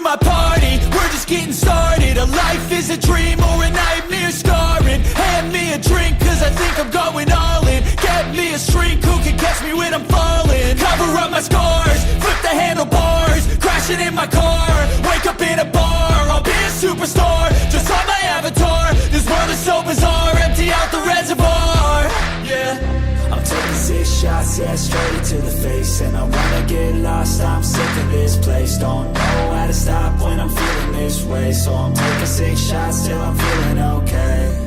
my party, we're just getting started. A life is a dream or a nightmare scarring. Hand me a drink cause I think I'm going all in. Get me a shrink who can catch me when I'm falling. Cover up my scars, flip the handlebars, crashing in my car, wake up in a bar. I'll be a superstar, just on my avatar. This world is so bizarre, empty out the reservoir. Yeah, I'm taking 6 shots, yeah, straight to the face. And I wanna get lost, I'm sick of this place. Don't know how to stop when I'm feeling this way. So I'm taking 6 shots till I'm feeling okay.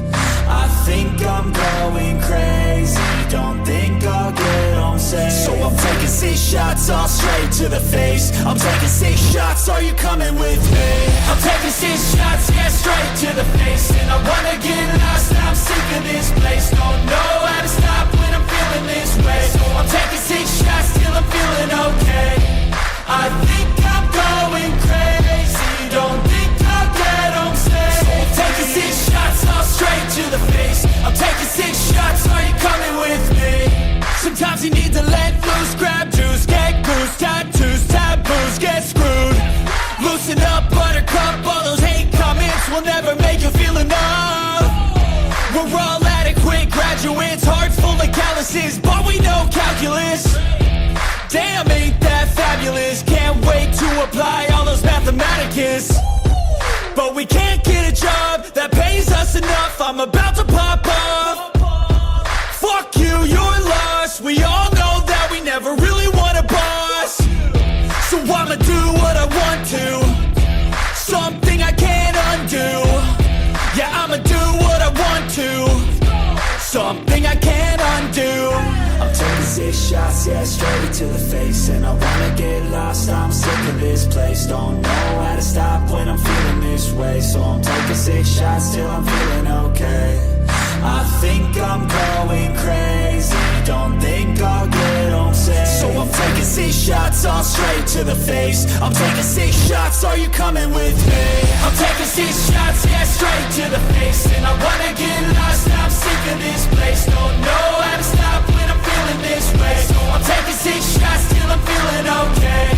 I think I'm going crazy, don't think I'll get home safe. So I'm taking 6 shots, all straight to the face. I'm taking 6 shots, are you coming with me? I'm taking 6 shots, yeah, straight to the face. And I wanna get lost, I'm sick of this place. Don't know how to stop when I'm feeling this way. So I'm taking 6 shots till I'm feeling okay. I think I'm going crazy, don't think I'll get home safe. So I'm taking 6 shots, all straight to the face. I'm taking 6 shots, are you coming with me? Sometimes you need to let loose, grab juice, get goose, tattoos, taboos, get screwed. Loosen up, buttercup, all those hate comments will never make you feel enough. We're all adequate graduates, hearts full of calluses, but we know calculus. Damn, ain't that fabulous? Can't wait to apply all those mathematicus. But we can't get a job that pays us enough. I'm about to pop off. Fuck you, you're lost. We all know that we never really want a boss. So I'ma do what I want to, something I can't undo. Yeah, I'ma do what I want to, something I can't undo. I'm taking 6 shots, yeah, straight to the face. And I wanna get lost, I'm sick of this place. Don't know how to stop when I'm feeling this way. So I'm taking 6 shots till I'm feeling okay. I think I'm going crazy, don't think I'll get home safe. So I'm taking 6 shots, all straight to the face. I'm taking 6 shots, are you coming with me? I'm taking 6 shots, yeah, straight to the face. And I wanna get lost, I'm sick of this place. Don't know how to stop when I'm feeling this way. So I'm taking 6 shots till I'm feeling okay.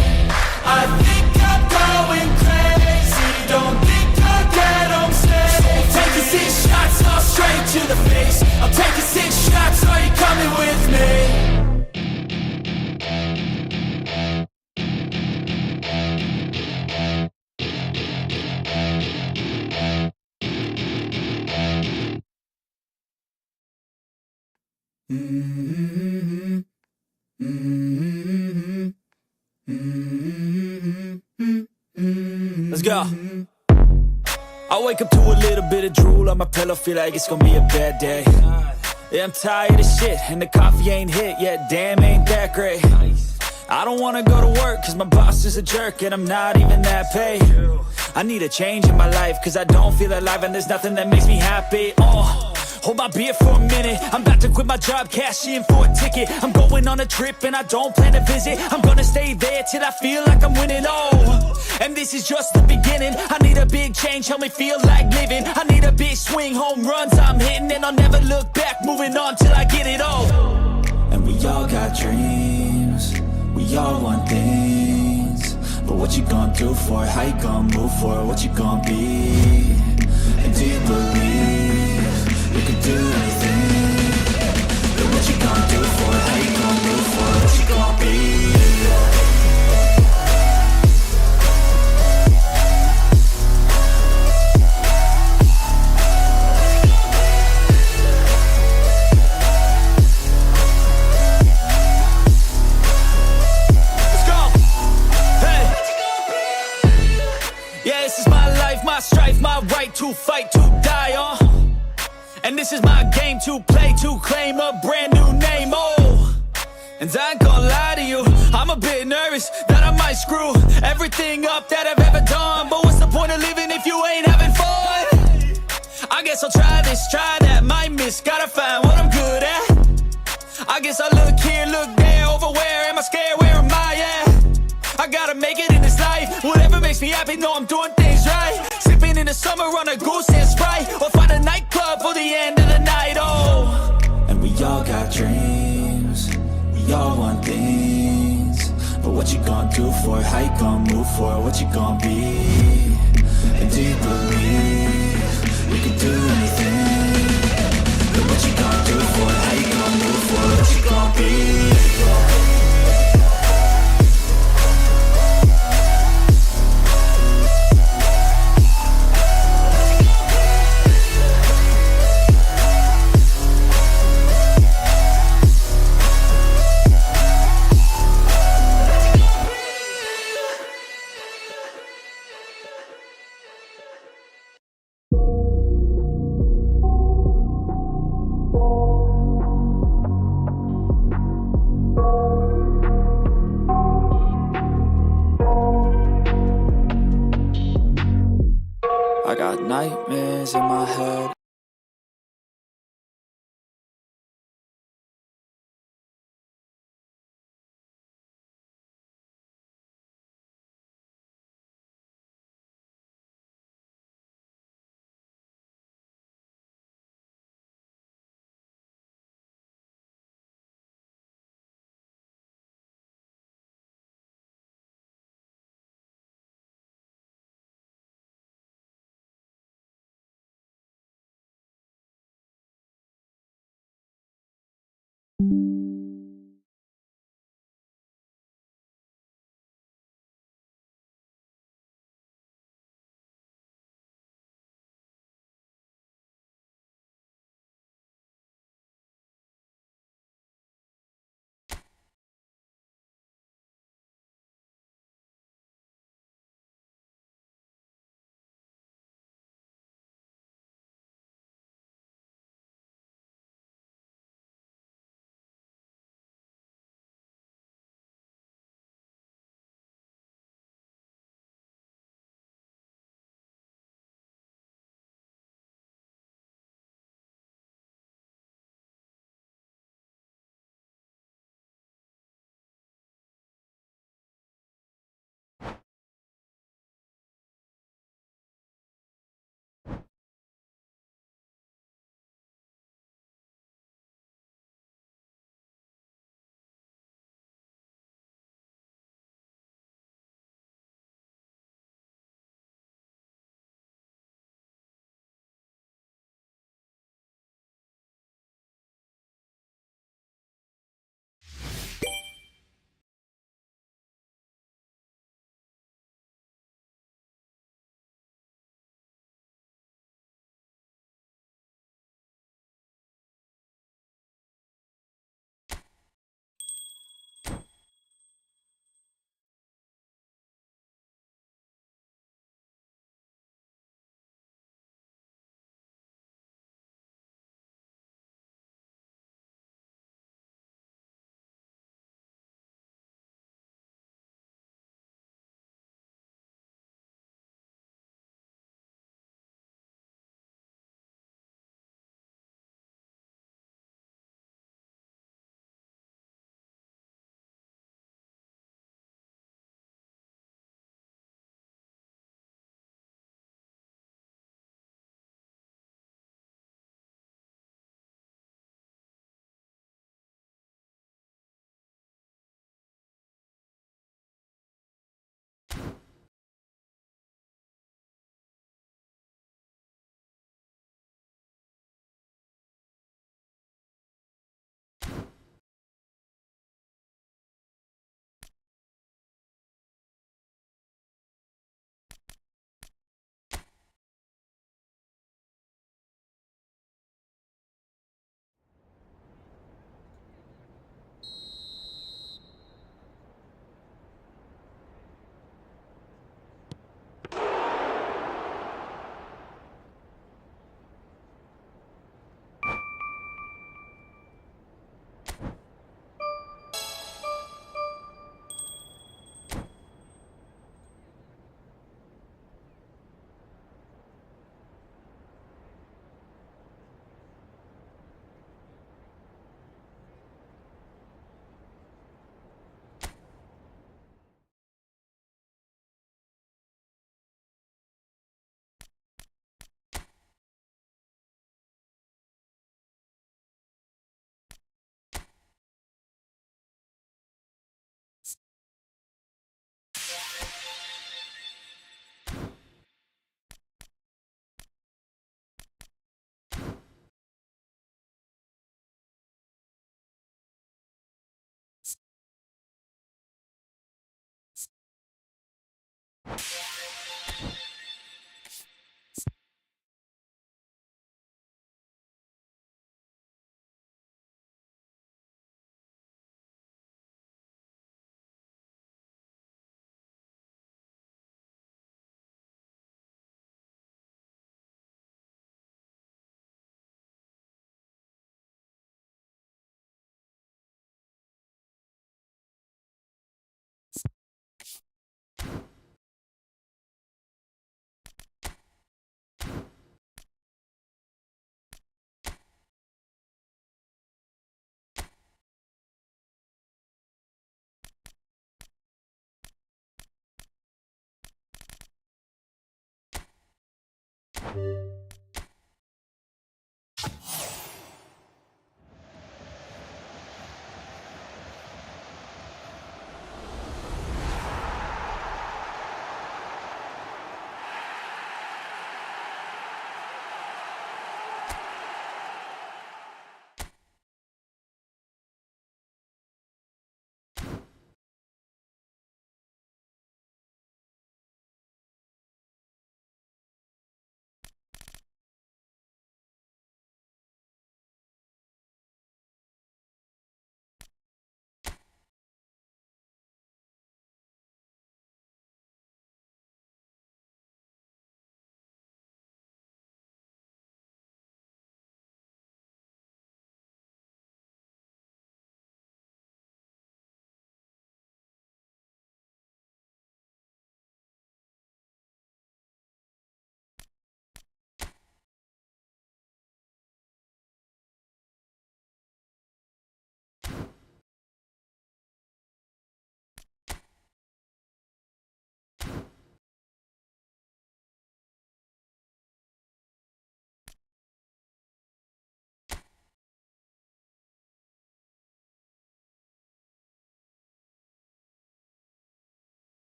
I think I'm going crazy, don't think I'll get home safe. So I'm taking 6 shots, all straight to the face. I'm taking 6 shots, are you coming with me? Let's go. I wake up to a little bit of drool on my pillow, feel like it's gonna be a bad day. Yeah, I'm tired of shit, and the coffee ain't hit yet, damn, ain't that great. I don't wanna go to work, cause my boss is a jerk, and I'm not even that paid. I need a change in my life, cause I don't feel alive, and there's nothing that makes me happy. Hold my beer for a minute, I'm about to quit my job, cash in for a ticket. I'm going on a trip and I don't plan to visit. I'm gonna stay there till I feel like I'm winning, and this is just the beginning. I need a big change, help me feel like living. I need a big swing, home runs I'm hitting. And I'll never look back, moving on till I get it all. And we all got dreams, we all want things. But what you gonna do for it, how you gonna move for it, what you gonna be? And do you believe you can do anything? But what you gonna do for it, how you gonna move for it, what you gonna be? My strife, my right to fight, to die on. And this is my game to play, to claim a brand new name, And I ain't gonna lie to you, I'm a bit nervous that I might screw everything up that I've ever done. But what's the point of living if you ain't having fun? I guess I'll try this, try that, might miss, gotta find what I'm good at. I guess I look here, look there, over where am I scared, where am I at? I gotta make it in this life, whatever makes me happy, know I'm doing things right. Sipping in the summer on a goose and Sprite, or find a nightclub for the end of the night, And we all got dreams, we all want things. But what you gonna do for it? How you gonna move for it? What you gonna be? And do you believe you can do anything? But what you gonna do for it? How you gonna move for it? What you gonna be? I got nightmares in my head.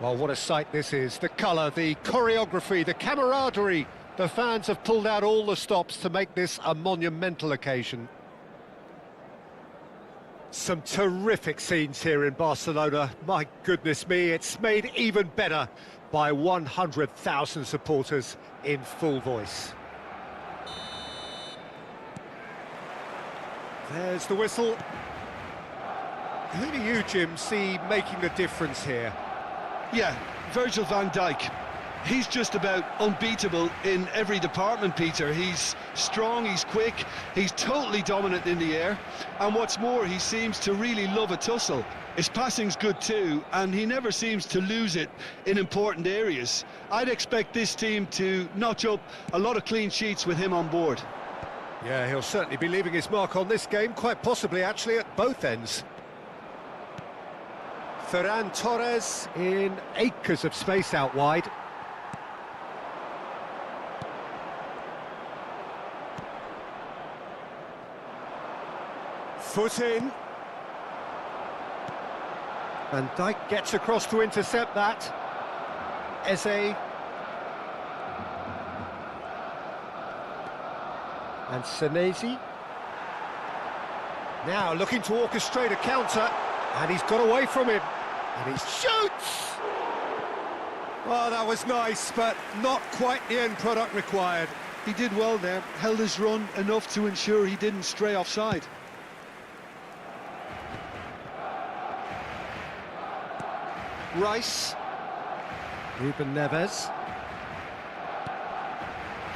Well, what a sight this is. The colour, the choreography, the camaraderie. The fans have pulled out all the stops to make this a monumental occasion. Some terrific scenes here in Barcelona. My goodness me, it's made even better by 100,000 supporters in full voice. There's the whistle. Who do you, Jim, see making the difference here? Yeah, Virgil van Dijk. He's just about unbeatable in every department, Peter. He's strong, he's quick, he's totally dominant in the air. And what's more, he seems to really love a tussle. His passing's good too, and he never seems to lose it in important areas. I'd expect this team to notch up a lot of clean sheets with him on board. Yeah, he'll certainly be leaving his mark on this game, quite possibly actually at both ends. Ferran Torres in acres of space out wide. Foot in. Van Dijk gets across to intercept that. Eze. And Senesi. Now looking to orchestrate a counter, and he's got away from him. And he shoots! Oh, that was nice, but not quite the end product required. He did well there, held his run enough to ensure he didn't stray offside. Rice. Ruben Neves.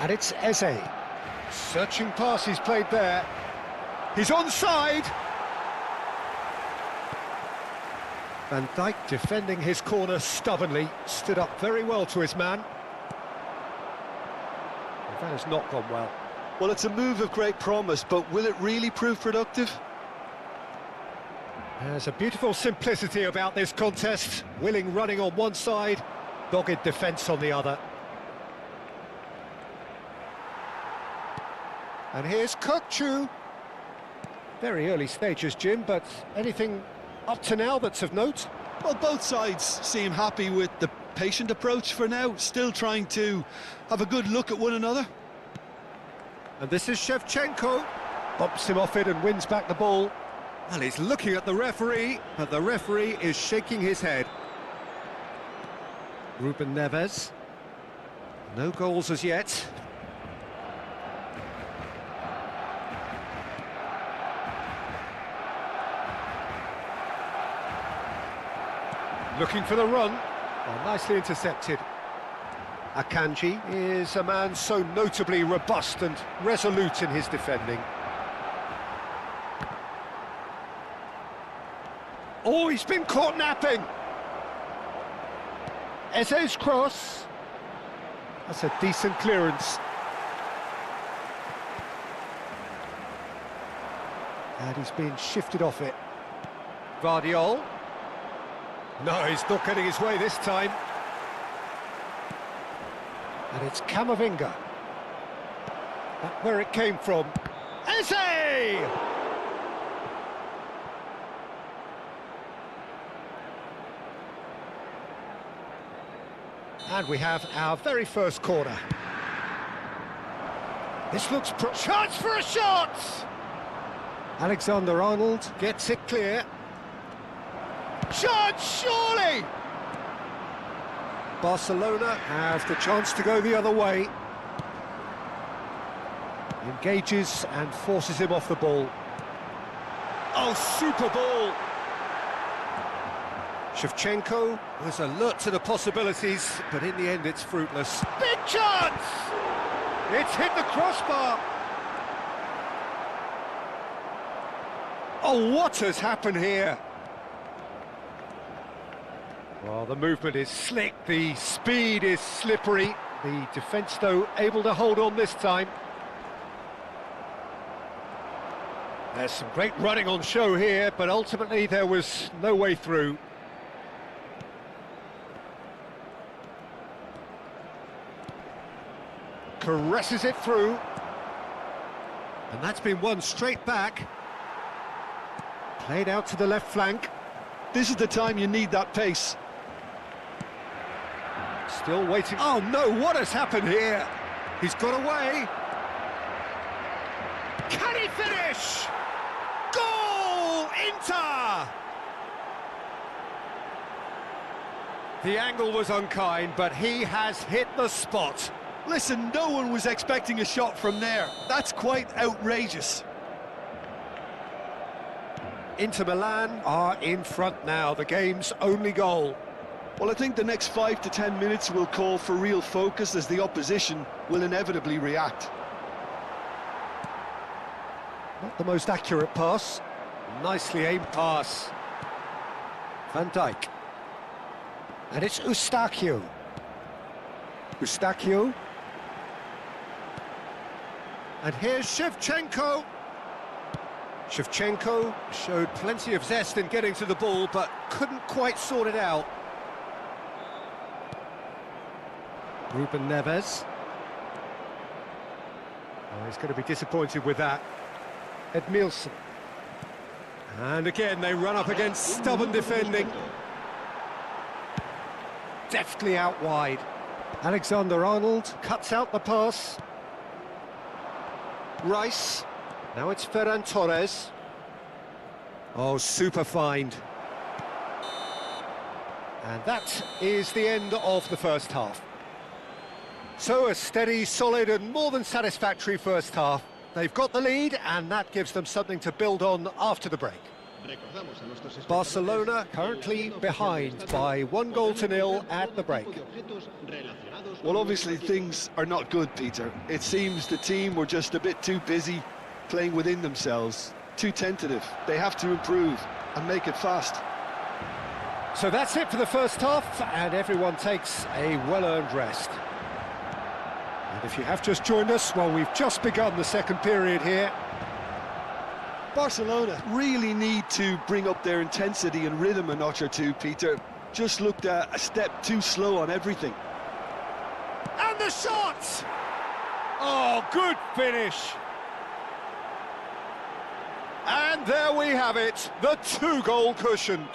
And it's Eze. Searching pass he's played there. He's onside. Van Dijk defending his corner stubbornly. Stood up very well to his man. And that has not gone well. Well, it's a move of great promise, but will it really prove productive? There's a beautiful simplicity about this contest. Willing running on one side, dogged defence on the other. And here's Kökçü. Very early stages, Jim, but anything up to now that's of note? Well, both sides seem happy with the patient approach for now, still trying to have a good look at one another. And this is Shevchenko. Bumps him off it and wins back the ball. Well, he's looking at the referee, but the referee is shaking his head. Ruben Neves. No goals as yet. Looking for the run. Well, nicely intercepted. Akanji is a man so notably robust and resolute in his defending. Oh, he's been caught napping. Eze's cross. That's a decent clearance. And he's been shifted off it. Guardiola. No, he's not getting his way this time. And it's Camavinga. That's where it came from. Eze! And we have our very first corner. This looks chance for a shot! Alexander-Arnold gets it clear. Shot, surely! Barcelona have the chance to go the other way. Engages and forces him off the ball. Oh, super ball! Shevchenko was alert to the possibilities, but in the end it's fruitless. Big chance! It's hit the crossbar! Oh, what has happened here? Well, the movement is slick, the speed is slippery. The defence, though, able to hold on this time. There's some great running on show here, but ultimately there was no way through. Caresses it through. And that's been won straight back. Played out to the left flank. This is the time you need that pace. Still waiting. Oh no, what has happened here? He's got away. Can he finish? Goal! Inter! The angle was unkind, but he has hit the spot. Listen, no one was expecting a shot from there. That's quite outrageous. Inter Milan are in front now, the game's only goal. Well, I think the next 5 to 10 minutes will call for real focus as the opposition will inevitably react. Not the most accurate pass. Nicely aimed pass. Van Dijk. And it's Eustachio. Eustachio. And here's Shevchenko. Shevchenko showed plenty of zest in getting to the ball, but couldn't quite sort it out. Ruben Neves. Oh, he's going to be disappointed with that. Edmilson. And again, they run up against stubborn defending. Deftly out wide. Alexander-Arnold cuts out the pass. Rice. Now it's Ferran Torres. Oh, super find. And that is the end of the first half. So a steady, solid and more than satisfactory first half. They've got the lead and that gives them something to build on after the break. Barcelona currently behind by 1-0 at the break. Well, obviously things are not good, Peter. It seems the team were just a bit too busy playing within themselves, too tentative. They have to improve and make it fast. So that's it for the first half, and everyone takes a well-earned rest. And if you have just joined us, well, we've just begun the second period here. Barcelona really need to bring up their intensity and rhythm a notch or two, Peter. Just looked a step too slow on everything. And the shot! Oh, good finish. And there we have it, the 2-goal cushion.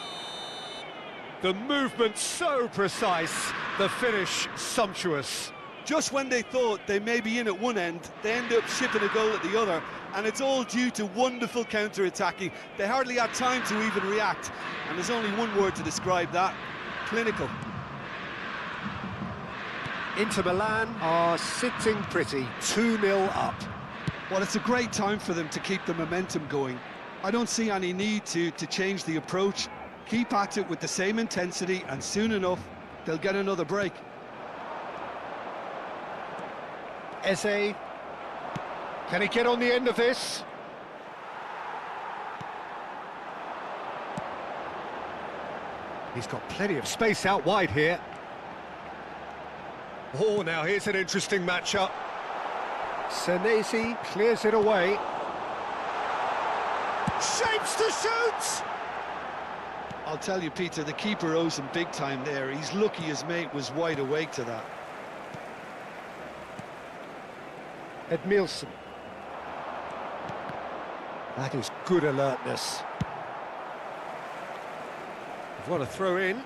The movement so precise, the finish sumptuous. Just when they thought they may be in at one end, they end up shipping a goal at the other, and it's all due to wonderful counter-attacking. They hardly had time to even react, and there's only one word to describe that: clinical. Inter Milan are sitting pretty, 2-0 up. Well, it's a great time for them to keep the momentum going. I don't see any need to change the approach. Keep at it with the same intensity, and soon enough, they'll get another break. Eze. Can he get on the end of this? He's got plenty of space out wide here. Oh, now here's an interesting matchup. Senesi clears it away. Shapes to shoot! I'll tell you, Peter, the keeper owes him big time there. He's lucky his mate was wide awake to that. Edmilson. That is good alertness. What a throw in.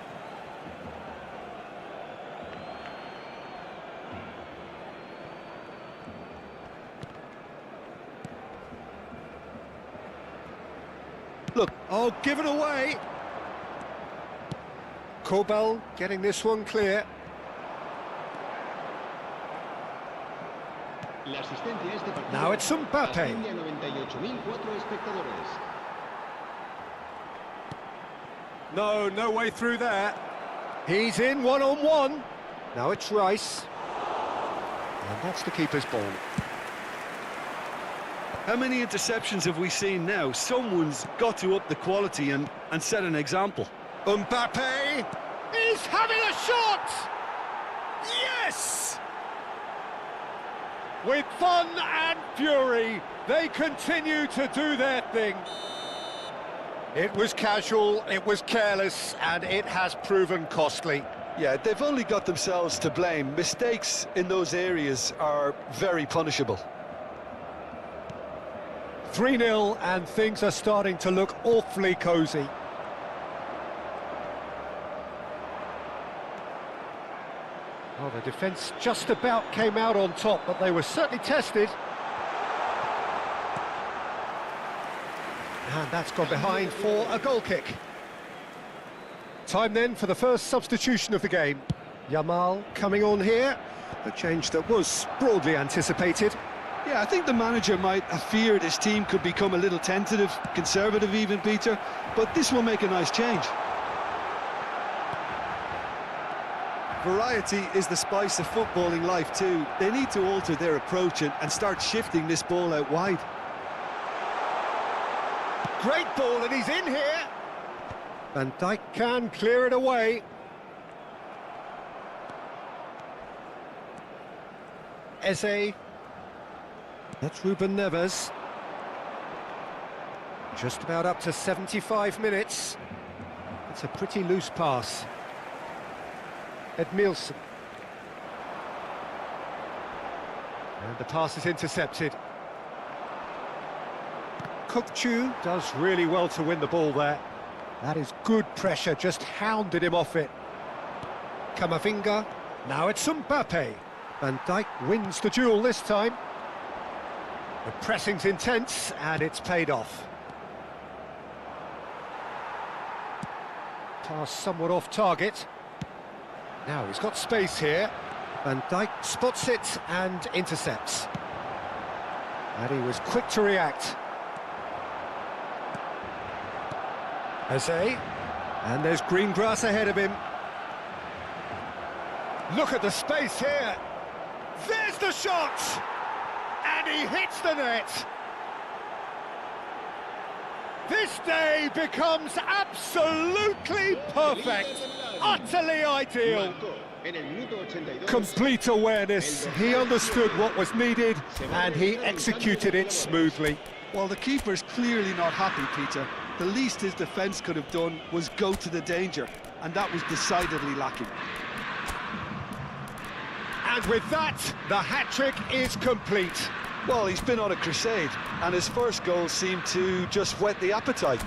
Look, oh, give it away. Kobel getting this one clear. Now it's Mbappe. No way through there. He's in one-on-one. Now it's Rice. And that's the keeper's ball. How many interceptions have we seen now? Someone's got to up the quality and set an example. Mbappe is having a shot! Yes! With fun and fury, they continue to do their thing. It was casual, it was careless, and it has proven costly. Yeah, they've only got themselves to blame. Mistakes in those areas are very punishable. 3-0, and things are starting to look awfully cosy. Well, the defence just about came out on top, but they were certainly tested. And that's gone behind for a goal kick. Time then for the first substitution of the game. Yamal coming on here, a change that was broadly anticipated. Yeah, I think the manager might have feared his team could become a little tentative, conservative even, Peter, but this will make a nice change. Variety is the spice of footballing life too. They need to alter their approach and start shifting this ball out wide. Great ball, and he's in here. Van Dijk can clear it away. Eze. That's Ruben Neves. Just about up to 75 minutes. It's a pretty loose pass. Edmilson. And the pass is intercepted. Kukçu does really well to win the ball there. That is good pressure, just hounded him off it. Camavinga. Now it's Mbappe. Van Dijk wins the duel this time. The pressing's intense, and it's paid off. Pass somewhat off target. Now he's got space here. Van Dijk spots it and intercepts. And he was quick to react. Eze. And there's green grass ahead of him. Look at the space here. There's the shot! And he hits the net. This day becomes absolutely perfect. Utterly ideal. Complete awareness. He understood what was needed and he executed it smoothly. Well, the keeper's clearly not happy, Peter. The least his defence could have done was go to the danger, and that was decidedly lacking. And with that, the hat-trick is complete. Well, he's been on a crusade, and his first goal seemed to just whet the appetite.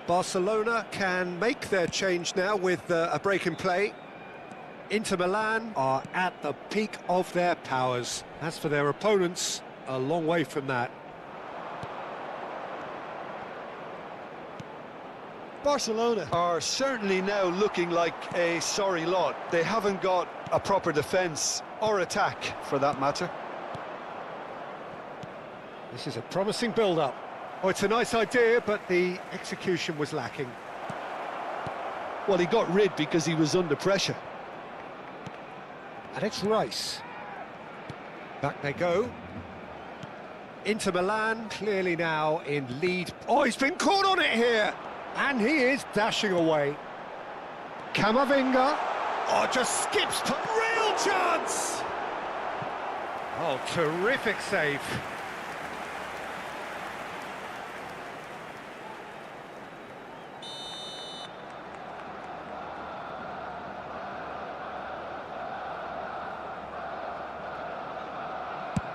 Barcelona can make their change now with a break in play. Inter Milan are at the peak of their powers. As for their opponents, a long way from that. Barcelona are certainly now looking like a sorry lot. They haven't got a proper defence or attack, for that matter. This is a promising build-up. Oh, it's a nice idea, but the execution was lacking. Well, he got rid because he was under pressure. And it's Rice. Back they go. Inter Milan clearly now in lead. Oh, he's been caught on it here! And he is dashing away. Camavinga. Oh, just skips. Real chance! Oh, terrific save.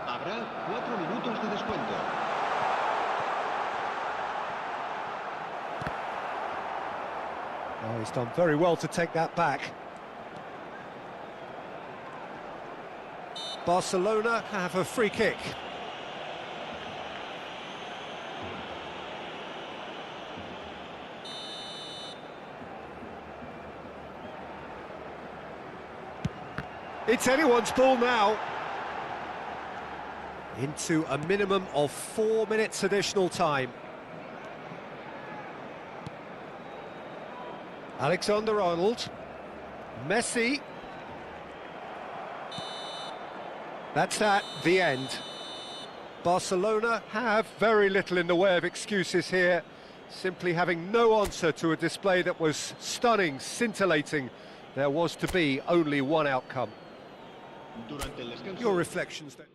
Habrá 4 minutos de descuento. Oh, he's done very well to take that back. Barcelona have a free kick. It's anyone's ball now. Into a minimum of 4 minutes additional time. Alexander-Arnold. Messi. That's that, the end. Barcelona have very little in the way of excuses here, simply having no answer to a display that was stunning, scintillating. There was to be only one outcome. Durante el descanso. Your reflections then?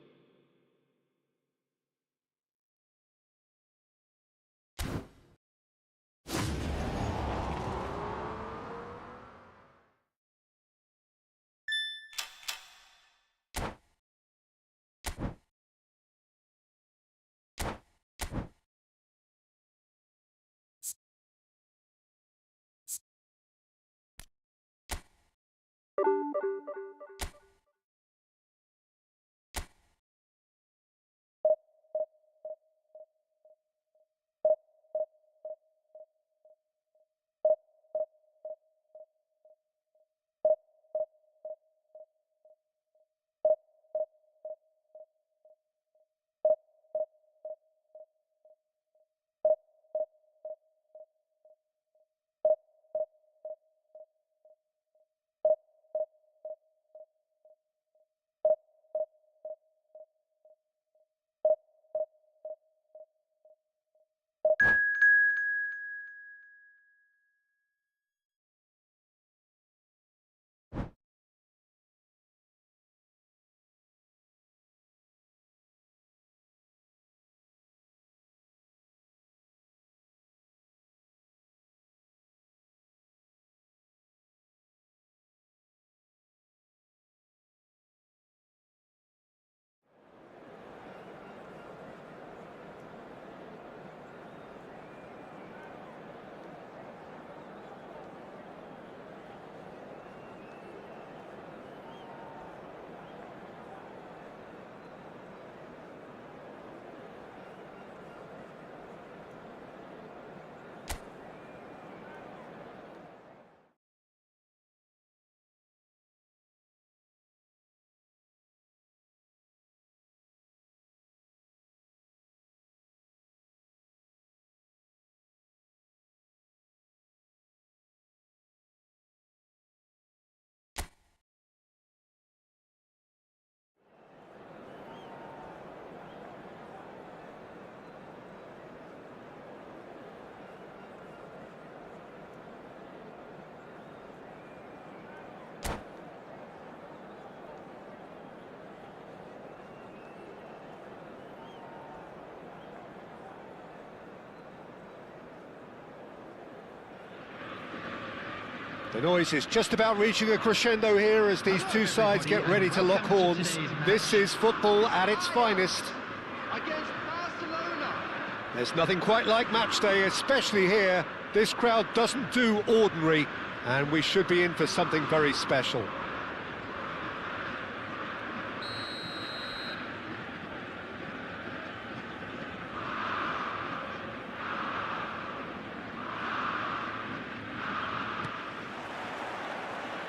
The noise is just about reaching a crescendo here as these two sides get ready to lock horns. This is football at its finest. Against Barcelona. There's nothing quite like match day, especially here. This crowd doesn't do ordinary, and we should be in for something very special.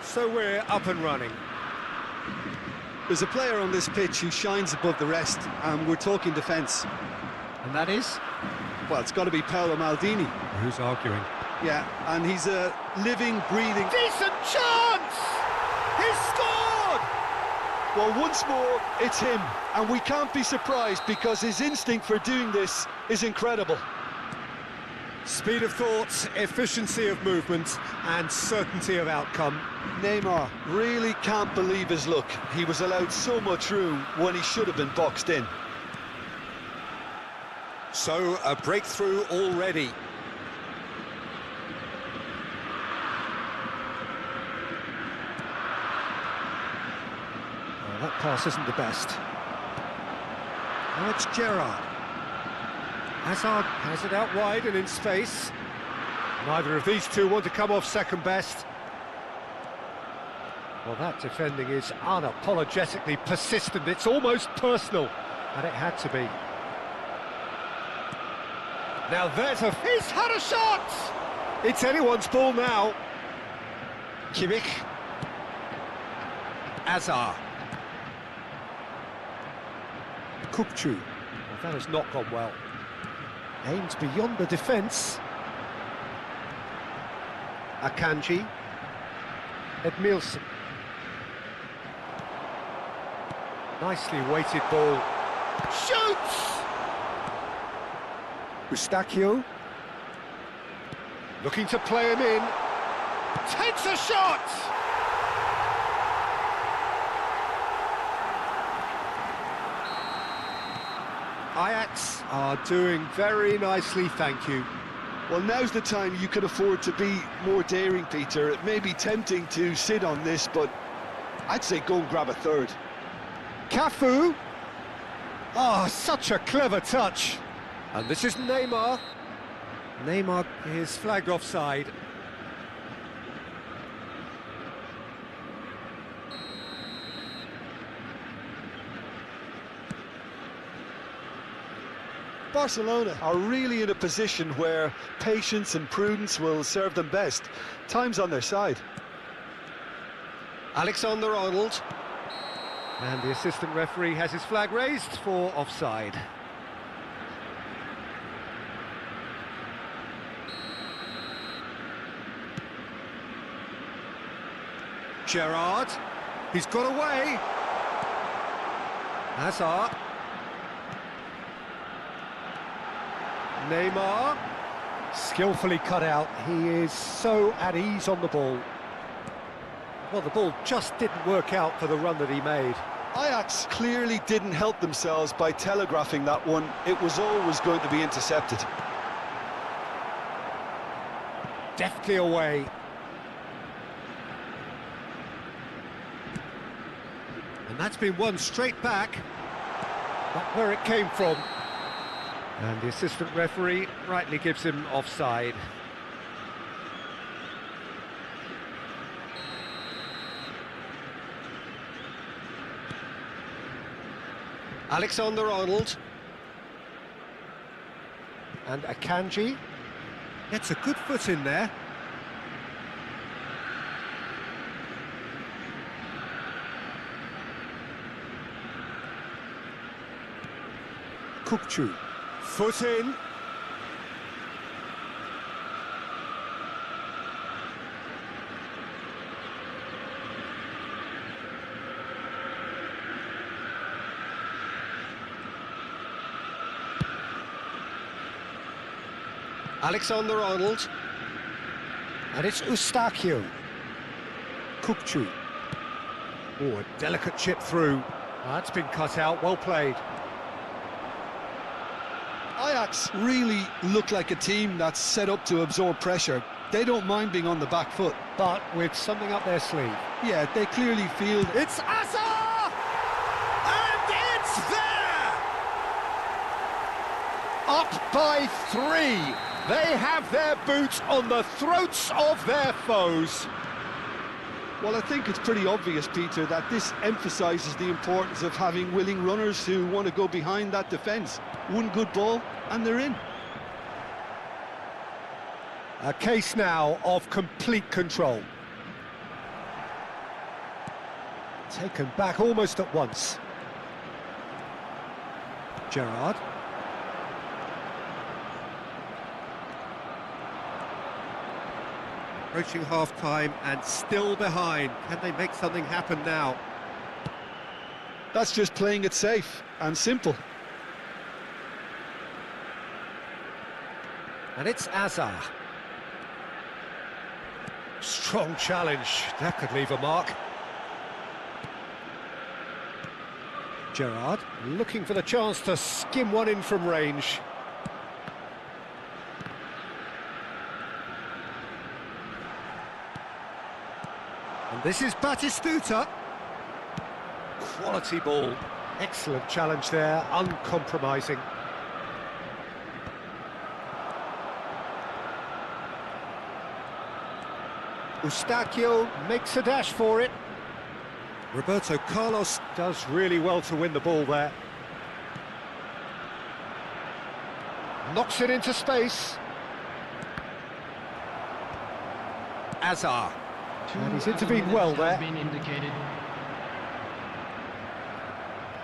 So we're up and running. There's a player on this pitch who shines above the rest, and we're talking defence. And that is? Well, it's got to be Paolo Maldini. Who's arguing? Yeah, and he's a living, breathing... Decent chance! He's scored! Well, once more, it's him, and we can't be surprised because his instinct for doing this is incredible. Speed of thought, efficiency of movement, and certainty of outcome. Neymar really can't believe his luck. He was allowed so much room when he should have been boxed in. So, a breakthrough already. Well, that pass isn't the best. Now it's Gerrard. Hazard has it out wide and in space. Neither of these two want to come off second best. Well, that defending is unapologetically persistent. It's almost personal, and it had to be. Now there's he's had a shot! It's anyone's ball now. Kimmich. Azar. Kupchu. Well, that has not gone well. Aims beyond the defence. Akanji. Edmilson. Nicely weighted ball. Shoots! Eustachio. Looking to play him in. Takes a shot! Ajax are doing very nicely, thank you. Well, now's the time you could afford to be more daring, Peter. It may be tempting to sit on this, but I'd say go and grab a third. Cafu. Oh, such a clever touch. And this is Neymar. Neymar is flagged offside. Barcelona are really in a position where patience and prudence will serve them best. Time's on their side. Alexander-Arnold. And the assistant referee has his flag raised for offside. Gerrard. He's got away. Hazard. Neymar. Skillfully cut out. He is so at ease on the ball. Well, the ball just didn't work out for the run that he made. Ajax clearly didn't help themselves by telegraphing that one. It was always going to be intercepted. Deftly away. And that's been won straight back. Not where it came from. And the assistant referee rightly gives him offside. Alexander-Arnold. And Akanji. Gets a good foot in there. Kukçu. Foot in. Alexander-Arnold. And it's Eustachio. Kukçu. Oh, a delicate chip through. That's been cut out, well played. Ajax really look like a team that's set up to absorb pressure. They don't mind being on the back foot. But with something up their sleeve. Yeah, they clearly feel... It's Hazard! And it's there! Up by 3. They have their boots on the throats of their foes. Well, I think it's pretty obvious, Peter, that this emphasises the importance of having willing runners who want to go behind that defence. One good ball, and they're in. A case now of complete control. Taken back almost at once. Gerrard. Approaching half-time and still behind. Can they make something happen now? That's just playing it safe and simple. And it's Hazard. Strong challenge. That could leave a mark. Gerrard looking for the chance to skim one in from range. And this is Batistuta. Quality ball. Excellent challenge there, uncompromising. Eustachio makes a dash for it. Roberto Carlos does really well to win the ball there. Knocks it into space. Hazard. And he's intervened well there.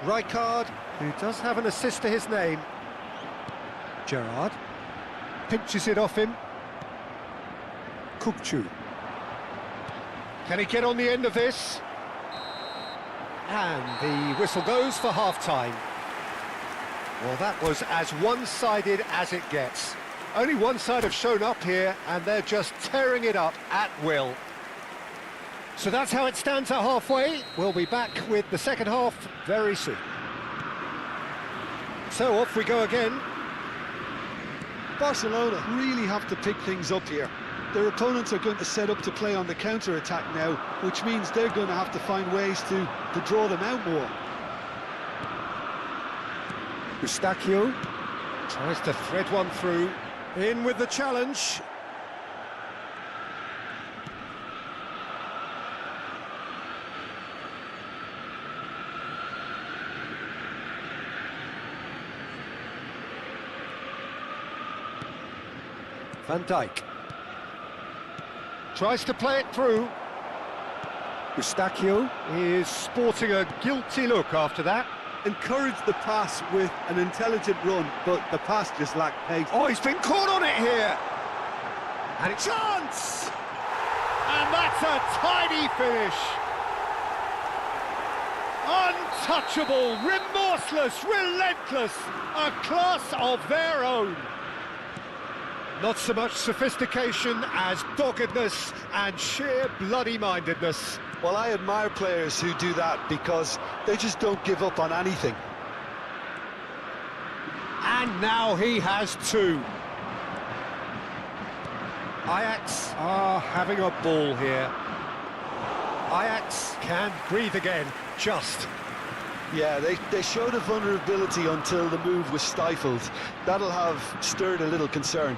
Rijkaard, who does have an assist to his name. Gerrard pinches it off him. Kukçu. Can he get on the end of this? And the whistle goes for half-time. Well, that was as one-sided as it gets. Only one side have shown up here, and they're just tearing it up at will. So that's how it stands at halfway. We'll be back with the second half very soon. So off we go again. Barcelona really have to pick things up here. Their opponents are going to set up to play on the counter-attack now, which means they're going to have to find ways to draw them out more. Eustachio tries to thread one through. In with the challenge. Van Dijk tries to play it through. Eustachio is sporting a guilty look after that. Encourage the pass with an intelligent run, but the pass just lacked pace. Oh, he's been caught on it here! And it's chance! And that's a tidy finish! Untouchable, remorseless, relentless, a class of their own. Not so much sophistication as doggedness and sheer bloody-mindedness. Well, I admire players who do that because they just don't give up on anything. And now he has two. Ajax are having a ball here. Ajax can breathe again, just. Yeah, they showed a vulnerability until the move was stifled. That'll have stirred a little concern.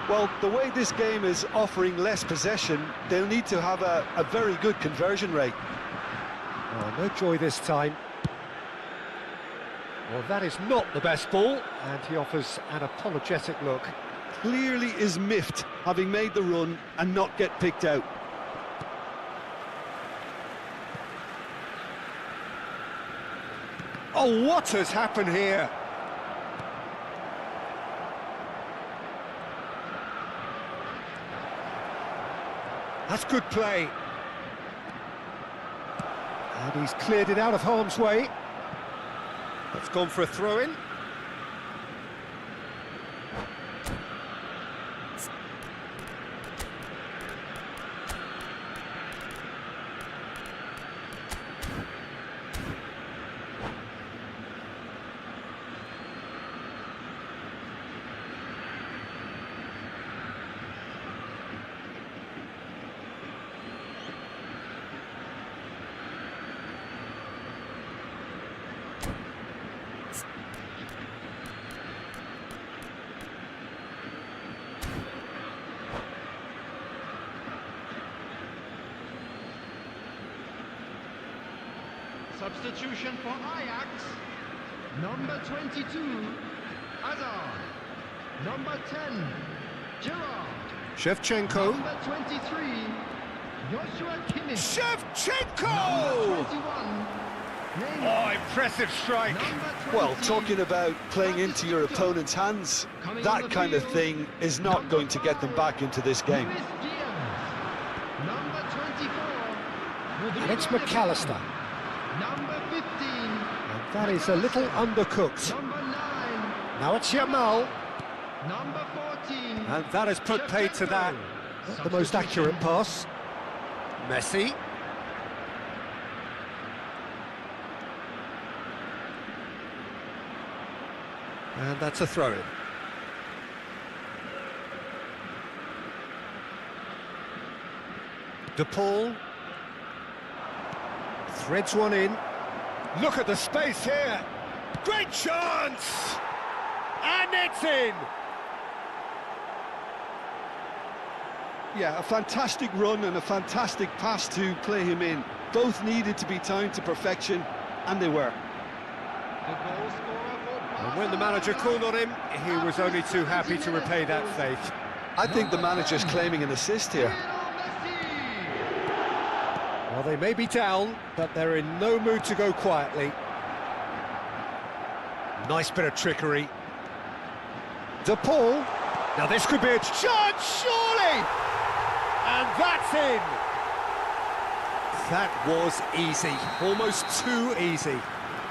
Well, the way this game is offering less possession, they'll need to have a very good conversion rate. Oh, no joy this time. Well, that is not the best ball, and he offers an apologetic look. Clearly is miffed, having made the run and not get picked out. Oh, what has happened here? That's good play. And he's cleared it out of harm's way. That's gone for a throw-in. Substitution for Ajax. Number 22, Hazard. Number 10, Gerrard. Shevchenko. Number 23, Joshua Kimmich. Shevchenko! Number 21, Oh, impressive strike. Well, talking about playing into your opponent's hands, that kind of thing is not going to get them back into this game. Number 24, And it's McAllister. Number 15, And that is a little undercooked. number 9, Now it's Yamal. number 14, And that has put paid to that. Not the most accurate pass. Messi. And that's a throw-in. De Paul. Threads one in. Look at the space here. Great chance! And it's in! Yeah, a fantastic run and a fantastic pass to play him in. Both needed to be timed to perfection, and they were. the goal scorer for Barca. And when the manager called on him, he was only too happy to repay that faith. I think the manager's claiming an assist here. Well, they may be down, but they're in no mood to go quietly. Nice bit of trickery. De Paul. Now this could be a chance, surely! And that's in! That was easy, almost too easy.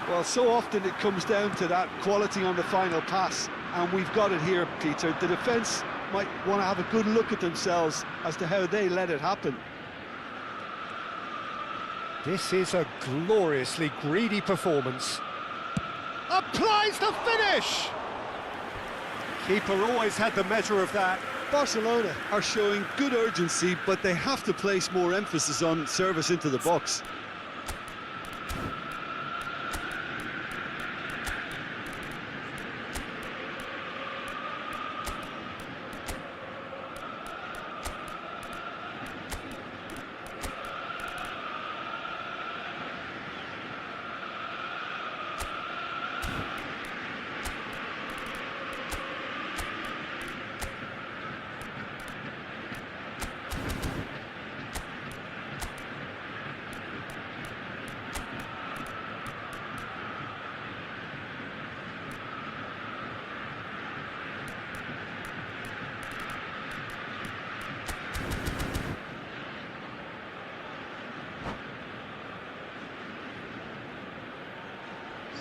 Well, so often it comes down to that quality on the final pass, and we've got it here, Peter. The defence might want to have a good look at themselves as to how they let it happen. This is a gloriously greedy performance. Applies the finish! Keeper always had the measure of that. Barcelona are showing good urgency, but they have to place more emphasis on service into the box.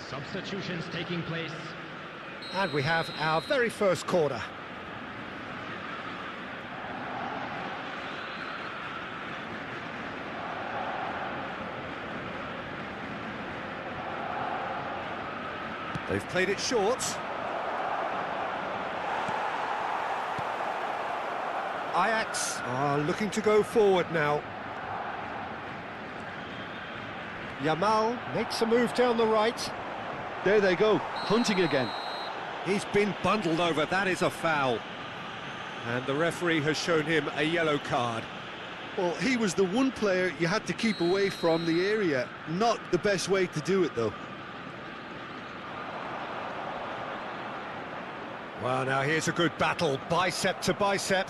Substitutions taking place. And we have our very first corner. They've played it short. Ajax are looking to go forward now. Yamal makes a move down the right. There they go, hunting again. He's been bundled over, that is a foul. And the referee has shown him a yellow card. Well, he was the one player you had to keep away from the area. Not the best way to do it, though. Well, now here's a good battle, bicep to bicep.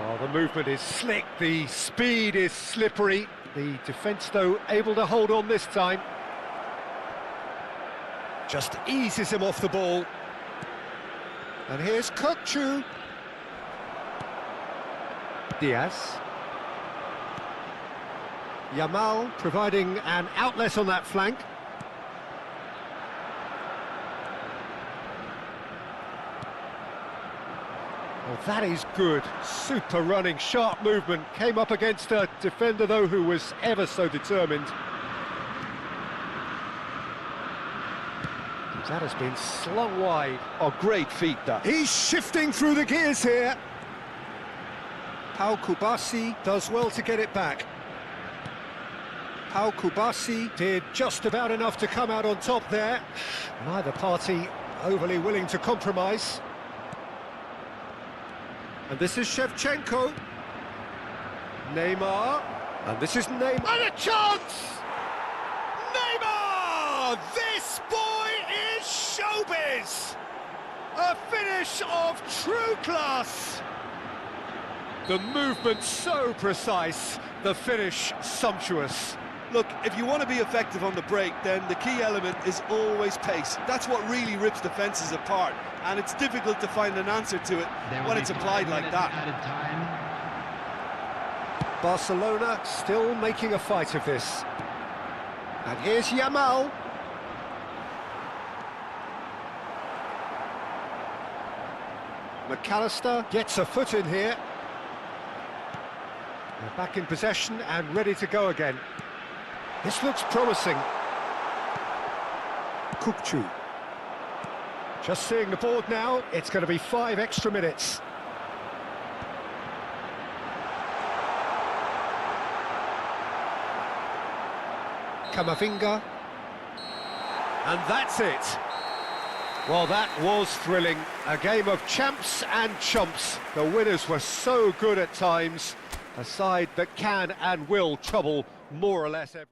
Well, the movement is slick, the speed is slippery. The defence, though, able to hold on this time. Just eases him off the ball. And here's Kokchu. Diaz. Yamal providing an outlet on that flank. Well, that is good. Super running, sharp movement. Came up against a defender, though, who was ever so determined. That has been slung wide. Oh, great feat, that. He's shifting through the gears here. Pau Kubasi does well to get it back. Pau Kubasi did just about enough to come out on top there. Neither party overly willing to compromise. And this is Shevchenko. Neymar. And this is Neymar. And a chance! Neymar! This boy is showbiz! A finish of true class! The movement so precise, the finish sumptuous. Look, if you want to be effective on the break, then the key element is always pace. That's what really rips defences apart, and it's difficult to find an answer to it when it's applied like that. Barcelona still making a fight of this. And here's Yamal. McAllister gets a foot in here. They're back in possession and ready to go again. This looks promising. Kokchu. Just seeing the board now, it's going to be 5 extra minutes. Camavinga. And that's it. Well, that was thrilling. A game of champs and chumps. The winners were so good at times. A side that can and will trouble more or less every...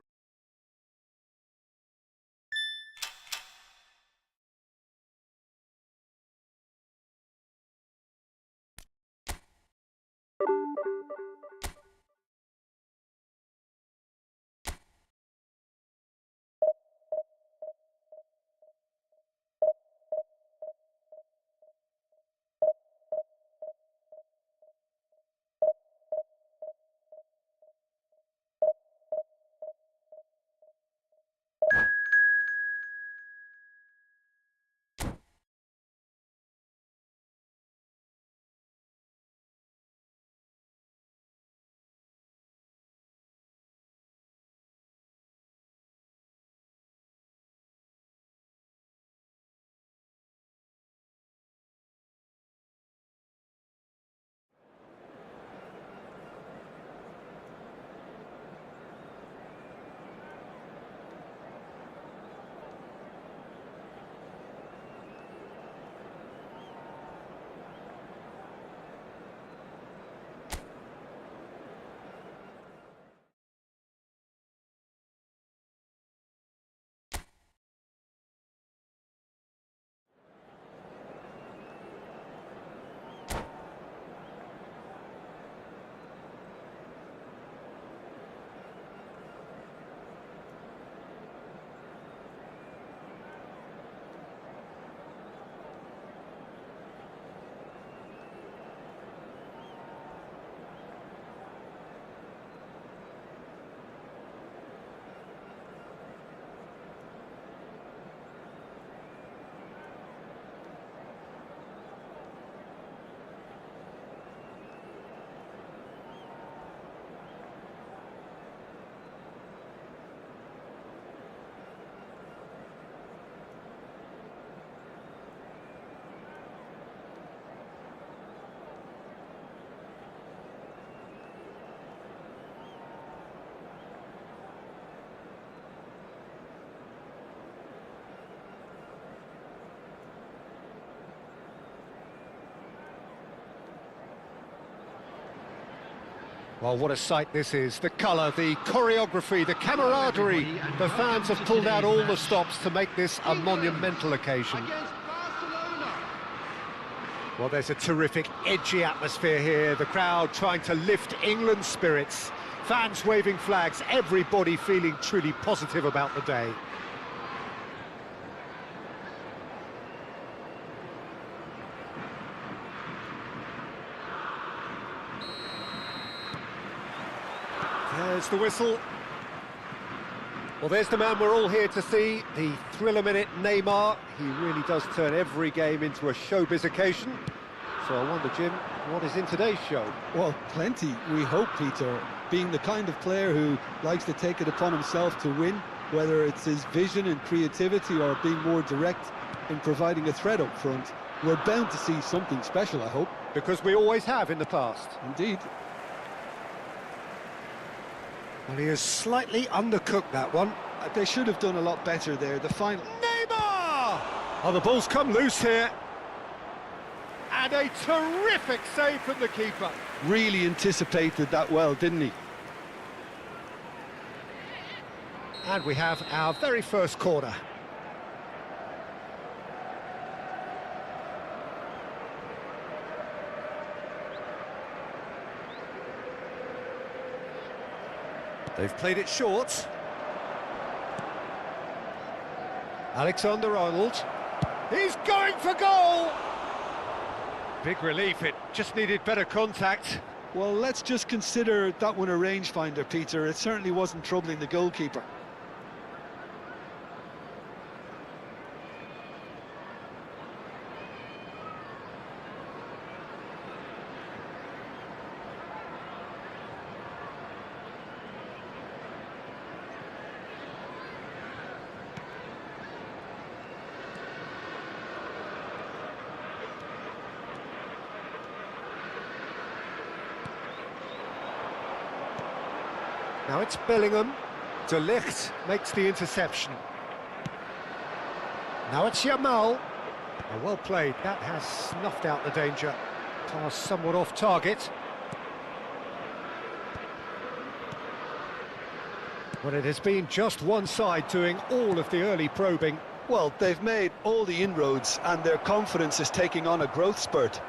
Well, what a sight this is. The colour, the choreography, the camaraderie. The fans have pulled out all the stops to make this a monumental occasion. Well, there's a terrific, edgy atmosphere here. The crowd trying to lift England's spirits. Fans waving flags, everybody feeling truly positive about the day. There's the whistle. Well, there's the man we're all here to see, the thriller-minute Neymar. He really does turn every game into a showbiz occasion. So I wonder, Jim, what is in today's show? Well, plenty, we hope, Peter. Being the kind of player who likes to take it upon himself to win, whether it's his vision and creativity or being more direct in providing a threat up front, we're bound to see something special, I hope. Because we always have in the past. Indeed. Well, he has slightly undercooked that one. They should have done a lot better there. The final... Neymar! Oh, the ball's come loose here. And a terrific save from the keeper. Really anticipated that well, didn't he? And we have our very first corner. They've played it short. Alexander-Arnold. He's going for goal! Big relief, it just needed better contact. Well, let's just consider that one a rangefinder, Peter. It certainly wasn't troubling the goalkeeper. Now it's Bellingham. De Ligt makes the interception. Now it's Yamal. Oh, well played. That has snuffed out the danger. Pass somewhat off target. Well, it has been just one side doing all of the early probing. Well, they've made all the inroads and their confidence is taking on a growth spurt.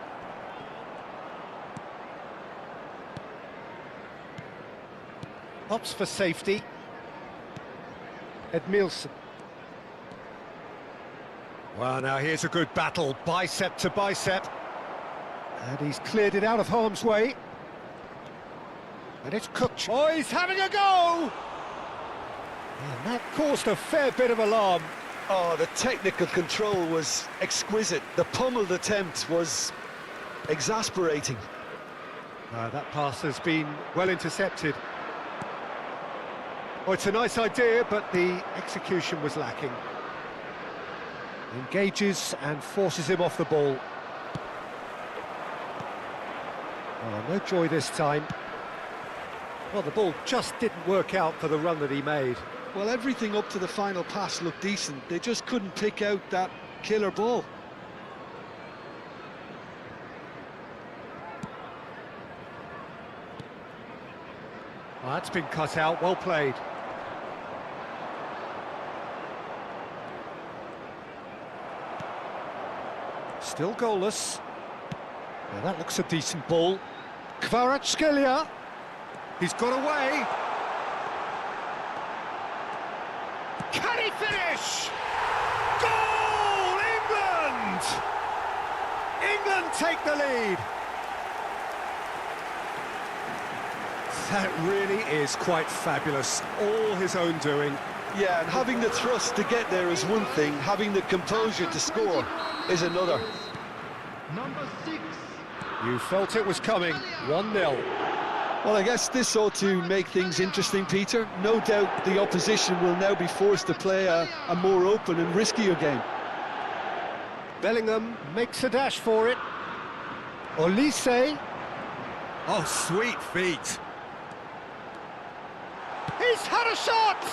Opts for safety. Edmilson. Well, now here's a good battle, bicep to bicep. And he's cleared it out of harm's way. And it's cooked. Oh, he's having a go! And that caused a fair bit of alarm. Oh, the technical control was exquisite. The pummeled attempt was exasperating. That pass has been well intercepted. Oh, it's a nice idea, but the execution was lacking. Engages and forces him off the ball. Oh, no joy this time. Well, the ball just didn't work out for the run that he made. Well, everything up to the final pass looked decent. They just couldn't pick out that killer ball. Oh, that's been cut out, well played. Still goalless. Now that looks a decent ball. Kvaratskhelia. He's got away. Can he finish? Goal! England! England take the lead. That really is quite fabulous. All his own doing. Yeah, and having the thrust to get there is one thing. Having the composure to score is another. Number 6. You felt it was coming. 1-0. Well, I guess this ought to make things interesting, Peter. No doubt the opposition will now be forced to play a more open and riskier game. Bellingham makes a dash for it. Olise. Oh, sweet feet. He's had a shot!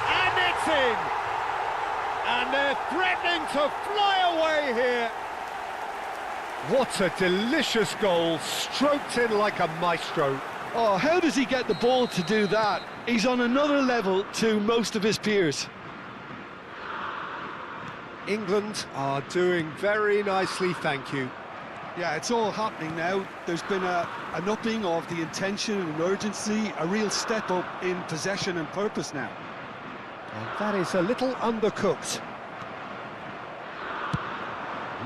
And it's in! And they're threatening to fly away here. What a delicious goal, stroked in like a maestro. Oh, how does he get the ball to do that? He's on another level to most of his peers. England are doing very nicely, thank you. Yeah, it's all happening now. There's been an upping of the intention and urgency, a real step up in possession and purpose now. And that is a little undercooked.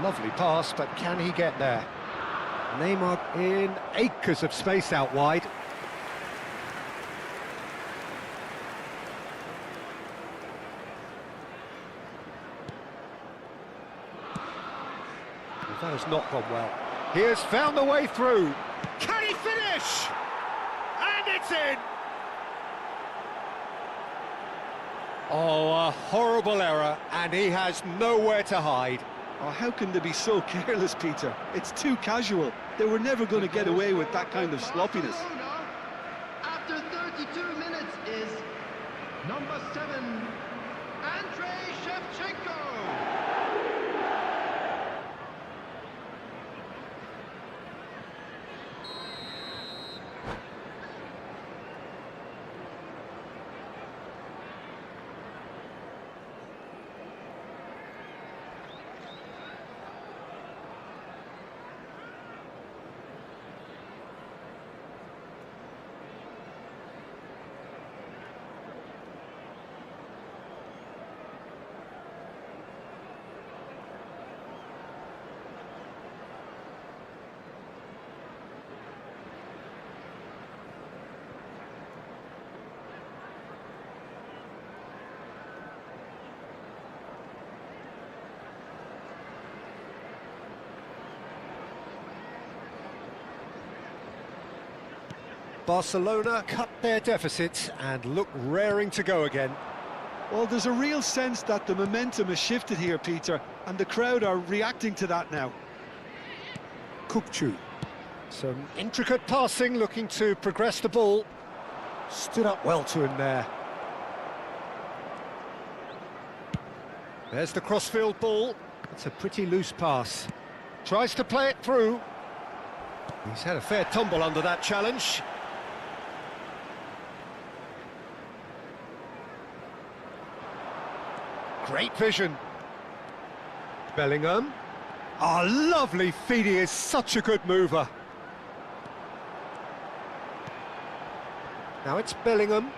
Lovely pass, but can he get there? Neymar in acres of space out wide. That has not gone well. He has found the way through. Can he finish? And it's in! Oh, a horrible error, and he has nowhere to hide. Oh, how can they be so careless, Peter? It's too casual. They were never going to get away with that kind of sloppiness. After 32 minutes is number 7, Andrei Shevchenko. Barcelona cut their deficit and look raring to go again. Well, there's a real sense that the momentum has shifted here, Peter, and the crowd are reacting to that now. Kukçu. Some intricate passing, looking to progress the ball. Stood up well to him there. There's the crossfield ball. It's a pretty loose pass. Tries to play it through. He's had a fair tumble under that challenge. Great vision. Bellingham. Oh, lovely feed. He is such a good mover. Now it's Bellingham.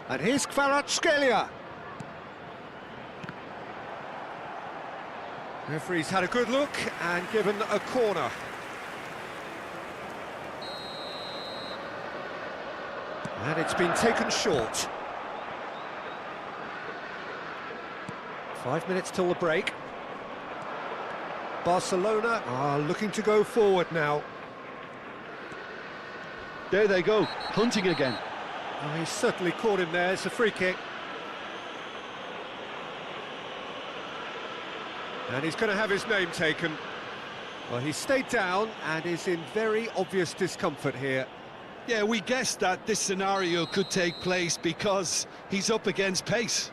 And here's Kvaratskhelia. Referee's had a good look and given a corner. And it's been taken short. 5 minutes till the break. Barcelona are looking to go forward now. There they go, hunting again. Oh, he's certainly caught him there. It's a free kick. And he's going to have his name taken. Well, he stayed down and is in very obvious discomfort here. Yeah, we guessed that this scenario could take place because he's up against pace.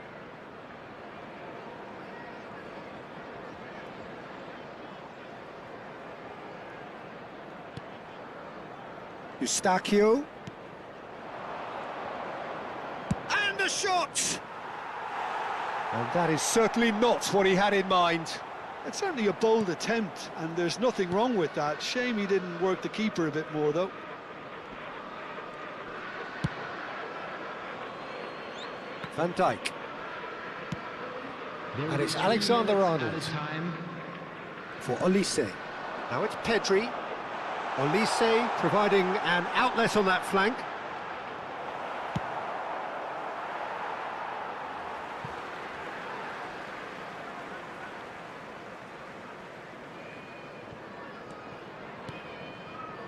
Eustachio. And a shot! And that is certainly not what he had in mind. It's certainly a bold attempt, and there's nothing wrong with that. Shame he didn't work the keeper a bit more, though. Van Dijk. And it's Alexander-Arnold for Olise. Now it's Pedri. Olise providing an outlet on that flank.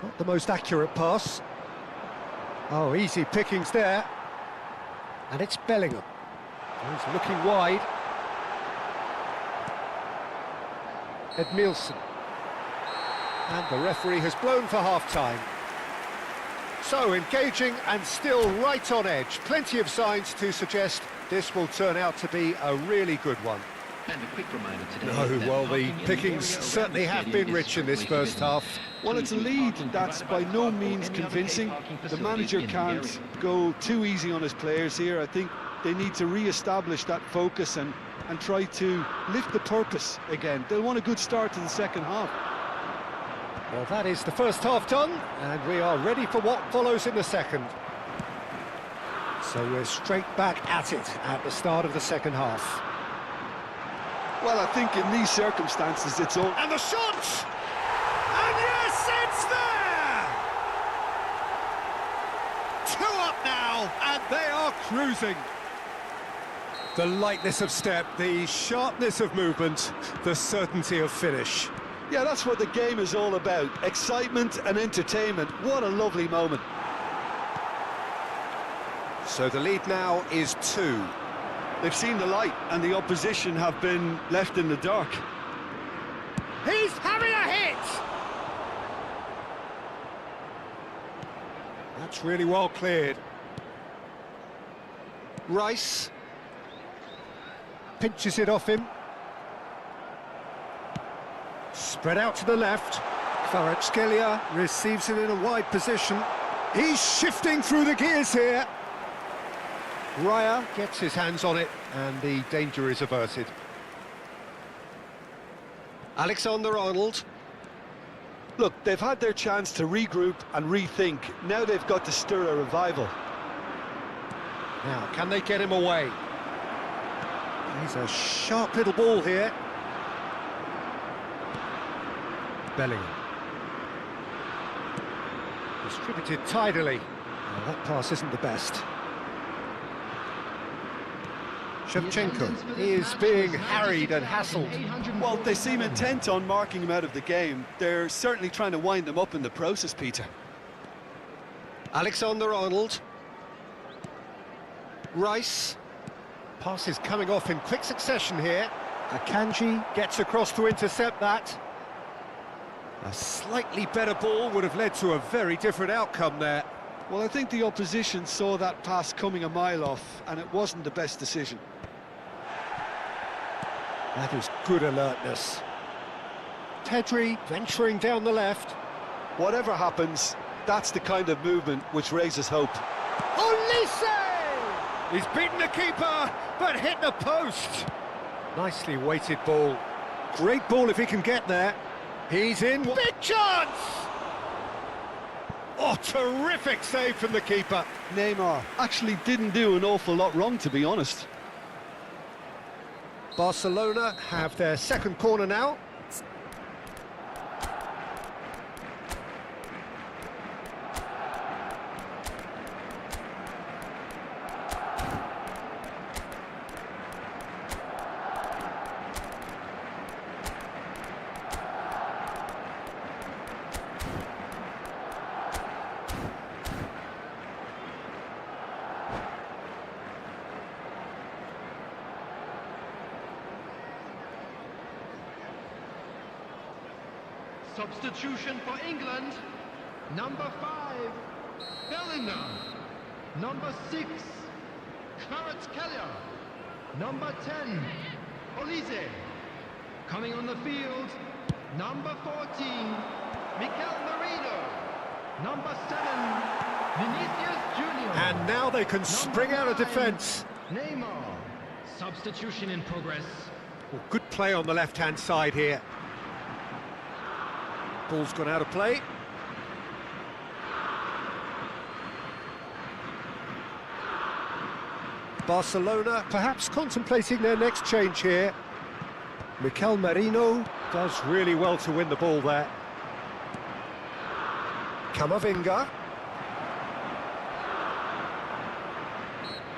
Not the most accurate pass. Oh, easy pickings there. And it's Bellingham. He's looking wide. Edmilson. And the referee has blown for half-time. So engaging and still right on edge. Plenty of signs to suggest this will turn out to be a really good one. And a quick reminder today. No, well, the pickings certainly have been rich in this first half. Well, it's a lead that's by no means convincing. The manager can't go too easy on his players here. I think they need to re-establish that focus and try to lift the purpose again. They'll want a good start to the second half. Well, that is the first half done, and we are ready for what follows in the second. So we're straight back at it at the start of the second half. Well, I think in these circumstances, it's all... And the shot! And yes, it's there! 2 up now, and they are cruising. The lightness of step, the sharpness of movement, the certainty of finish. Yeah, that's what the game is all about. Excitement and entertainment. What a lovely moment. So the lead now is 2. They've seen the light, and the opposition have been left in the dark. He's having a hit! That's really well cleared. Rice pinches it off him. Spread out to the left. Kvaratskhelia receives it in a wide position. He's shifting through the gears here. Raya gets his hands on it, and the danger is averted. Alexander-Arnold. Look, they've had their chance to regroup and rethink. Now they've got to stir a revival. Now, can they get him away? He's a sharp little ball here. Bellingham. Distributed tidily. Well, that pass isn't the best. Shevchenko is being harried and hassled. Well, they seem intent on marking him out of the game. They're certainly trying to wind them up in the process, Peter. Alexander-Arnold. Rice. Pass is coming off in quick succession here. Akanji gets across to intercept that. A slightly better ball would have led to a very different outcome there. Well, I think the opposition saw that pass coming a mile off, and it wasn't the best decision. That is good alertness. Pedri venturing down the left. Whatever happens, that's the kind of movement which raises hope. Olise! He's beaten the keeper, but hit the post. Nicely weighted ball. Great ball if he can get there. He's in. Big chance! Oh, terrific save from the keeper. Neymar actually didn't do an awful lot wrong, to be honest. Barcelona have their second corner now. Substitution for England. Number 5, Bellingham. Number 6, Kvaratskhelia. Number 10, Olise. Coming on the field, number 14, Mikel Merino. Number 7, Vinicius Junior. And now they can spring out of defence. Neymar. Substitution in progress. Well, good play on the left-hand side here. Ball's gone out of play. Barcelona perhaps contemplating their next change here. Mikel Merino does really well to win the ball there. Camavinga.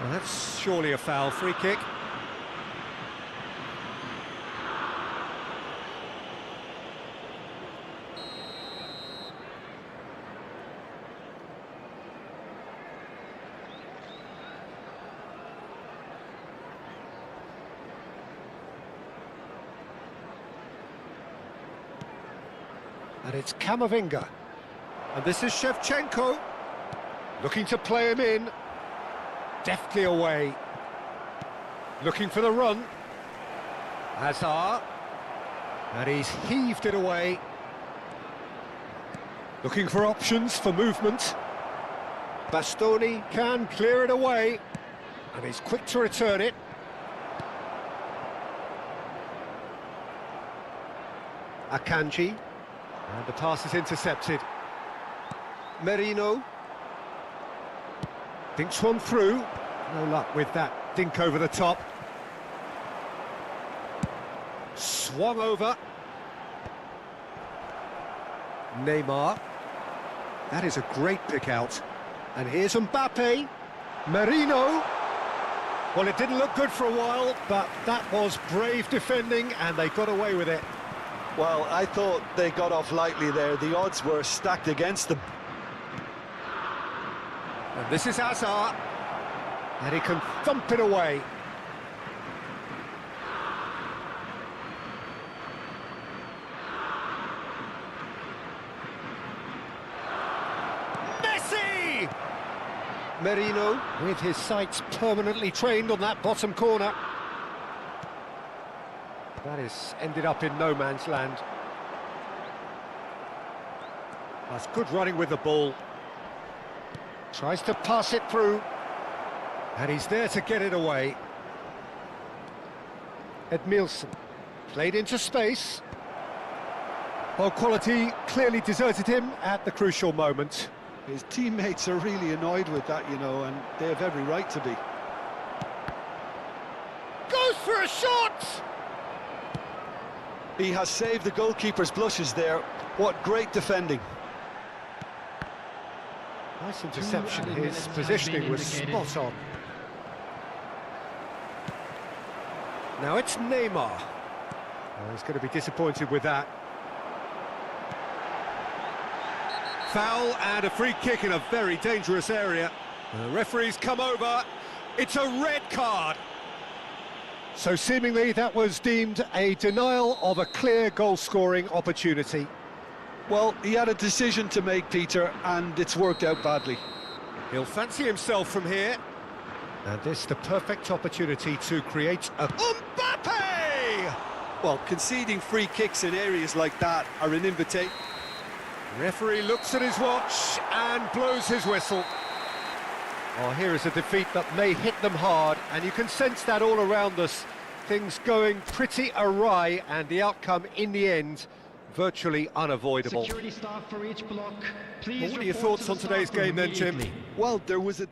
Well, that's surely a foul. Free kick. And it's Camavinga. And this is Shevchenko. Looking to play him in. Deftly away. Looking for the run. Hazard. And he's heaved it away. Looking for options for movement. Bastoni can clear it away. And he's quick to return it. Akanji. And the pass is intercepted. Merino. Dinks one through. No luck with that dink over the top. Swung over. Neymar. That is a great pick out. And here's Mbappe. Merino. Well, it didn't look good for a while, but that was brave defending, and they got away with it. Well, I thought they got off lightly there. The odds were stacked against them. And this is Hazard. And he can thump it away. Messi! Merino, with his sights permanently trained on that bottom corner. That is ended up in no man's land. That's good running with the ball. Tries to pass it through. And he's there to get it away. Edmilson played into space. Well, quality clearly deserted him at the crucial moment. His teammates are really annoyed with that, you know, and they have every right to be. Goes for a shot! He has saved the goalkeeper's blushes there. What great defending. Nice interception. His positioning was spot on. Now it's Neymar. Oh, he's going to be disappointed with that. Foul and a free kick in a very dangerous area. The referee's come over. It's a red card. So seemingly that was deemed a denial of a clear goal-scoring opportunity. Well, he had a decision to make, Peter, and it's worked out badly. He'll fancy himself from here. And this the perfect opportunity to create a... Mbappe! Well, conceding free kicks in areas like that are an invitation. Referee looks at his watch and blows his whistle. Oh, here is a defeat that may hit them hard, and you can sense that all around us. Things going pretty awry, and the outcome in the end virtually unavoidable. Security staff for each block, please. Well, what are your report thoughts to on the today's staff room game then, Jim? immediately. Well, there was a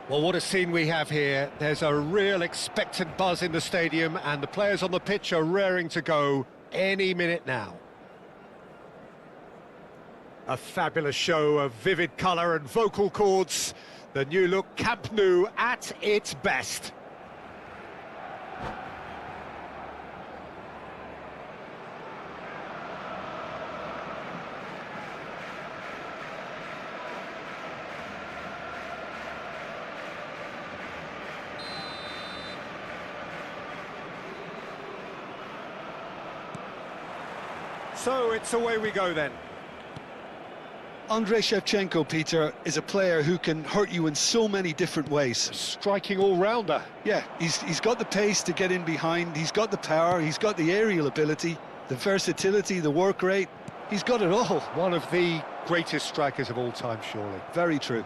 Well, what a scene we have here. There's a real expectant buzz in the stadium, and the players on the pitch are raring to go any minute now. A fabulous show of vivid colour and vocal cords. The new look Camp Nou at its best. So it's away we go then. Andrei Shevchenko, Peter, is a player who can hurt you in so many different ways. Striking all-rounder. Yeah, he's got the pace to get in behind, he's got the power, he's got the aerial ability, the versatility, the work rate. He's got it all. One of the greatest strikers of all time, surely. Very true.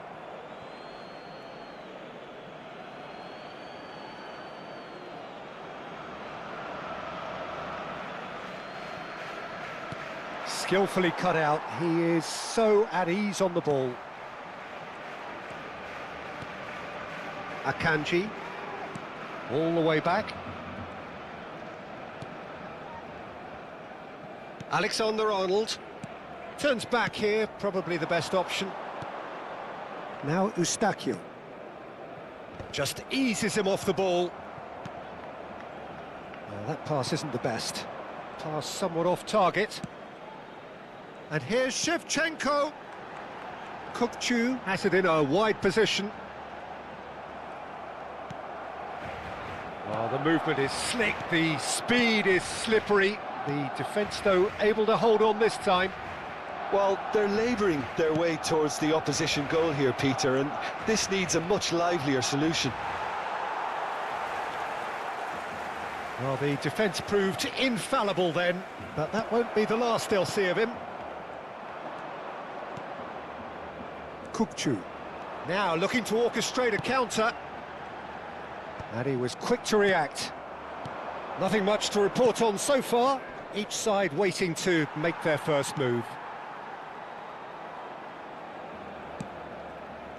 Skillfully cut out. He is so at ease on the ball. Akanji. All the way back. Alexander-Arnold. Turns back here, probably the best option. Now Eustáquio. Just eases him off the ball. Well, that pass isn't the best. Pass somewhat off target. And here's Shevchenko. Kukçu has it in a wide position. Well, the movement is slick, the speed is slippery. The defence, though, able to hold on this time. Well, they're labouring their way towards the opposition goal here, Peter, and this needs a much livelier solution. Well, the defence proved infallible then, but that won't be the last they'll see of him. Kukçu. Now looking to orchestrate a counter. And he was quick to react. Nothing much to report on so far. Each side waiting to make their first move.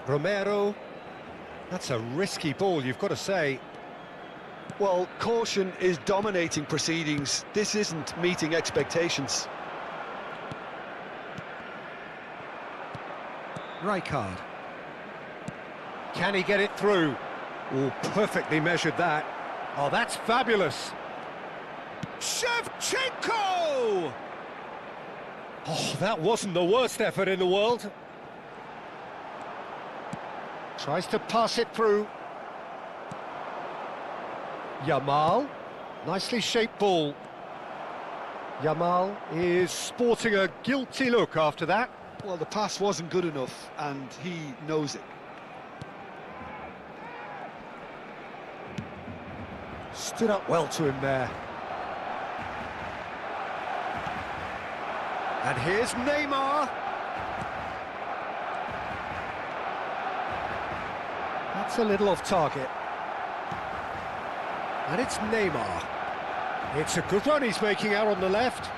Romero. That's a risky ball, you've got to say. Well, caution is dominating proceedings. This isn't meeting expectations. Rijkaard. Can he get it through? Oh, perfectly measured that. Oh, that's fabulous. Shevchenko! Oh, that wasn't the worst effort in the world. Tries to pass it through. Yamal. Nicely shaped ball. Yamal is sporting a guilty look after that. Well, the pass wasn't good enough, and he knows it. Stood up well to him there. And here's Neymar. That's a little off target. And it's Neymar. It's a good run he's making out on the left.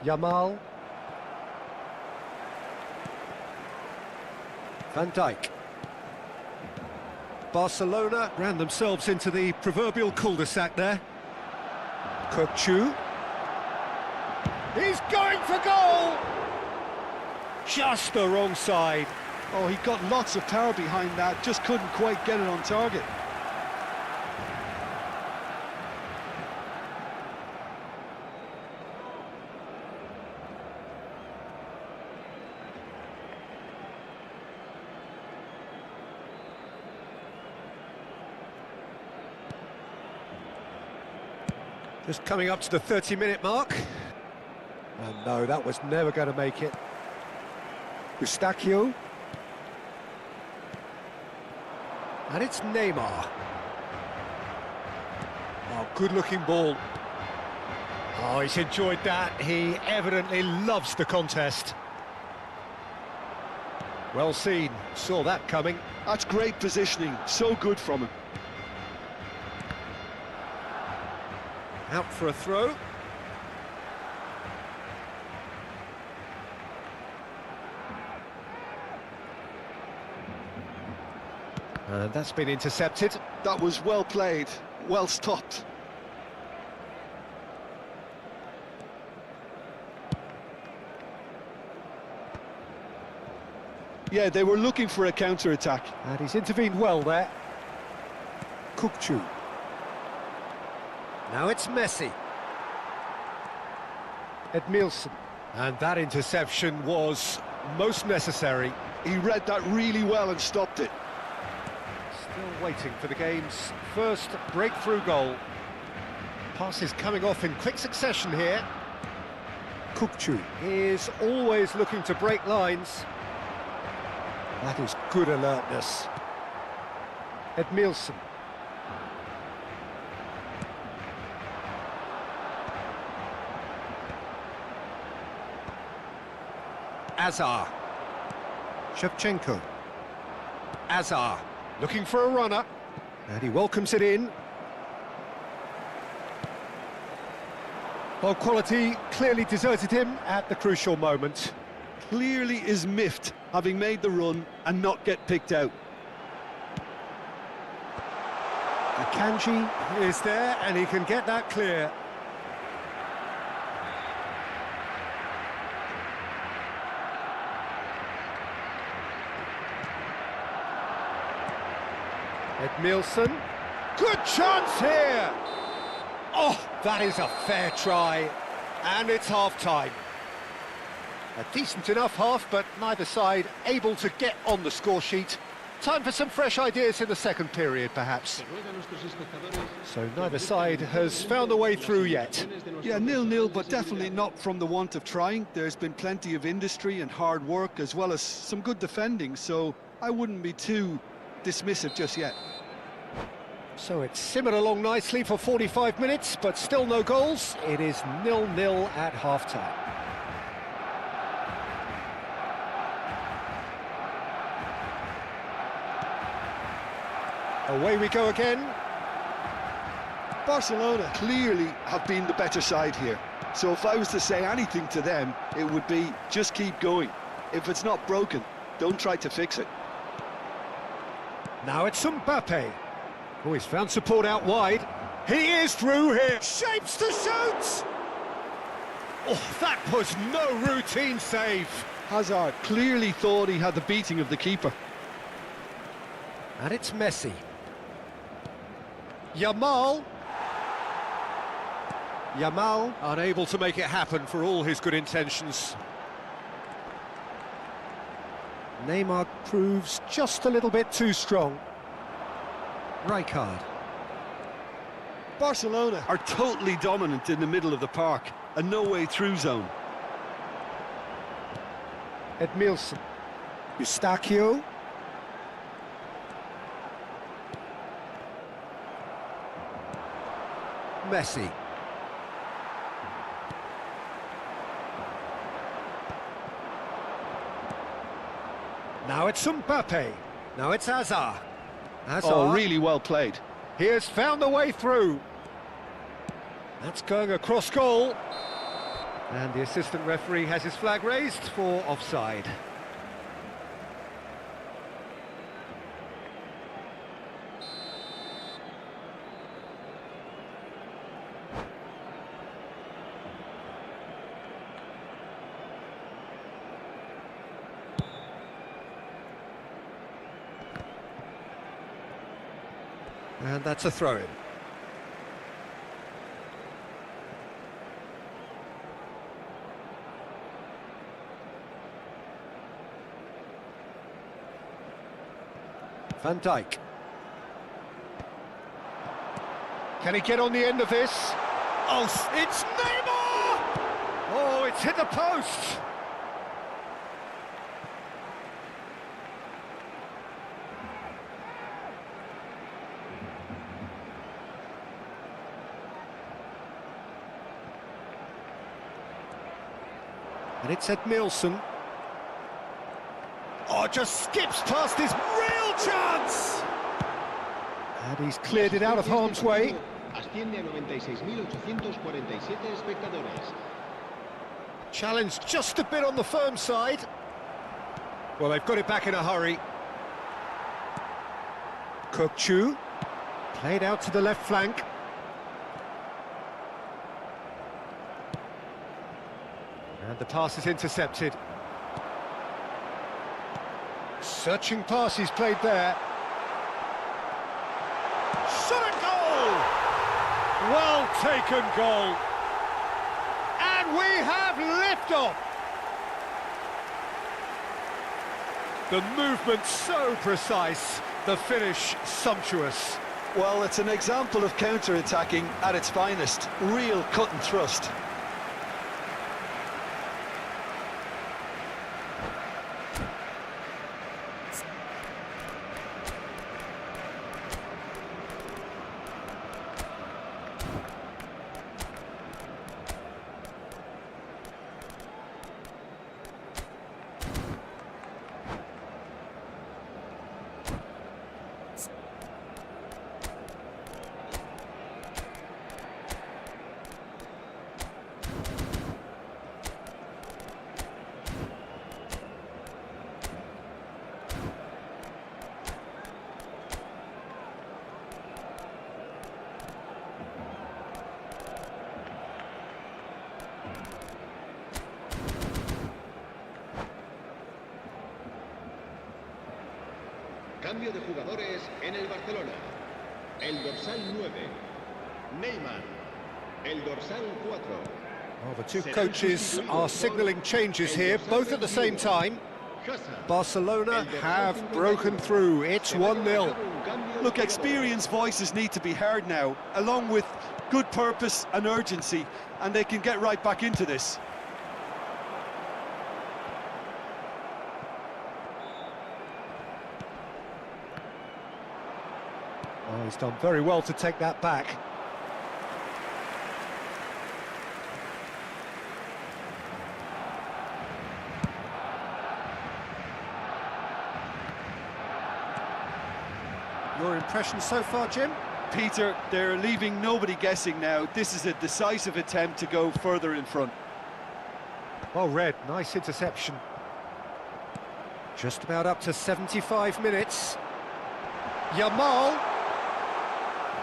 Yamal. Van Dijk. Barcelona ran themselves into the proverbial cul-de-sac there. Kukçu. He's going for goal! Just the wrong side. Oh, he got lots of power behind that, just couldn't quite get it on target. Just coming up to the 30-minute mark. And no, that was never going to make it. Eustáquio. And it's Neymar. Oh, good-looking ball. Oh, he's enjoyed that. He evidently loves the contest. Well seen, saw that coming. That's great positioning, so good from him. Out for a throw. And that's been intercepted. That was well played, well stopped. Yeah, they were looking for a counter-attack. And he's intervened well there. Kukçu. Now it's Messi. Edmilson. And that interception was most necessary. He read that really well and stopped it. Still waiting for the game's first breakthrough goal. Passes coming off in quick succession here. Kukçu is always looking to break lines. That is good alertness. Edmilson. Azar. Shevchenko. Azar. Looking for a runner. And he welcomes it in. Well, quality clearly deserted him at the crucial moment. Clearly is miffed, having made the run and not get picked out. Akanji is there and he can get that clear. Edmilson. Good chance here! Oh, that is a fair try. And it's half-time. A decent enough half, but neither side able to get on the score sheet. Time for some fresh ideas in the second period, perhaps. So neither side has found a way through yet. Yeah, 0-0, but definitely not from the want of trying. There's been plenty of industry and hard work, as well as some good defending, so I wouldn't be too dismissive just yet. So it's simmered along nicely for 45 minutes, but still no goals. It is 0-0 at half-time. Away we go again. Barcelona clearly have been the better side here. So if I was to say anything to them, it would be just keep going. If it's not broken, don't try to fix it. Now it's Mbappe. Oh, he's found support out wide. He is through here. Shapes to shoot! Oh, that was no routine save. Hazard clearly thought he had the beating of the keeper. And it's Messi. Yamal. Yamal unable to make it happen for all his good intentions. Neymar proves just a little bit too strong. Rijkaard. Barcelona are totally dominant in the middle of the park and no way through zone. Edmilson. Eustachio. Messi. Now it's Mbappe. Now it's Hazard. Hazard. Oh, really well played. He has found the way through. That's going across goal. And the assistant referee has his flag raised for offside. And that's a throw-in. Van Dijk. Can he get on the end of this? Oh, it's Neymar! Oh, it's hit the post! And it's Edmilson. Oh, just skips past his real chance! And he's cleared it out of harm's way. Asciende a 96.847 espectadores. Challenge just a bit on the firm side. Well, they've got it back in a hurry. Kokchu, played out to the left flank. And the pass is intercepted. Searching pass he's played there. Shot at goal! Well taken goal. And we have liftoff. The movement so precise, the finish sumptuous. Well, it's an example of counter-attacking at its finest. Real cut and thrust. Cambio de jugadores en el Barcelona. El dorsal 9, Neymar. El dorsal 4. Well, the two coaches are signalling changes here, both at the same time. Barcelona have broken through. It's 1-0. Look, experienced voices need to be heard now, along with good purpose and urgency, and they can get right back into this. Oh, he's done very well to take that back. Your impression so far, Jim? Peter, they're leaving nobody guessing now. This is a decisive attempt to go further in front. Well read, nice interception. Just about up to 75 minutes. Yamal.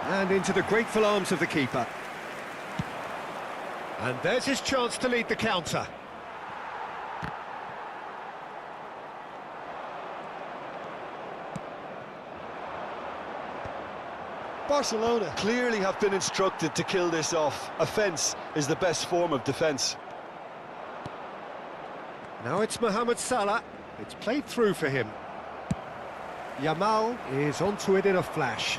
And into the grateful arms of the keeper. And there's his chance to lead the counter. Barcelona clearly have been instructed to kill this off. Offence is the best form of defence. Now it's Mohamed Salah. It's played through for him. Yamal is onto it in a flash.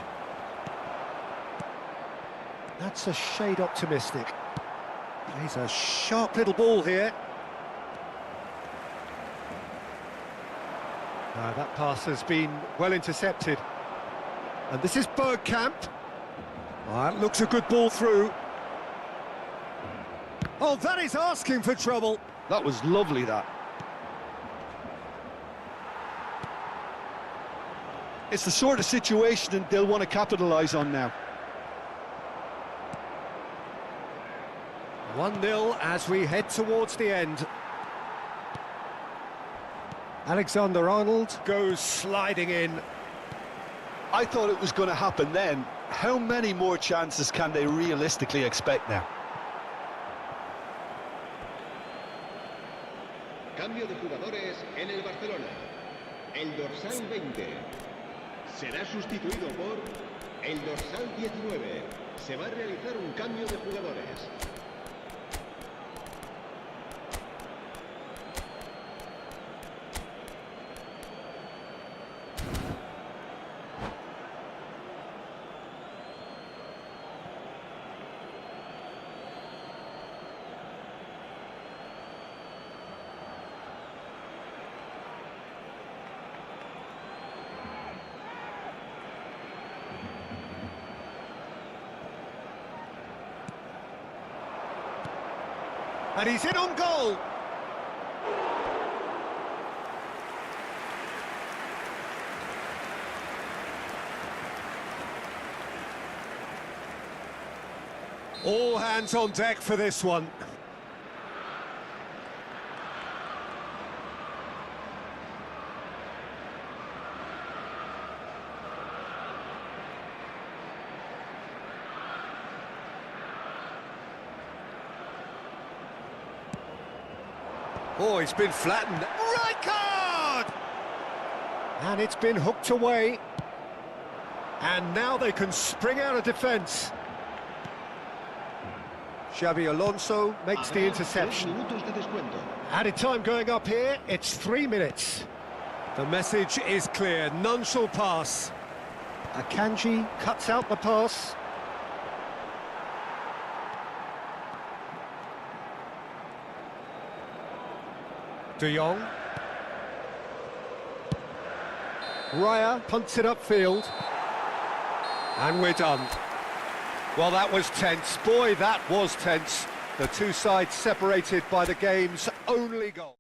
That's a shade optimistic. Plays a sharp little ball here. That pass has been well intercepted. And this is Bergkamp. That looks a good ball through. Oh, that is asking for trouble. That was lovely, that. It's the sort of situation that they'll want to capitalise on now. 1-0 as we head towards the end. Alexander-Arnold goes sliding in. I thought it was going to happen then. How many more chances can they realistically expect now? Cambio de jugadores en el Barcelona. El dorsal 20 será sustituido por el dorsal 19. Se va a realizar un cambio de jugadores. And he's in on goal. All hands on deck for this one. Oh, he's been flattened. Right card! And it's been hooked away. And now they can spring out of defence. Xabi Alonso makes the interception. Added time going up here, it's 3 minutes. The message is clear, none shall pass. Akanji cuts out the pass. De Jong. Raya punts it upfield. And we're done. Well, that was tense. Boy, that was tense. The two sides separated by the game's only goal.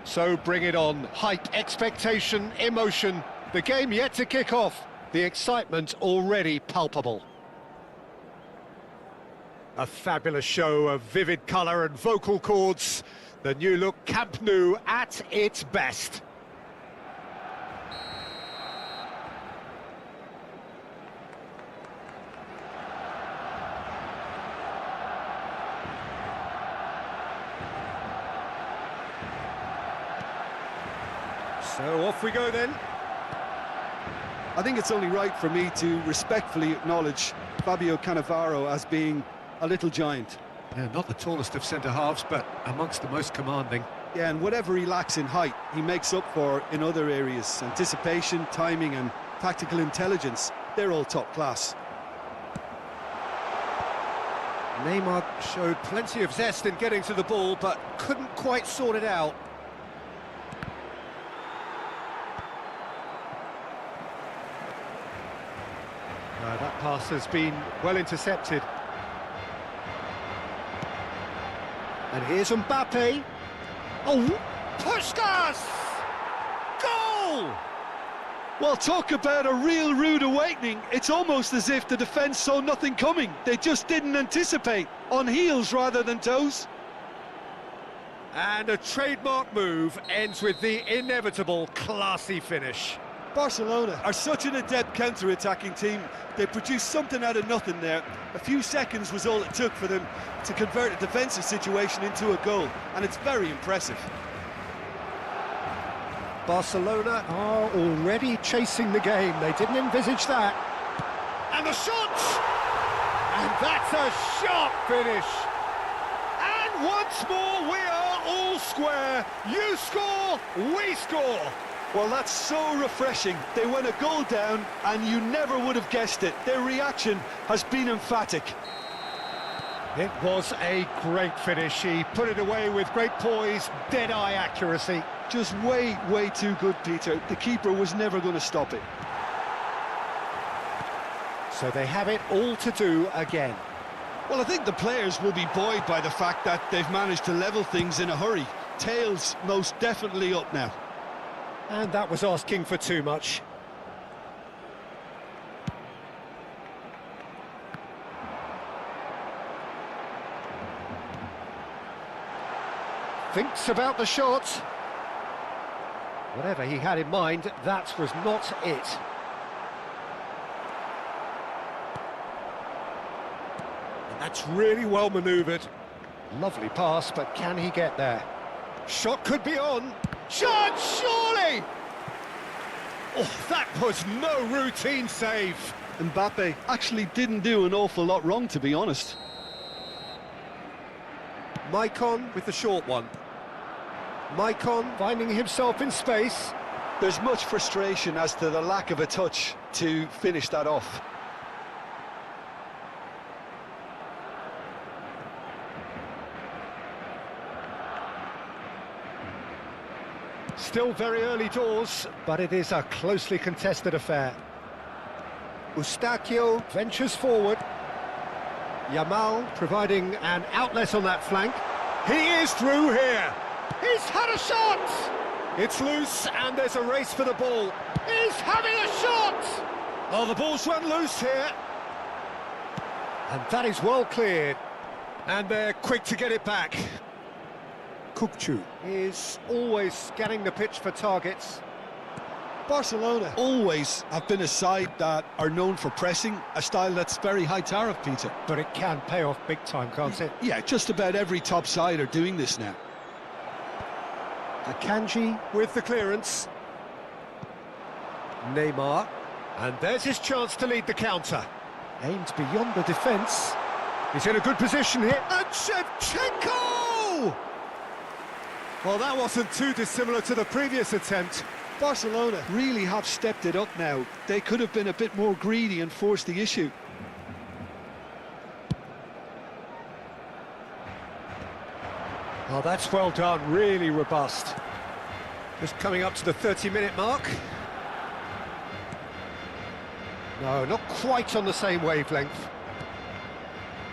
So bring it on. Hype, expectation, emotion. The game yet to kick off. The excitement already palpable. A fabulous show of vivid colour and vocal cords. The new look Camp Nou at its best. So off we go then. I think it's only right for me to respectfully acknowledge Fabio Cannavaro as being a little giant. Yeah, not the tallest of centre-halves, but amongst the most commanding. Yeah, and whatever he lacks in height, he makes up for in other areas. Anticipation, timing and tactical intelligence, they're all top class. Neymar showed plenty of zest in getting to the ball, but couldn't quite sort it out. That pass has been well intercepted. And here's Mbappe. Oh, Puskas! Goal! Well, talk about a real rude awakening. It's almost as if the defence saw nothing coming. They just didn't anticipate. On heels rather than toes. And a trademark move ends with the inevitable classy finish. Barcelona are such an adept counter-attacking team. They produced something out of nothing there. A few seconds was all it took for them to convert a defensive situation into a goal, and it's very impressive. Barcelona are already chasing the game. They didn't envisage that. And the shot! And that's a sharp finish. And once more we are all square. You score, we score. Well, that's so refreshing. They went a goal down, and you never would have guessed it. Their reaction has been emphatic. It was a great finish. He put it away with great poise, dead-eye accuracy. Just way, way too good, Peter. The keeper was never going to stop it. So they have it all to do again. Well, I think the players will be buoyed by the fact that they've managed to level things in a hurry. Tails most definitely up now. And that was asking for too much. Thinks about the shot. Whatever he had in mind, that was not it. And that's really well manoeuvred. Lovely pass, but can he get there? Shot could be on. Shot, surely! Oh, that was no routine save. Mbappe actually didn't do an awful lot wrong, to be honest. Maicon with the short one. Maicon finding himself in space. There's much frustration as to the lack of a touch to finish that off. Still very early doors, but it is a closely contested affair. Eustáquio ventures forward. Yamal providing an outlet on that flank. He is through here. He's had a shot! It's loose and there's a race for the ball. He's having a shot! Oh, the ball's run loose here. And that is well cleared. And they're quick to get it back. Kukçu is always scanning the pitch for targets. Barcelona always have been a side that are known for pressing, a style that's very high tariff, Peter. But it can pay off big time, can't it? Yeah, just about every top side are doing this now. Akanji with the clearance. Neymar. And there's his chance to lead the counter. Aimed beyond the defence. He's in a good position here. And Shevchenko! Well, that wasn't too dissimilar to the previous attempt. Barcelona really have stepped it up now. They could have been a bit more greedy and forced the issue. Oh, that's well done, really robust. Just coming up to the 30-minute mark. No, not quite on the same wavelength.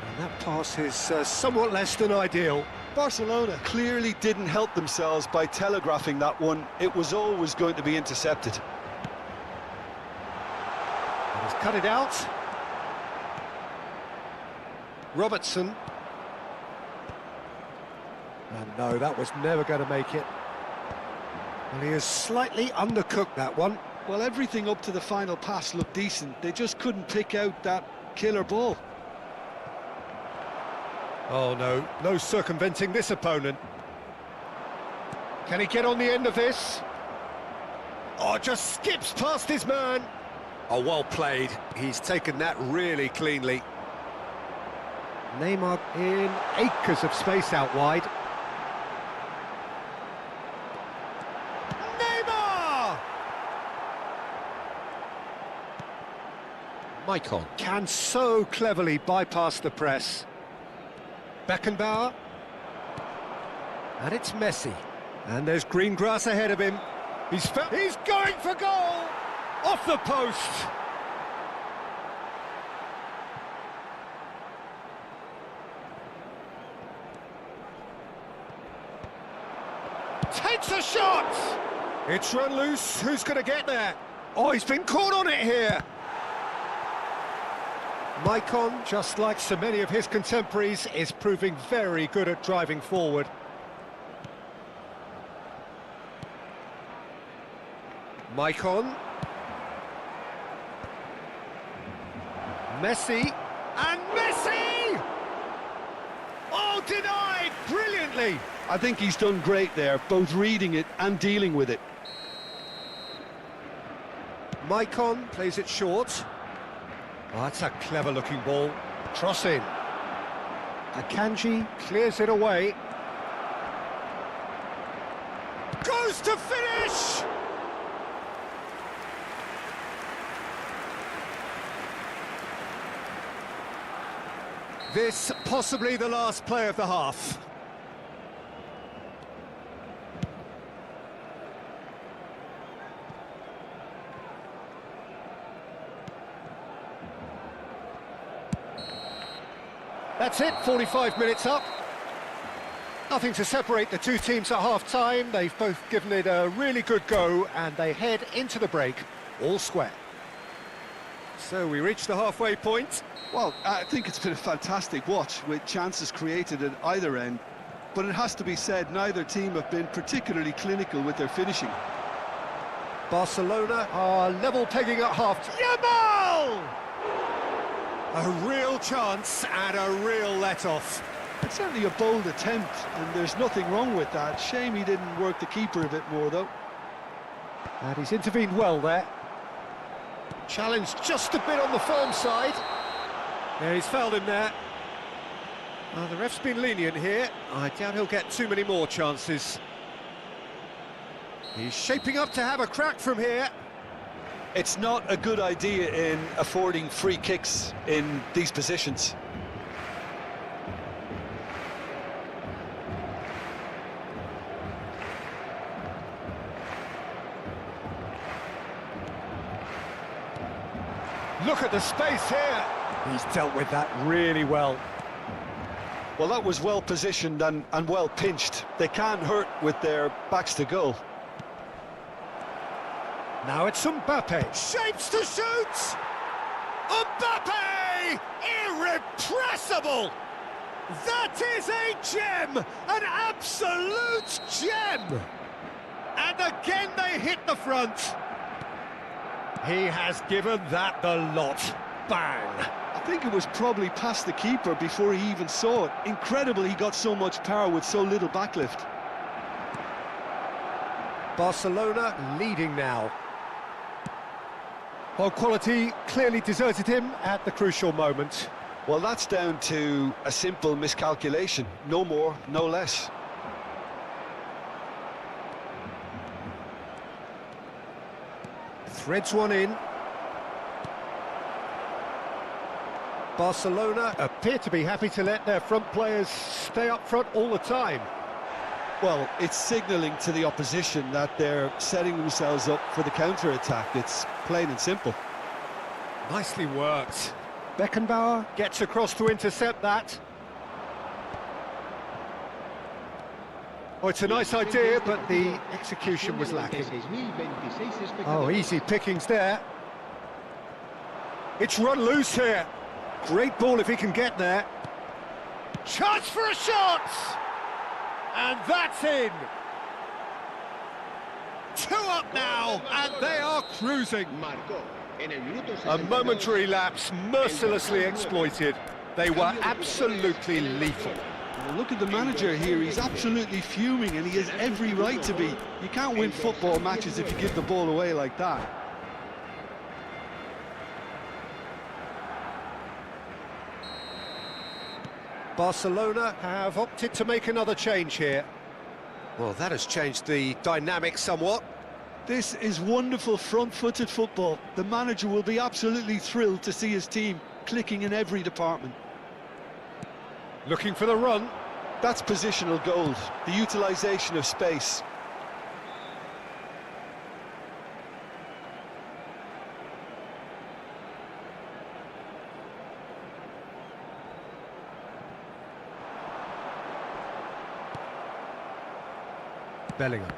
And that pass is somewhat less than ideal. Barcelona clearly didn't help themselves by telegraphing that one. It was always going to be intercepted. And he's cut it out. Robertson. And no, that was never going to make it. Well, he has slightly undercooked that one. Well, everything up to the final pass looked decent. They just couldn't pick out that killer ball. Oh no, no circumventing this opponent. Can he get on the end of this? Oh, just skips past his man. Oh, well played. He's taken that really cleanly. Neymar in acres of space out wide. Neymar! Maicon can so cleverly bypass the press. Beckenbauer. And it's Messi. And there's green grass ahead of him. He's going for goal! Off the post! Takes a shot! It's run loose. Who's going to get there? Oh, he's been caught on it here. Maicon, just like so many of his contemporaries, is proving very good at driving forward. Maicon. Messi. And Messi! Oh, denied! Brilliantly! I think he's done great there, both reading it and dealing with it. Maicon plays it short. Oh, that's a clever-looking ball. Cross in. Akanji clears it away. Goes to finish! This possibly the last play of the half. That's it, 45 minutes up. Nothing to separate the two teams at half-time. They've both given it a really good go, and they head into the break all square. So we reach the halfway point. Well, I think it's been a fantastic watch, with chances created at either end. But it has to be said, neither team have been particularly clinical with their finishing. Barcelona are level pegging at half. Yamal! A real chance and a real let-off. It's certainly a bold attempt, and there's nothing wrong with that. Shame he didn't work the keeper a bit more, though. And he's intervened well there. Challenged just a bit on the firm side. Yeah, he's fouled him there. The ref's been lenient here. I doubt he'll get too many more chances. He's shaping up to have a crack from here. It's not a good idea in affording free kicks in these positions. Look at the space here. He's dealt with that really well. Well, that was well positioned and well pinched. They can't hurt with their backs to goal. Now it's Mbappe. Shapes to shoot! Mbappe! Irrepressible! That is a gem! An absolute gem! And again they hit the front. He has given that the lot. Bang! I think it was probably past the keeper before he even saw it. Incredible he got so much power with so little backlift. Barcelona leading now. Well, quality clearly deserted him at the crucial moment. Well, that's down to a simple miscalculation. No more, no less. Threads one in. Barcelona appear to be happy to let their front players stay up front all the time. Well, it's signalling to the opposition that they're setting themselves up for the counter-attack. It's plain and simple. Nicely worked. Beckenbauer gets across to intercept that. Oh, it's a nice idea, but the execution was lacking. Oh, easy pickings there. It's run loose here. Great ball if he can get there. Chance for a shot! And that's in! 2 up now, and they are cruising. A momentary lapse mercilessly exploited. They were absolutely lethal. Well, look at the manager here, he's absolutely fuming and he has every right to be. You can't win football matches if you give the ball away like that. Barcelona have opted to make another change here. Well, that has changed the dynamic somewhat. This is wonderful front-footed football. The manager will be absolutely thrilled to see his team clicking in every department. Looking for the run. That's positional gold, the utilisation of space. Bellingham.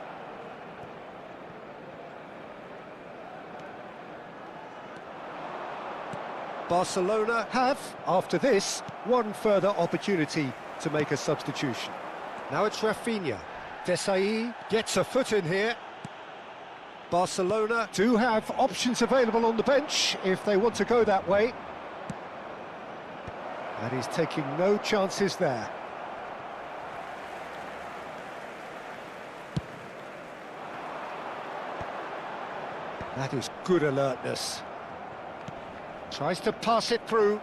Barcelona have, after this, one further opportunity to make a substitution. Now it's Rafinha. Desai gets a foot in here. Barcelona do have options available on the bench if they want to go that way. And he's taking no chances there. That is good alertness. Tries to pass it through.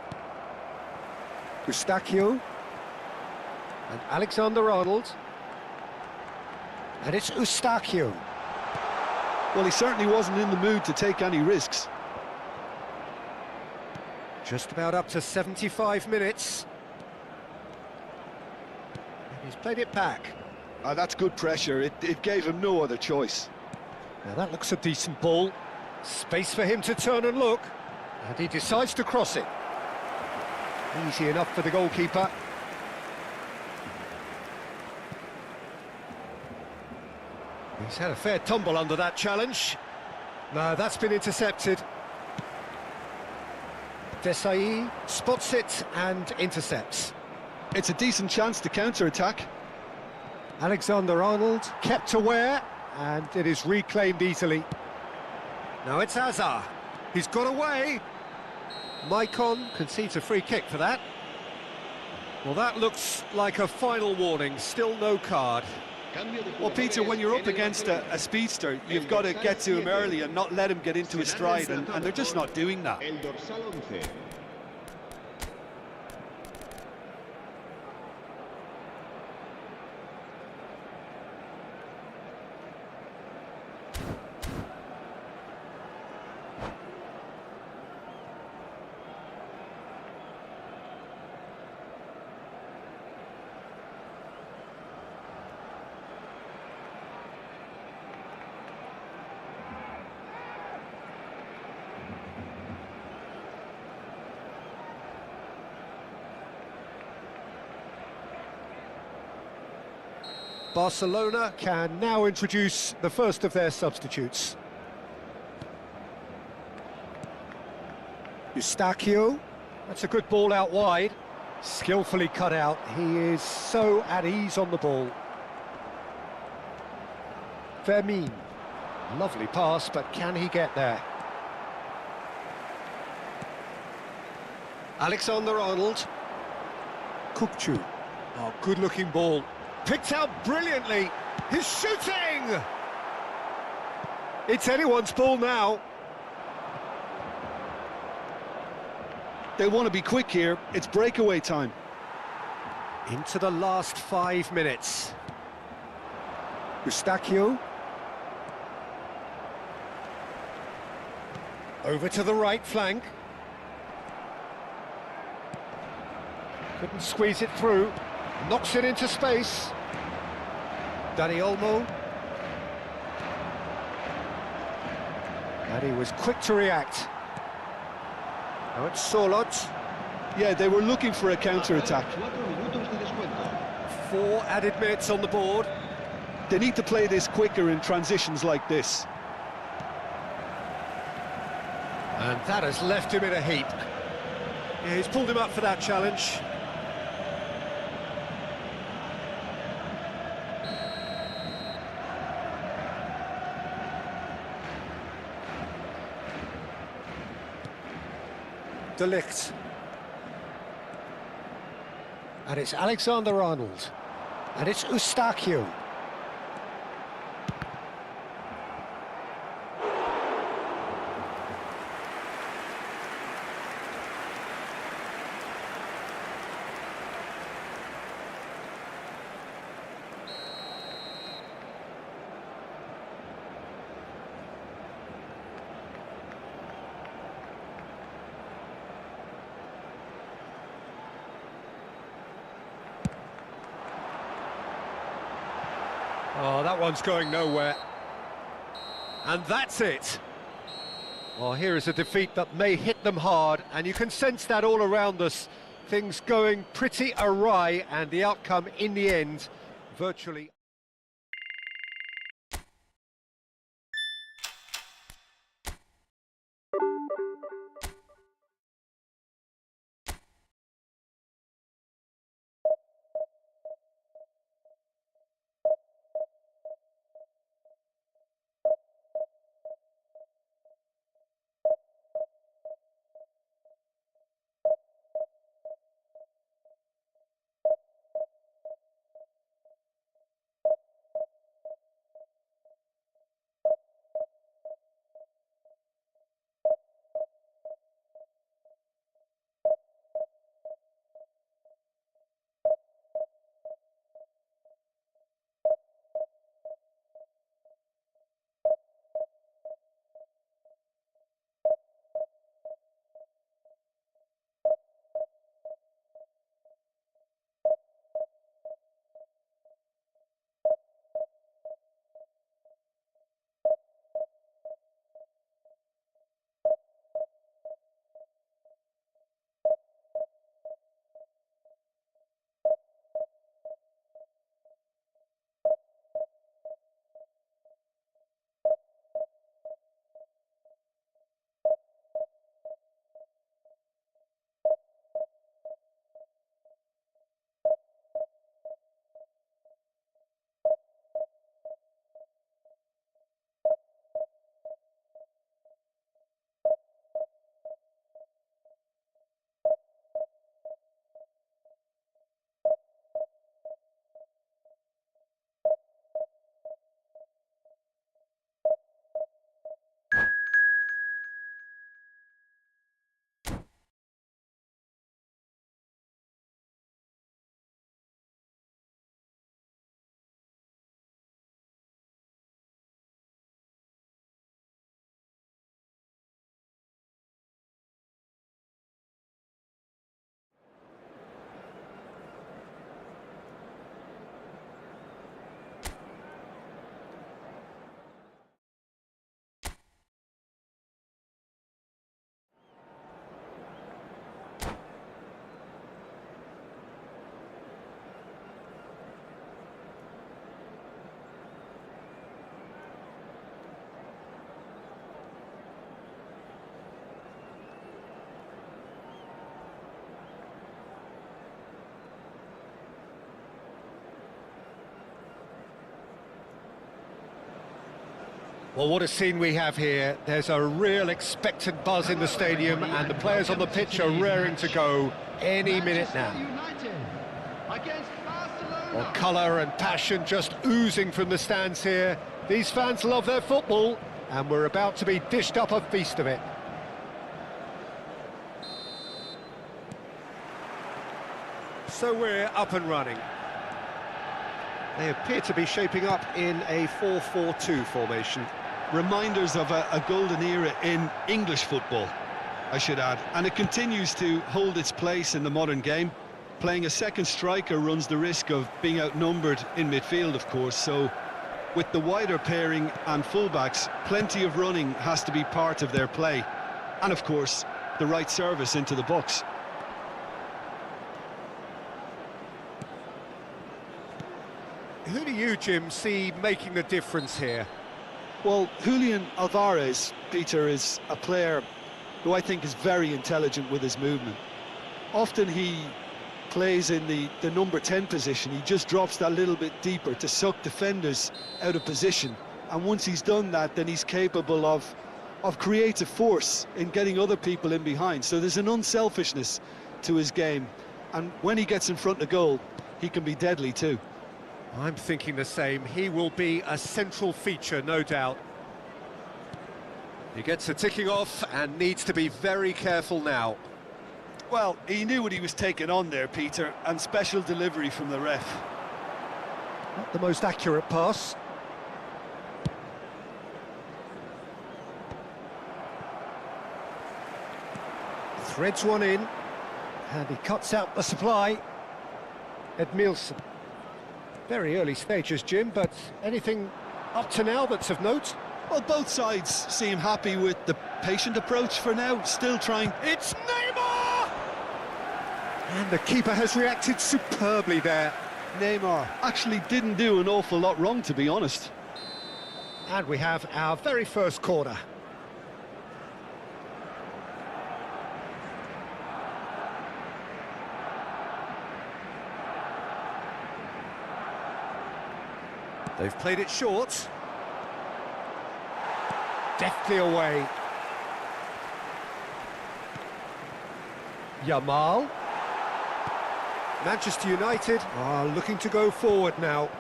Eustachio. And Alexander-Arnold. And it's Eustachio. Well, he certainly wasn't in the mood to take any risks. Just about up to 75 minutes. And he's played it back. That's good pressure. It gave him no other choice. Now that looks a decent ball. Space for him to turn and look. And he decides to cross it. Easy enough for the goalkeeper. He's had a fair tumble under that challenge. No, that's been intercepted. Desai spots it and intercepts. It's a decent chance to counter-attack. Alexander-Arnold kept aware, and it is reclaimed easily. Now it's Hazard. He's got away. Maicon concedes a free kick for that. Well, that looks like a final warning. Still no card. Well, Peter, when you're up against a speedster, you've got to get to him early and not let him get into his stride, and they're just not doing that. Barcelona can now introduce the first of their substitutes. Eustachio, that's a good ball out wide. Skillfully cut out, he is so at ease on the ball. Fermin, lovely pass, but can he get there? Alexander-Arnold. Kukçu, oh, good-looking ball. Picked out brilliantly. He's shooting! It's anyone's ball now. They want to be quick here. It's breakaway time. Into the last 5 minutes. Eustachio. Over to the right flank. Couldn't squeeze it through. Knocks it into space. Dani Olmo. And he was quick to react. Now it's Solot. Yeah, they were looking for a counter-attack. 4 added minutes on the board. They need to play this quicker in transitions like this. And that has left him in a heap. Yeah, he's pulled him up for that challenge. De Ligt. And it's Alexander-Arnold. And it's Eustáquio. Oh, that one's going nowhere. And that's it. Well, here is a defeat that may hit them hard, and you can sense that all around us. Things going pretty awry, and the outcome in the end, virtually... Well, what a scene we have here. There's a real expectant buzz in the stadium, and the players on the pitch are raring to go any minute now. Well, colour and passion just oozing from the stands here. These fans love their football, and we're about to be dished up a feast of it. So we're up and running. They appear to be shaping up in a 4-4-2 formation. Reminders of a golden era in English football, I should add. And it continues to hold its place in the modern game. Playing a second striker runs the risk of being outnumbered in midfield, of course, so with the wider pairing and fullbacks, plenty of running has to be part of their play. And of course, the right service into the box. Who do you, Jim, see making the difference here? Well, Julian Alvarez, Peter, is a player who I think is very intelligent with his movement. Often he plays in the number 10 position. He just drops that little bit deeper to suck defenders out of position. And once he's done that, then he's capable of creative force in getting other people in behind. So there's an unselfishness to his game. And when he gets in front of goal, he can be deadly too. I'm thinking the same. He will be a central feature, no doubt. He gets the ticking off and needs to be very careful now. Well, he knew what he was taking on there, Peter, and special delivery from the ref. Not the most accurate pass. Threads one in, and he cuts out the supply. Edmilson. Very early stages, Jim, but anything up to now that's of note? Well, both sides seem happy with the patient approach for now, still trying. It's Neymar! And the keeper has reacted superbly there. Neymar actually didn't do an awful lot wrong, to be honest. And we have our very first corner. They've played it short. Deftly away. Yamal. Manchester United are looking to go forward now.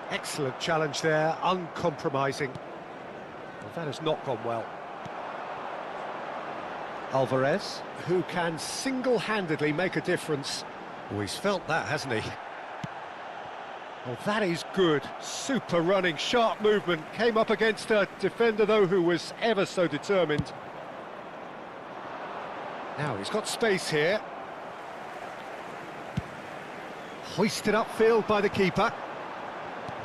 Excellent challenge there, uncompromising. Well, that has not gone well. Alvarez, who can single-handedly make a difference. Oh, he's felt that, hasn't he? Well, that is good. Super running, sharp movement. Came up against a defender, though, who was ever so determined. Now, he's got space here. Hoisted upfield by the keeper.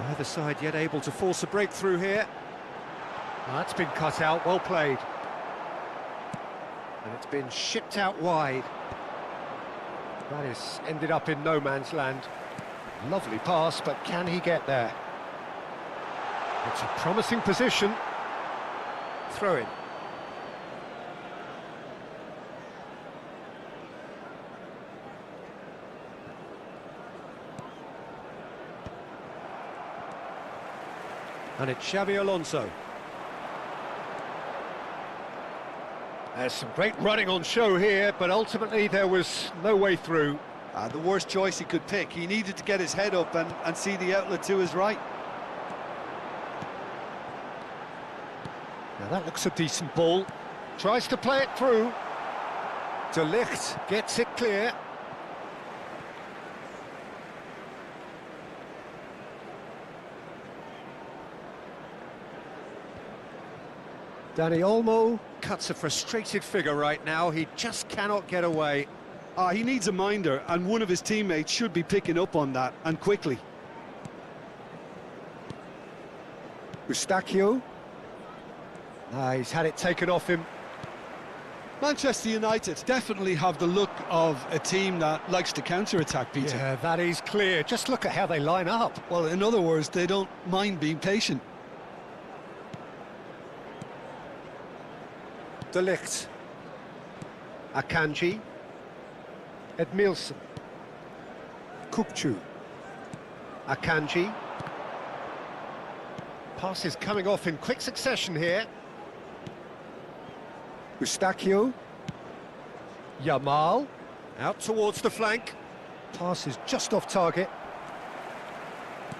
Neither side yet able to force a breakthrough here. Well, that's been cut out, well played. And it's been shipped out wide. That is ended up in no man's land. Lovely pass, but can he get there? It's a promising position. Throw in. And it's Xabi Alonso. There's some great running on show here, but ultimately there was no way through. The worst choice he could pick. He needed to get his head up and see the outlet to his right. Now that looks a decent ball. Tries to play it through. De Ligt gets it clear. Dani Olmo cuts a frustrated figure right now. He just cannot get away. He needs a minder, and one of his teammates should be picking up on that, and quickly. Eustachio. He's had it taken off him. Manchester United definitely have the look of a team that likes to counter-attack, Peter. Yeah, that is clear. Just look at how they line up. Well, in other words, they don't mind being patient. De Ligt. Akanji. Edmilson. Kukçu. Akanji. Passes coming off in quick succession here. Eustachio. Yamal. Out towards the flank. Pass is just off target.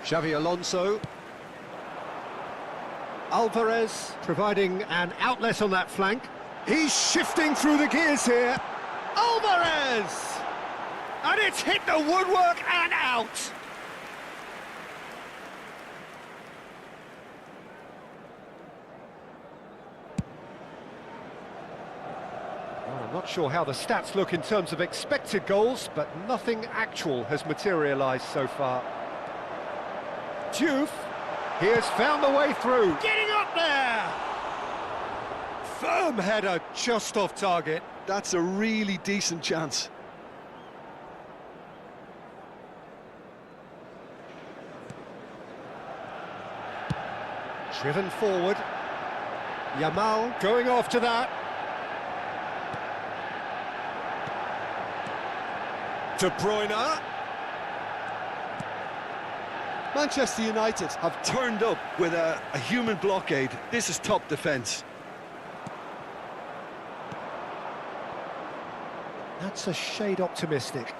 Xabi Alonso. Alvarez providing an outlet on that flank. He's shifting through the gears here. Alvarez! And it's hit the woodwork and out. Well, I'm not sure how the stats look in terms of expected goals, but nothing actual has materialised so far. Diouf, he has found the way through. Getting up there! Firm header just off target. That's a really decent chance. Driven forward. Yamal going after that. De Bruyne. Manchester United have turned up with a human blockade. This is top defence. That's a shade optimistic.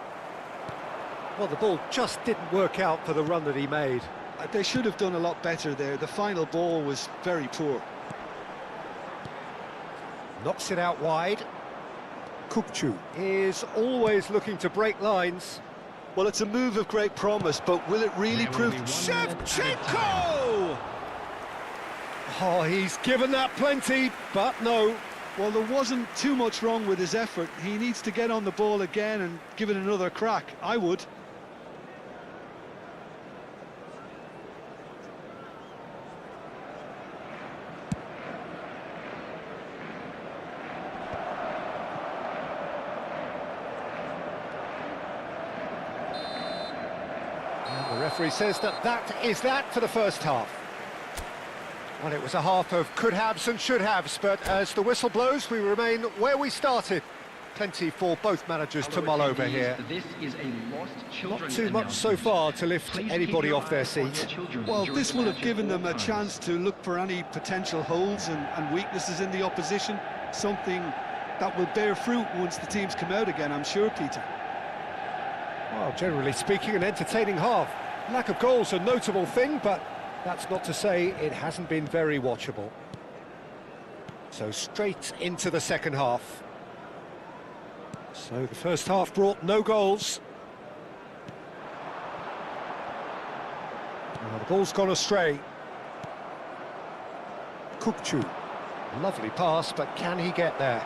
Well, the ball just didn't work out for the run that he made. They should have done a lot better there. The final ball was very poor. Knocks it out wide. Kukçu is always looking to break lines. Well, it's a move of great promise, but will it really prove... Shevchenko! Oh, he's given that plenty, but no. Well, there wasn't too much wrong with his effort. He needs to get on the ball again and give it another crack. I would. The referee says that is that for the first half. Well, it was a half of could-haves and should-haves, but as the whistle blows, we remain where we started. Plenty for both managers to mull over here. This is a lost children. Not too much so far to lift anybody off their seat. Well, this will have given them a chance to look for any potential holes and weaknesses in the opposition, something that will bear fruit once the teams come out again, I'm sure, Peter. Well, generally speaking, an entertaining half. Lack of goals a notable thing, but that's not to say it hasn't been very watchable. So straight into the second half. So the first half brought no goals. Well, the ball's gone astray. Kukçu. Lovely pass, but can he get there?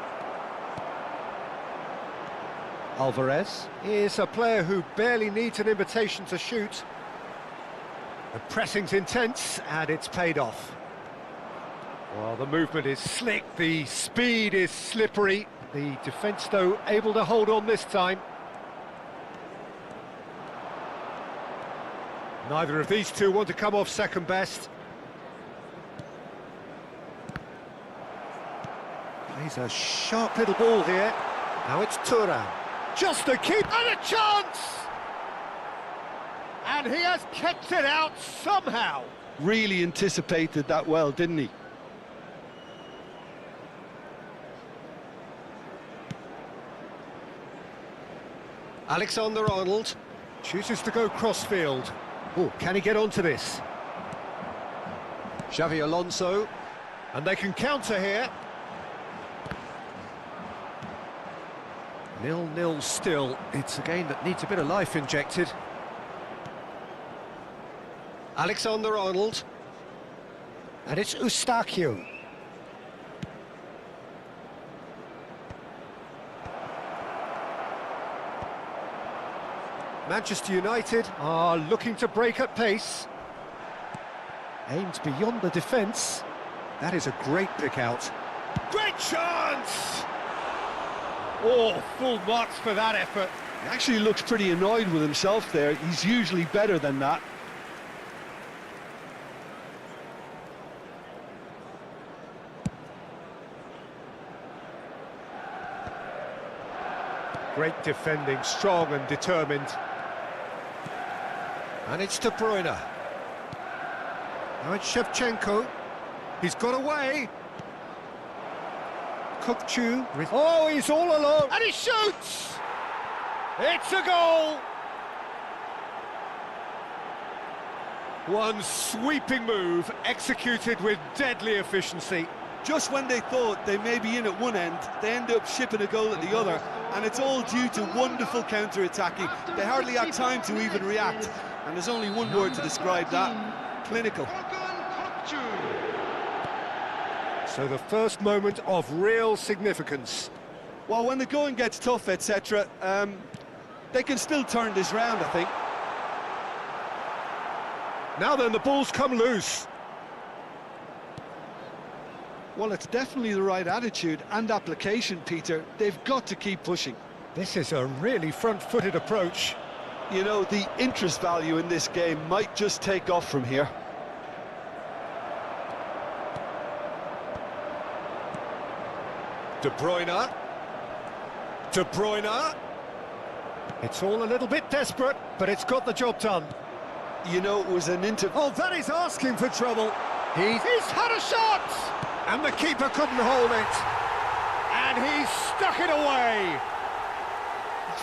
Alvarez is a player who barely needs an invitation to shoot. The pressing's intense, and it's paid off. Well, the movement is slick, the speed is slippery. The defence, though, able to hold on this time. Neither of these two want to come off second best. Plays a sharp little ball here. Now it's Thuram. Just a keep and a chance! And he has kept it out somehow. Really anticipated that well, didn't he? Alexander-Arnold chooses to go crossfield. Oh, can he get onto this? Xavi Alonso, and they can counter here. 0-0 still. It's a game that needs a bit of life injected. Alexander-Arnold, and it's Eustáquio. Manchester United are looking to break at pace. Aimed beyond the defence. That is a great pick out. Great chance! Oh, full marks for that effort. He actually looks pretty annoyed with himself there. He's usually better than that. Great defending, strong and determined. And it's De Bruyne. Now it's Shevchenko. He's got away. Kukçu. Oh, he's all alone. And he shoots! It's a goal! One sweeping move, executed with deadly efficiency. Just when they thought they may be in at one end, they end up shipping a goal at the other, and it's all due to wonderful counter-attacking. They hardly had time to even react, and there's only one word to describe that: clinical. So the first moment of real significance. Well, when the going gets tough, etc., they can still turn this round, I think. Now then, the ball's come loose. Well, it's definitely the right attitude and application, Peter. They've got to keep pushing. This is a really front-footed approach. You know, the interest value in this game might just take off from here. De Bruyne. De Bruyne. It's all a little bit desperate, but it's got the job done. You know, it was an Oh, that is asking for trouble. He's had a shot! And the keeper couldn't hold it. And he's stuck it away.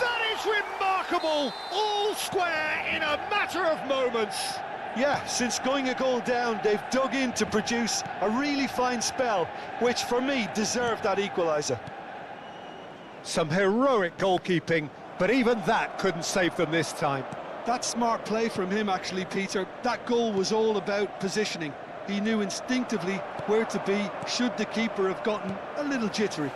That is remarkable! All square in a matter of moments. Yeah, since going a goal down, they've dug in to produce a really fine spell, which for me deserved that equaliser. Some heroic goalkeeping, but even that couldn't save them this time. That's smart play from him, actually, Peter. That goal was all about positioning. He knew instinctively where to be should the keeper have gotten a little jittery.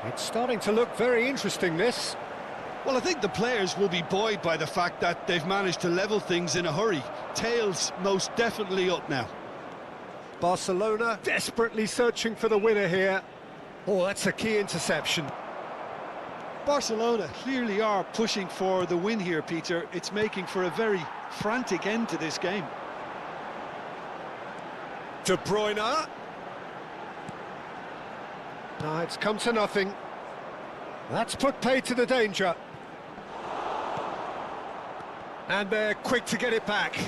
It's starting to look very interesting, this. Well, I think the players will be buoyed by the fact that they've managed to level things in a hurry. Tails most definitely up now. Barcelona desperately searching for the winner here. Oh, that's a key interception. Barcelona clearly are pushing for the win here, Peter. It's making for a very frantic end to this game. De Bruyne. No, it's come to nothing. That's put paid to the danger. And they're quick to get it back.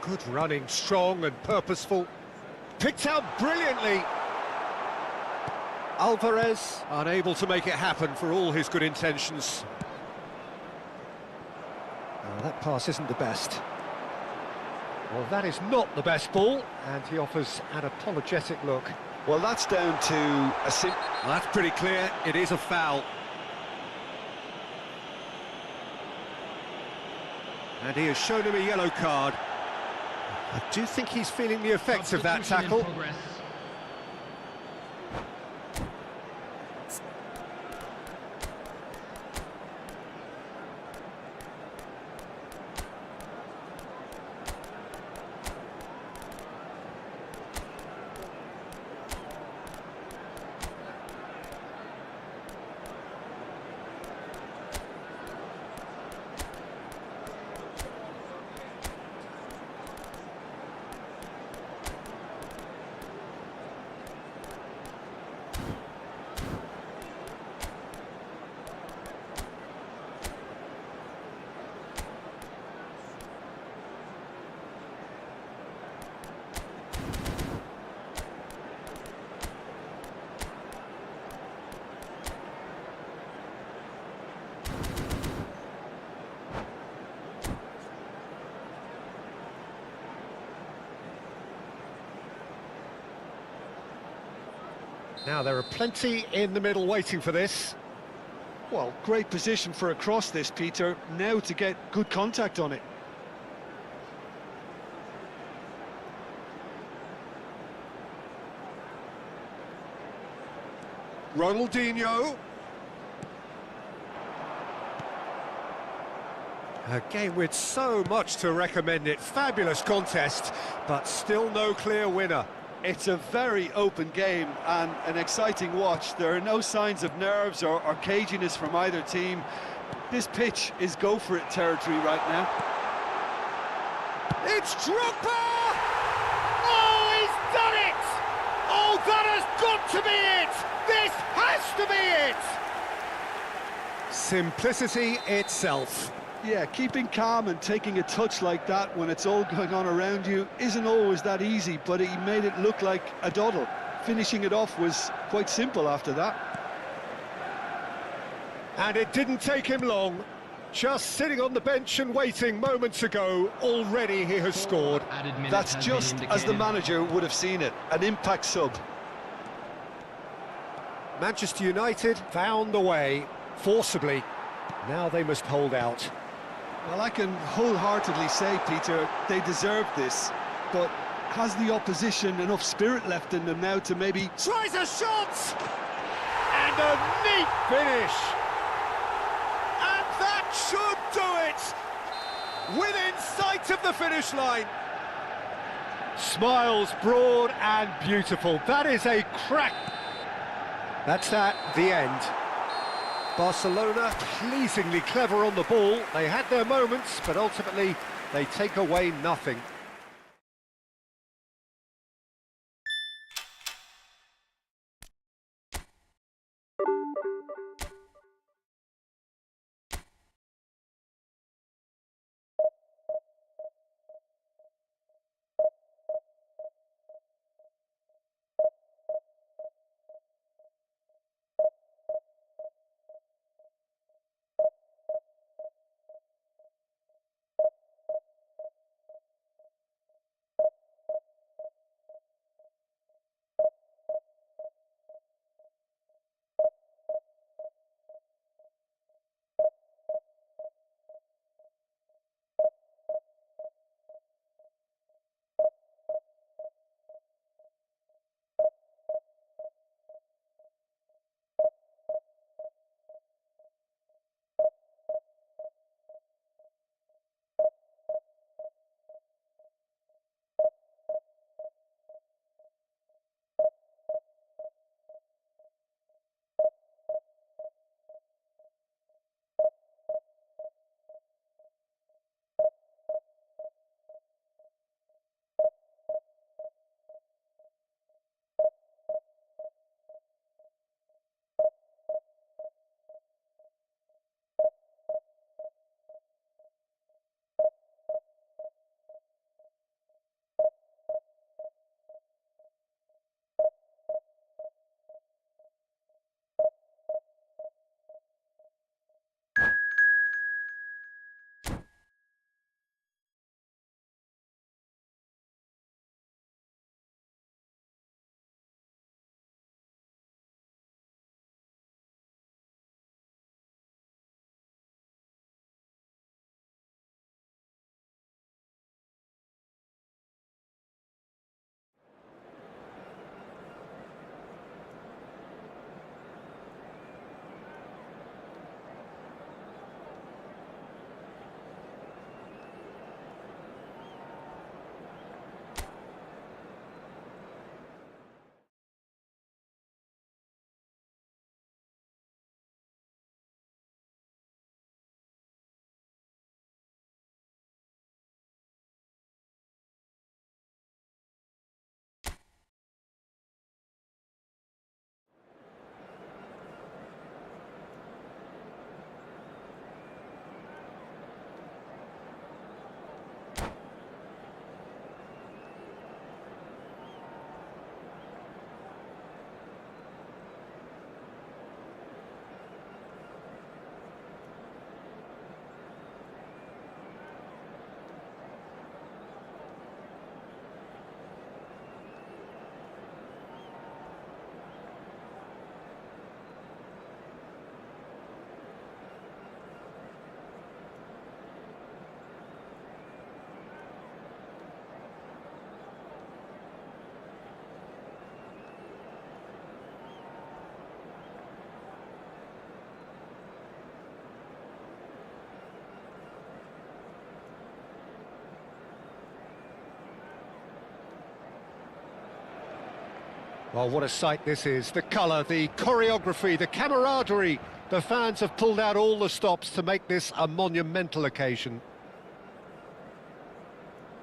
Good running, strong and purposeful. Picked out brilliantly. Alvarez unable to make it happen for all his good intentions. Oh, that pass isn't the best. Well, that is not the best ball, and he offers an apologetic look. Well, that's down to a Well, that's pretty clear. It is a foul. And he has shown him a yellow card. I do think he's feeling the effects of that tackle. Now, there are plenty in the middle waiting for this. Well, great position for a cross this, Peter. Now to get good contact on it. Ronaldinho. A game with so much to recommend it. Fabulous contest, but still no clear winner. It's a very open game and an exciting watch. There are no signs of nerves or caginess from either team. This pitch is go-for-it territory right now. It's Drogba! Oh, he's done it! Oh, that has got to be it! This has to be it! Simplicity itself. Yeah, keeping calm and taking a touch like that when it's all going on around you isn't always that easy, but he made it look like a doddle. Finishing it off was quite simple after that. And it didn't take him long. Just sitting on the bench and waiting moments ago, already he has scored. That's just as the manager would have seen it, an impact sub. Manchester United found the way, forcibly. Now they must hold out. Well, I can wholeheartedly say, Peter, they deserve this, but has the opposition enough spirit left in them now to maybe... Tries a shot! And a neat finish! And that should do it! Within sight of the finish line! Smiles broad and beautiful. That is a crack! That's that, the end. Barcelona pleasingly clever on the ball. They had their moments, but ultimately they take away nothing. Well, what a sight this is. The colour, the choreography, the camaraderie. The fans have pulled out all the stops to make this a monumental occasion.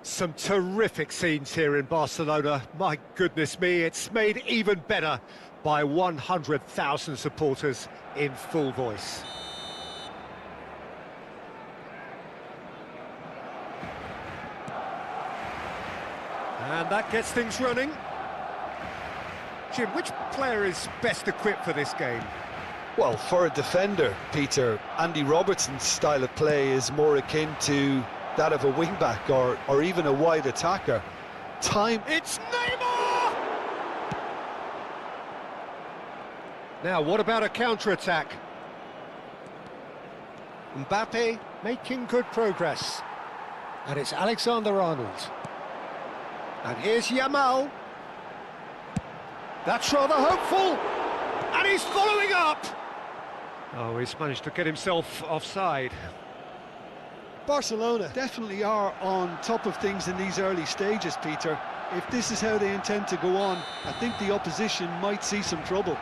Some terrific scenes here in Barcelona. My goodness me, it's made even better by 100,000 supporters in full voice. And that gets things running. Jim, which player is best equipped for this game? Well, for a defender, Peter, Andy Robertson's style of play is more akin to that of a wing-back or even a wide attacker. It's Neymar! Now, what about a counter-attack? Mbappe making good progress. And it's Alexander-Arnold. And here's Yamal. That's rather hopeful. And he's following up. Oh, he's managed to get himself offside. Barcelona definitely are on top of things in these early stages, Peter. If this is how they intend to go on, I think the opposition might see some trouble.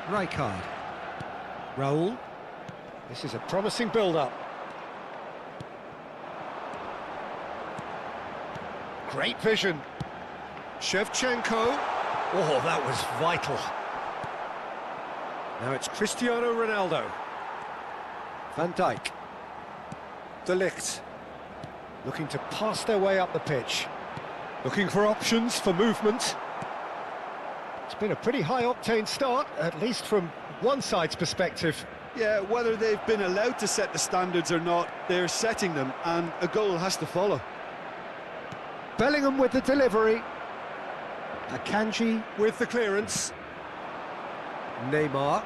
Rijkaard. Raul. This is a promising build-up. Great vision. Shevchenko. Oh, that was vital. Now it's Cristiano Ronaldo. Van Dijk. De Ligt. Looking to pass their way up the pitch. Looking for options for movement. It's been a pretty high-octane start, at least from one side's perspective. Yeah, whether they've been allowed to set the standards or not, they're setting them, and a goal has to follow. Bellingham with the delivery. Akanji with the clearance. Neymar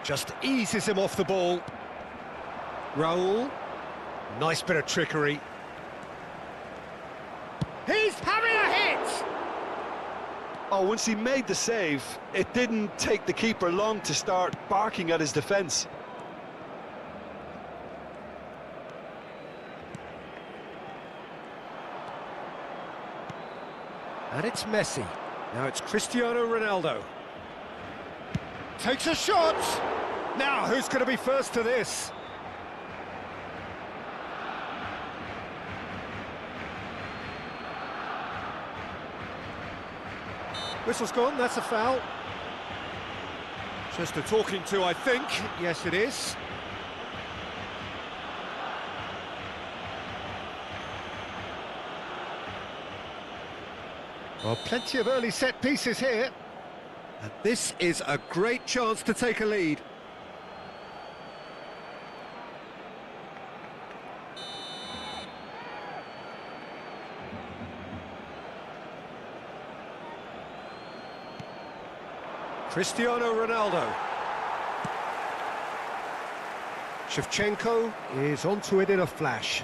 just eases him off the ball. Raul. Nice bit of trickery. He's having a hit! Oh, once he made the save, it didn't take the keeper long to start barking at his defence. And it's Messi. Now it's Cristiano Ronaldo. Takes a shot! Now, who's going to be first to this? Whistle's gone, that's a foul. Just a talking to, I think. Yes, it is. Well, plenty of early set pieces here. And this is a great chance to take a lead. Cristiano Ronaldo. Shevchenko is onto it in a flash.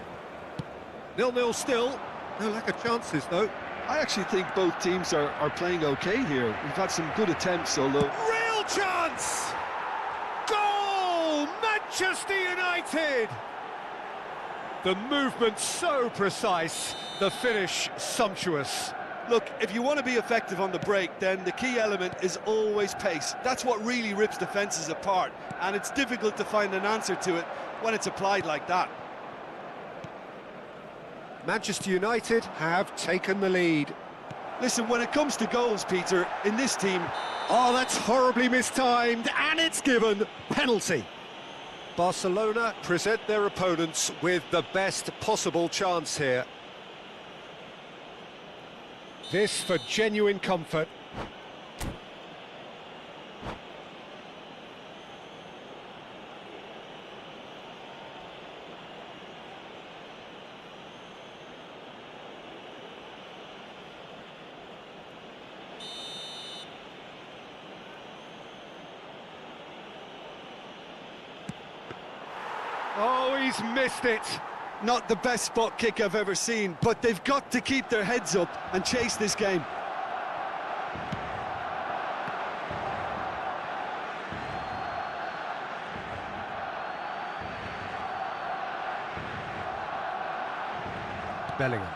0-0 still. No lack of chances, though. I actually think both teams are playing okay here. We've had some good attempts, although... Real chance! Goal! Manchester United! The movement so precise, the finish sumptuous. Look, if you want to be effective on the break, then the key element is always pace. That's what really rips defences apart, and it's difficult to find an answer to it when it's applied like that. Manchester United have taken the lead. Listen, when it comes to goals, Peter, in this team... Oh, that's horribly mistimed, and it's given. Penalty. Barcelona present their opponents with the best possible chance here. This for genuine comfort. Oh, he's missed it. Not the best spot kick I've ever seen, but they've got to keep their heads up and chase this game. Bellingham.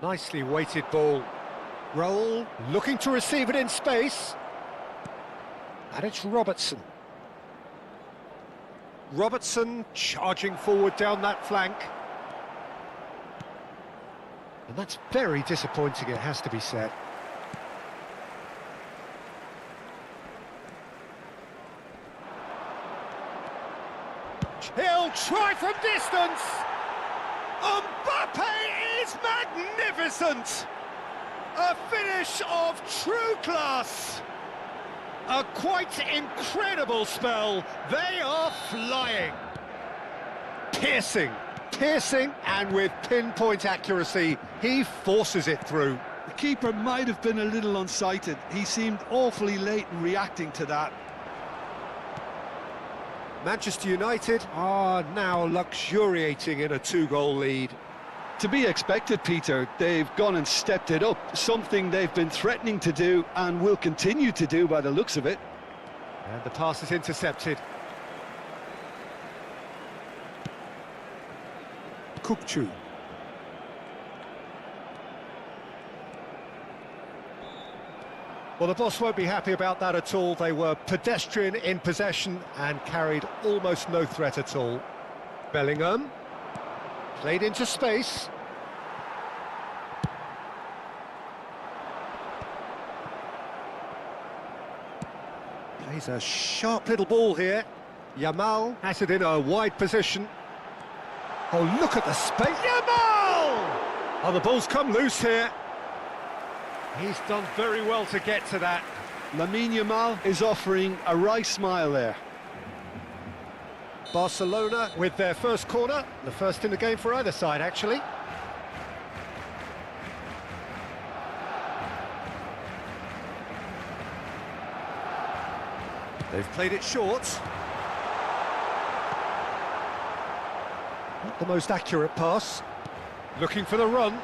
Nicely weighted ball. Roll, looking to receive it in space. And it's Robertson. Robertson charging forward down that flank. And that's very disappointing, it has to be said. He'll try from distance. Mbappe is magnificent. A finish of true class. A quite incredible spell. They are flying. Piercing, and with pinpoint accuracy, he forces it through. The keeper might have been a little unsighted. He seemed awfully late in reacting to that. Manchester United are now luxuriating in a 2-goal lead. To be expected, Peter. They've gone and stepped it up, something they've been threatening to do and will continue to do by the looks of it. And the pass is intercepted. Kukçu. Well, the boss won't be happy about that at all. They were pedestrian in possession and carried almost no threat at all. Bellingham. Played into space. Plays a sharp little ball here. Yamal has it in a wide position. Oh, look at the space. Yamal! Oh, the ball's come loose here. He's done very well to get to that. Lamine Yamal is offering a wry smile there. Barcelona with their first corner, the first in the game for either side, actually. They've played it short. Not the most accurate pass. Looking for the run.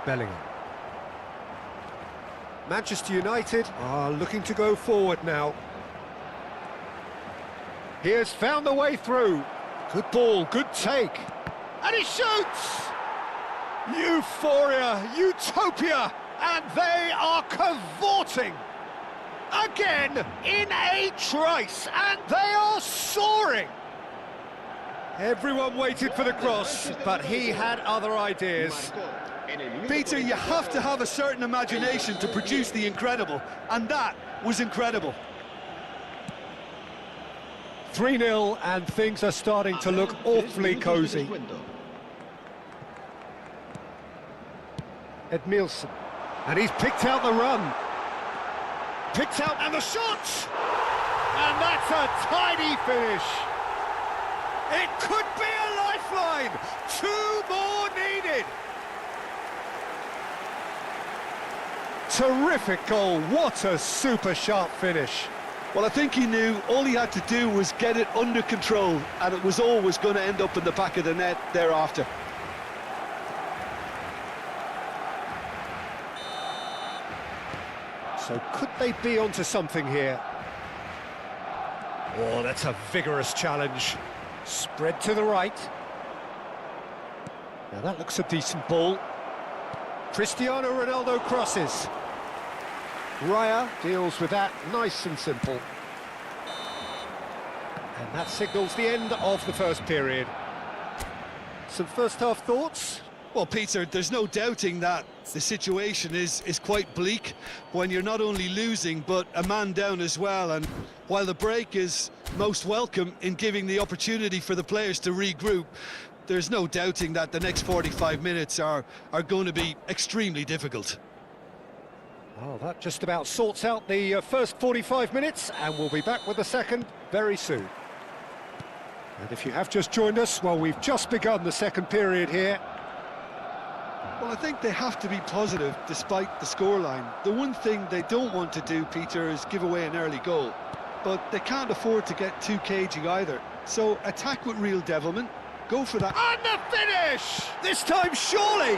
Bellingham. Manchester United are looking to go forward now. He has found the way through. Good ball, good take. And he shoots! Euphoria, utopia, and they are cavorting. Again, in a trice, and they are soaring. Everyone waited for the cross, but he had other ideas. Peter, you have to have a certain imagination to produce the incredible, and that was incredible. 3-0, and things are starting to look awfully cosy. Edmilson, and he's picked out the run. Picked out, and the shot! And that's a tidy finish. It could be a lifeline. 2 more needed. Terrific goal. What a super sharp finish. Well, I think he knew all he had to do was get it under control, and it was always going to end up in the back of the net thereafter. So could they be onto something here? Oh, that's a vigorous challenge. Spread to the right. Now that looks a decent ball. Cristiano Ronaldo crosses. Raya deals with that, nice and simple. And that signals the end of the first period. Some first-half thoughts? Well, Peter, there's no doubting that the situation is quite bleak when you're not only losing, but a man down as well. And while the break is most welcome in giving the opportunity for the players to regroup, there's no doubting that the next 45 minutes are going to be extremely difficult. Well, that just about sorts out the first 45 minutes, and we'll be back with the second very soon. And if you have just joined us, well, we've just begun the second period here. Well, I think they have to be positive despite the scoreline. The one thing they don't want to do, Peter, is give away an early goal. But they can't afford to get too cagey either. So attack with real devilment, go for that. And the finish! This time, surely!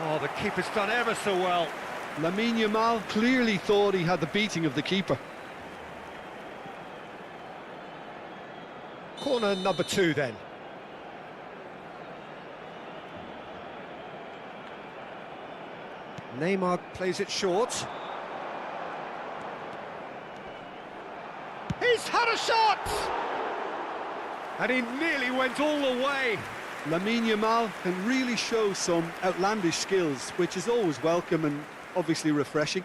Oh, the keeper's done ever so well. Lamine Yamal clearly thought he had the beating of the keeper. Corner number 2 then. Neymar plays it short. He's had a shot! And he nearly went all the way. Lamine Yamal can really show some outlandish skills, which is always welcome and obviously refreshing.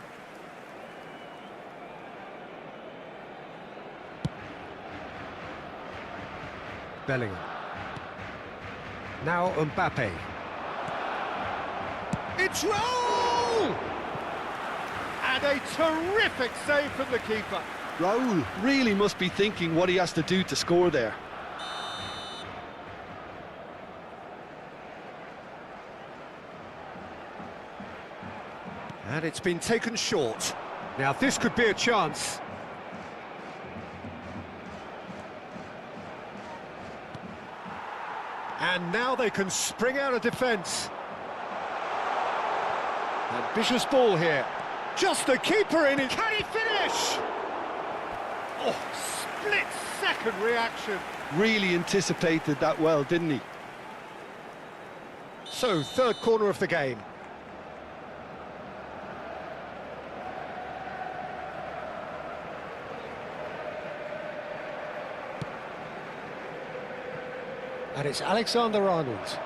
Bellingham. Now Mbappe. It's Raul! And a terrific save from the keeper. Raul really must be thinking what he has to do to score there. And it's been taken short. Now this could be a chance. And now they can spring out of defence. Ambitious ball here. Just the keeper in it. Can he finish? Oh, split-second reaction. Really anticipated that well, didn't he? So, third corner of the game. And it's Alexander-Arnold.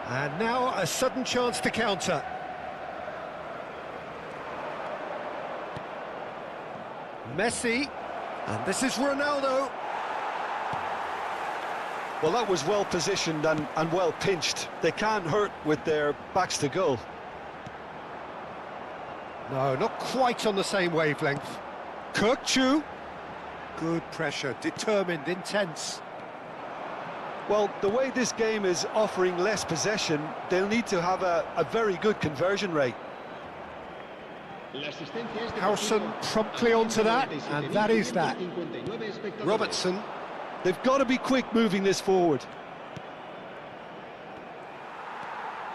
And now a sudden chance to counter. Messi. And this is Ronaldo. Well, that was well positioned and well pinched. They can't hurt with their backs to goal. No, not quite on the same wavelength. Kirkchu. Good pressure, determined, intense. Well, the way this game is offering less possession, they'll need to have a very good conversion rate. Harrison promptly onto that, and that is that. Robertson. They've got to be quick moving this forward.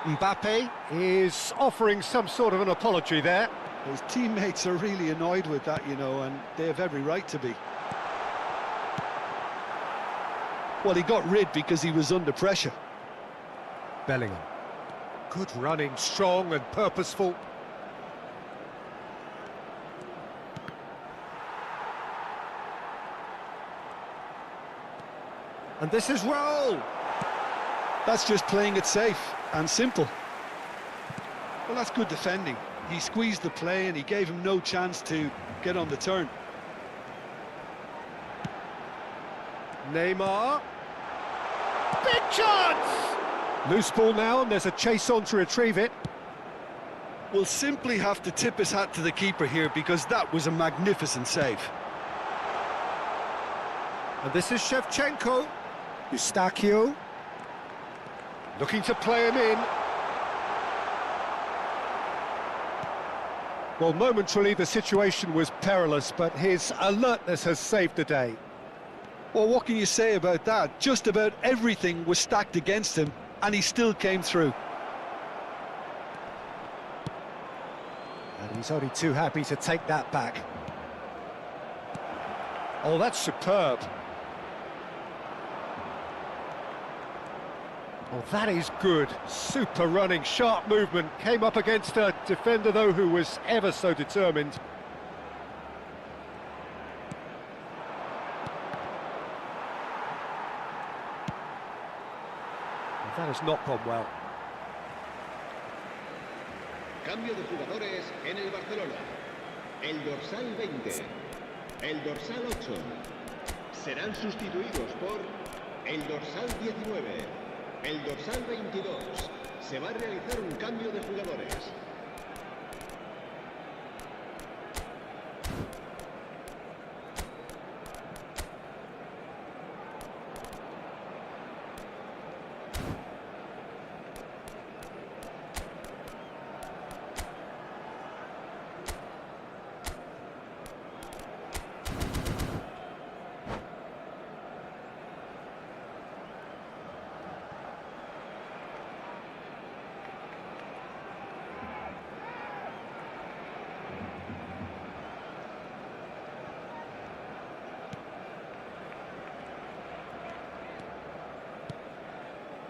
Mbappe is offering some sort of an apology there. His teammates are really annoyed with that, you know, and they have every right to be. Well, he got rid because he was under pressure. Bellingham. Good running, strong and purposeful. And this is Raul. That's just playing it safe and simple. Well, that's good defending. He squeezed the play and he gave him no chance to get on the turn. Neymar. Big chance! Loose ball now, and there's a chase on to retrieve it. We'll simply have to tip his hat to the keeper here because that was a magnificent save. And this is Shevchenko. Eustachio. Looking to play him in. Well, momentarily the situation was perilous, but his alertness has saved the day. Well, what can you say about that? Just about everything was stacked against him, and he still came through. And he's only too happy to take that back. Oh, that's superb. Oh, that is good. Super running, sharp movement. Came up against a defender, though, who was ever so determined. That has not gone well. Cambio de jugadores en el Barcelona. El dorsal 20, el dorsal 8 serán sustituidos por el dorsal 19, el dorsal 22. Se va a realizar un cambio de jugadores.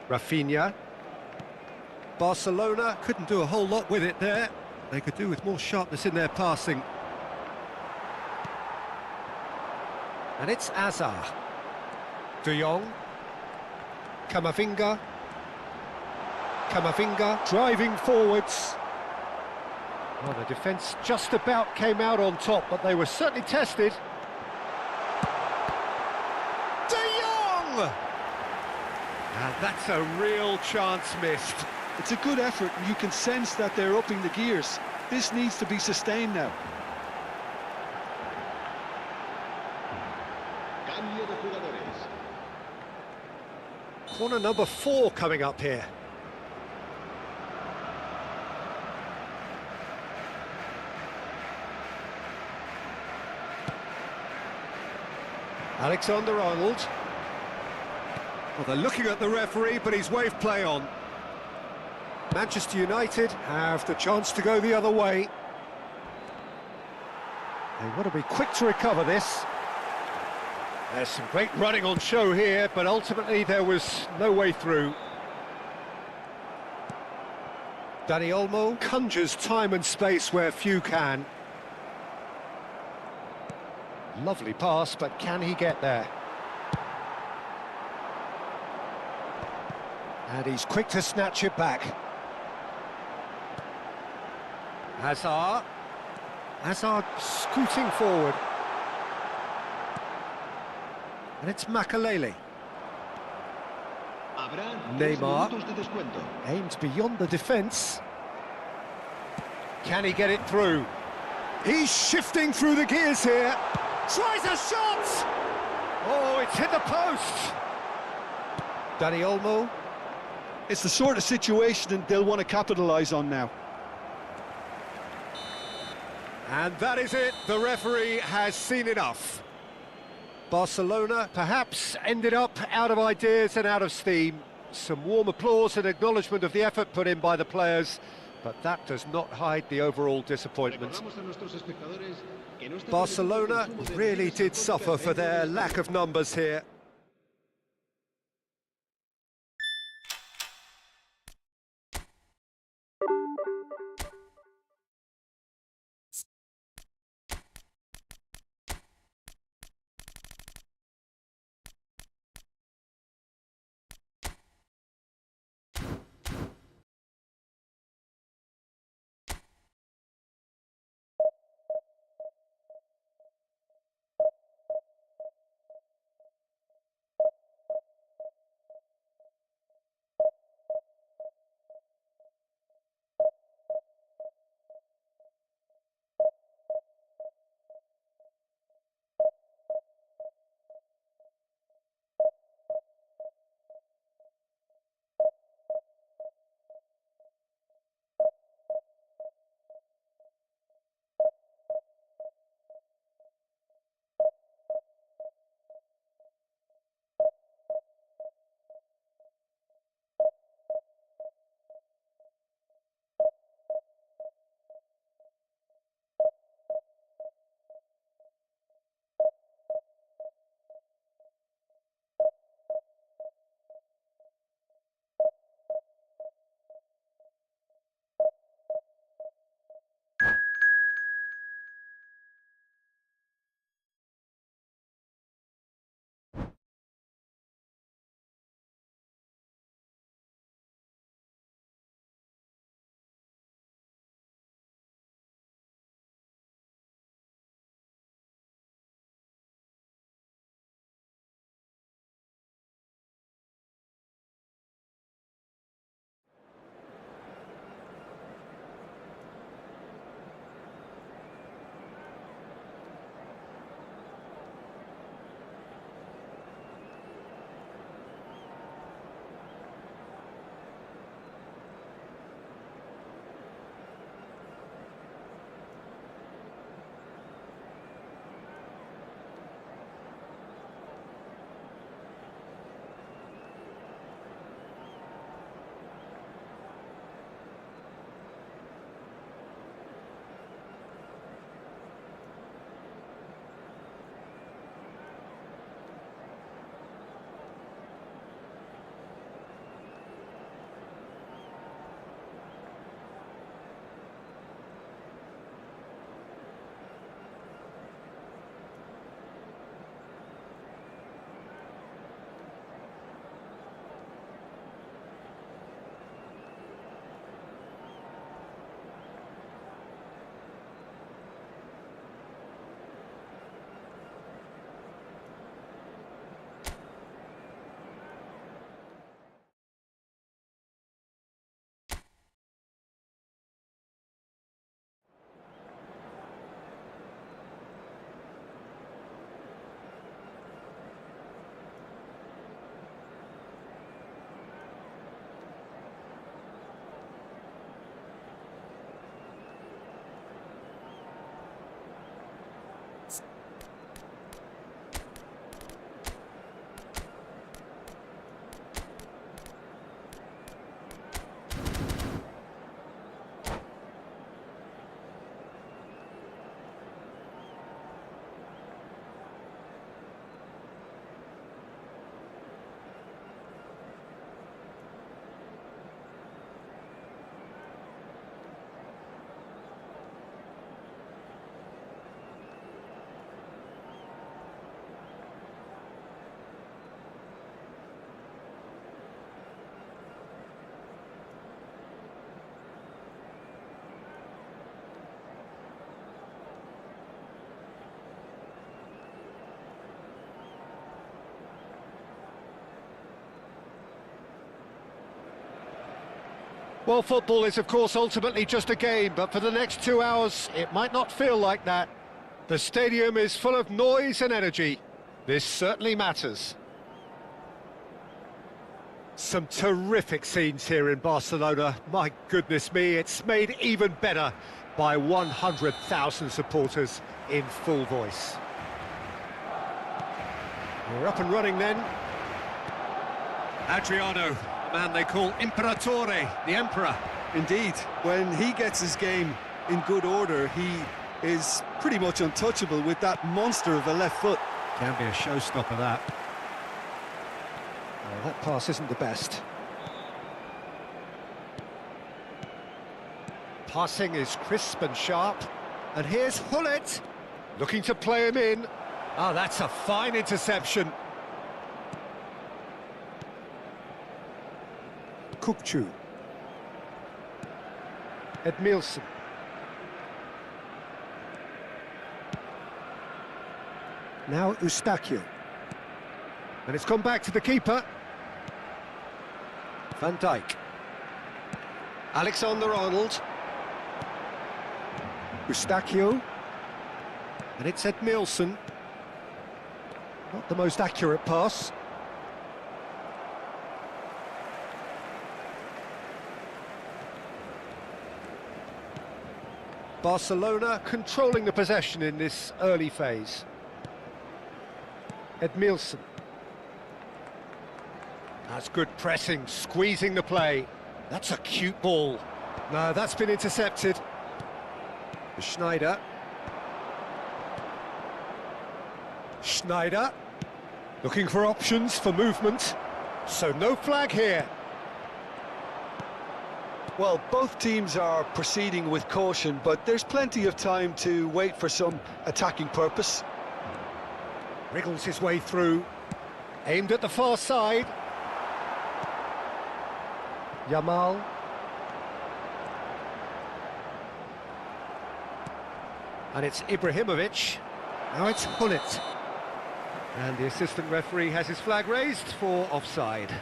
Rafinha. Barcelona couldn't do a whole lot with it there. They could do with more sharpness in their passing. And it's Hazard. De Jong. Camavinga. Camavinga driving forwards. Well, the defence just about came out on top, but they were certainly tested. De Jong! And that's a real chance missed. It's a good effort, and you can sense that they're upping the gears. This needs to be sustained now. Cambio de jugadores. Corner number 4 coming up here. Alexander-Arnold. Well, they're looking at the referee, but he's waved play on. Manchester United have the chance to go the other way. They want to be quick to recover this. There's some great running on show here, but ultimately there was no way through. Dani Olmo conjures time and space where few can. Lovely pass, but can he get there? And he's quick to snatch it back. Hazard. Hazard scooting forward. And it's Makalele. Habrá 3 Neymar. minutos de descuento. Aimed beyond the defence. Can he get it through? He's shifting through the gears here. Tries a shot! Oh, it's hit the post! Dani Olmo. It's the sort of situation that they'll want to capitalise on now. And that is it. The referee has seen enough. Barcelona perhaps ended up out of ideas and out of steam. Some warm applause and acknowledgement of the effort put in by the players, but that does not hide the overall disappointment. Recordamos a nuestros espectadores que no está Barcelona presente el consumo de really bebidas did suffer alcohólicas for their dentro del lack of numbers here. Well, football is, of course, ultimately just a game, but for the next 2 hours, it might not feel like that. The stadium is full of noise and energy. This certainly matters. Some terrific scenes here in Barcelona. My goodness me, it's made even better by 100,000 supporters in full voice. We're up and running then. Adriano, the man they call Imperatore, the Emperor. Indeed, when he gets his game in good order, he is pretty much untouchable with that monster of a left foot. Can be a showstopper, that. Well, that pass isn't the best. Passing is crisp and sharp. And here's Hullet, looking to play him in. Ah, that's a fine interception. Kukçu. Edmilson. Now Eustáquio. And it's come back to the keeper. Van Dijk. Alexander-Arnold. Eustáquio. And it's Edmilson. Not the most accurate pass. Barcelona controlling the possession in this early phase. Edmilson. That's good pressing, squeezing the play. That's a cute ball. No, that's been intercepted. Schneider. Schneider. Looking for options for movement. So no flag here. Well, both teams are proceeding with caution, but there's plenty of time to wait for some attacking purpose. Wriggles his way through. Aimed at the far side. Yamal. And it's Ibrahimovic. Now it's Hullet. And the assistant referee has his flag raised for offside.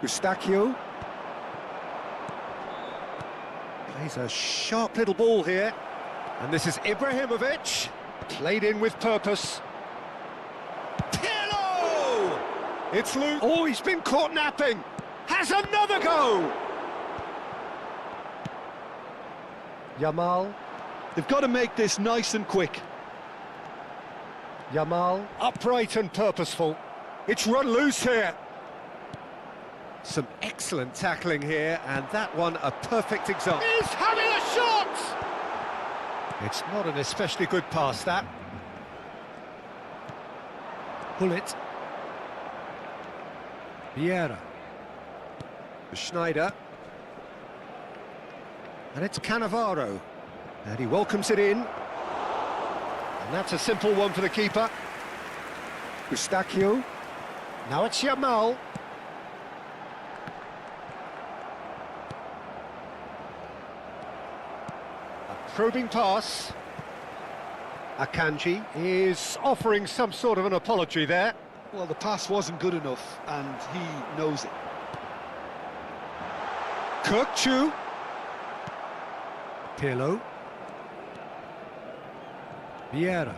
Eustáquio. Plays a sharp little ball here. And this is Ibrahimovic. Played in with purpose. Pirlo! It's loose. Oh, he's been caught napping. Has another go! Yamal. They've got to make this nice and quick. Yamal. Upright and purposeful. It's run loose here. Some excellent tackling here, and that one a perfect example. He's having a shot! It's not an especially good pass, that. Hullet. Vieira. Schneider. And it's Cannavaro. And he welcomes it in. And that's a simple one for the keeper. Eustáquio. Now it's Yamal. Probing pass. Akanji is offering some sort of an apology there. Well, the pass wasn't good enough, and he knows it. Kukçu. Pirlo. Vieira.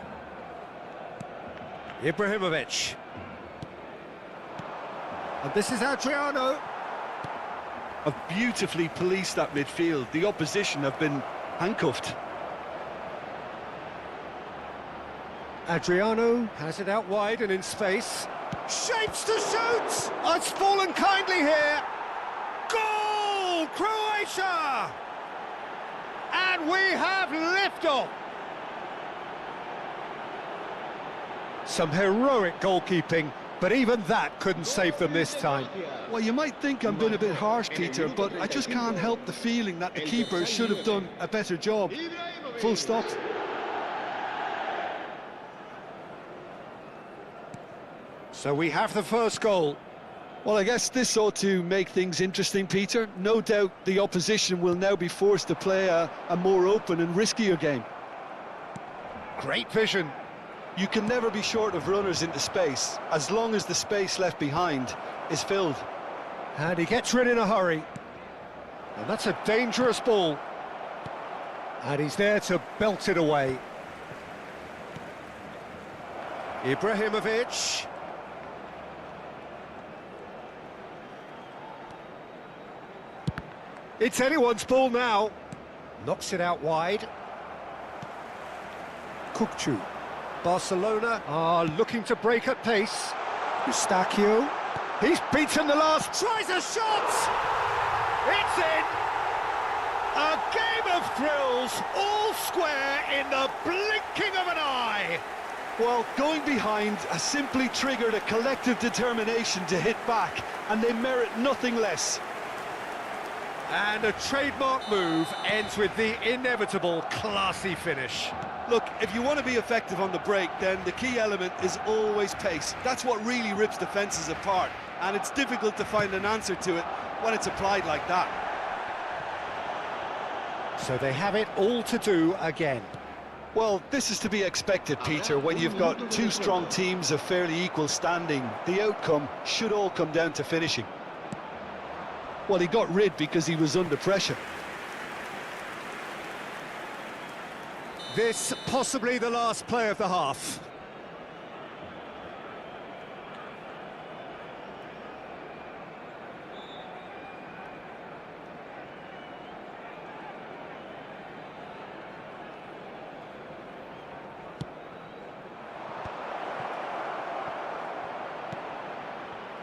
Ibrahimovic. And this is Adriano. Have beautifully policed that midfield. The opposition have been handcuffed. Adriano has it out wide and in space. Shapes to shoot! Oh, it's fallen kindly here. Goal! Croatia! And we have liftoff. Some heroic goalkeeping, but even that couldn't save them this time. Well, you might think I'm being a bit harsh, Peter, but I just can't help the feeling that the keeper should have done a better job. Full stop. So we have the first goal. Well, I guess this ought to make things interesting, Peter. No doubt the opposition will now be forced to play a more open and riskier game. Great vision. You can never be short of runners into space, as long as the space left behind is filled. And he gets rid in a hurry. And that's a dangerous ball. And he's there to belt it away. Ibrahimovic. It's anyone's ball now. Knocks it out wide. Kukçu. Barcelona are looking to break at pace. Eustachio. He's beaten the last. Tries a shot! It's in! A game of thrills, all square in the blinking of an eye. Well, going behind has simply triggered a collective determination to hit back, and they merit nothing less. And a trademark move ends with the inevitable classy finish. Look, if you want to be effective on the break, then the key element is always pace. That's what really rips defences apart, and it's difficult to find an answer to it when it's applied like that. So they have it all to do again. Well, this is to be expected, Peter, when you've got two strong teams of fairly equal standing. The outcome should all come down to finishing. Well, he got rid because he was under pressure. This possibly the last play of the half.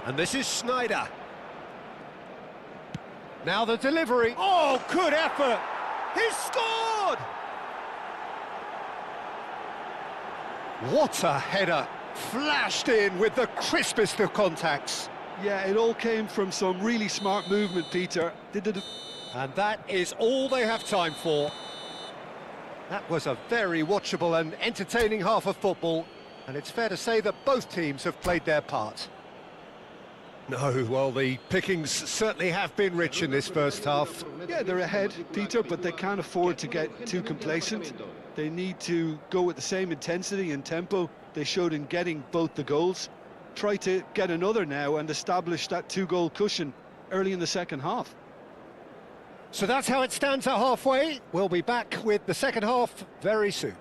And this is Schneider. Now the delivery. Oh, good effort! He's scored! What a header! Flashed in with the crispest of contacts. Yeah, it all came from some really smart movement, Peter. And that is all they have time for. That was a very watchable and entertaining half of football, and it's fair to say that both teams have played their part. No, well, the pickings certainly have been rich in this first half. Yeah, they're ahead, Peter, but they can't afford to get too complacent. They need to go with the same intensity and tempo they showed in getting both the goals. Try to get another now and establish that two-goal cushion early in the second half. So that's how it stands at halfway. We'll be back with the second half very soon.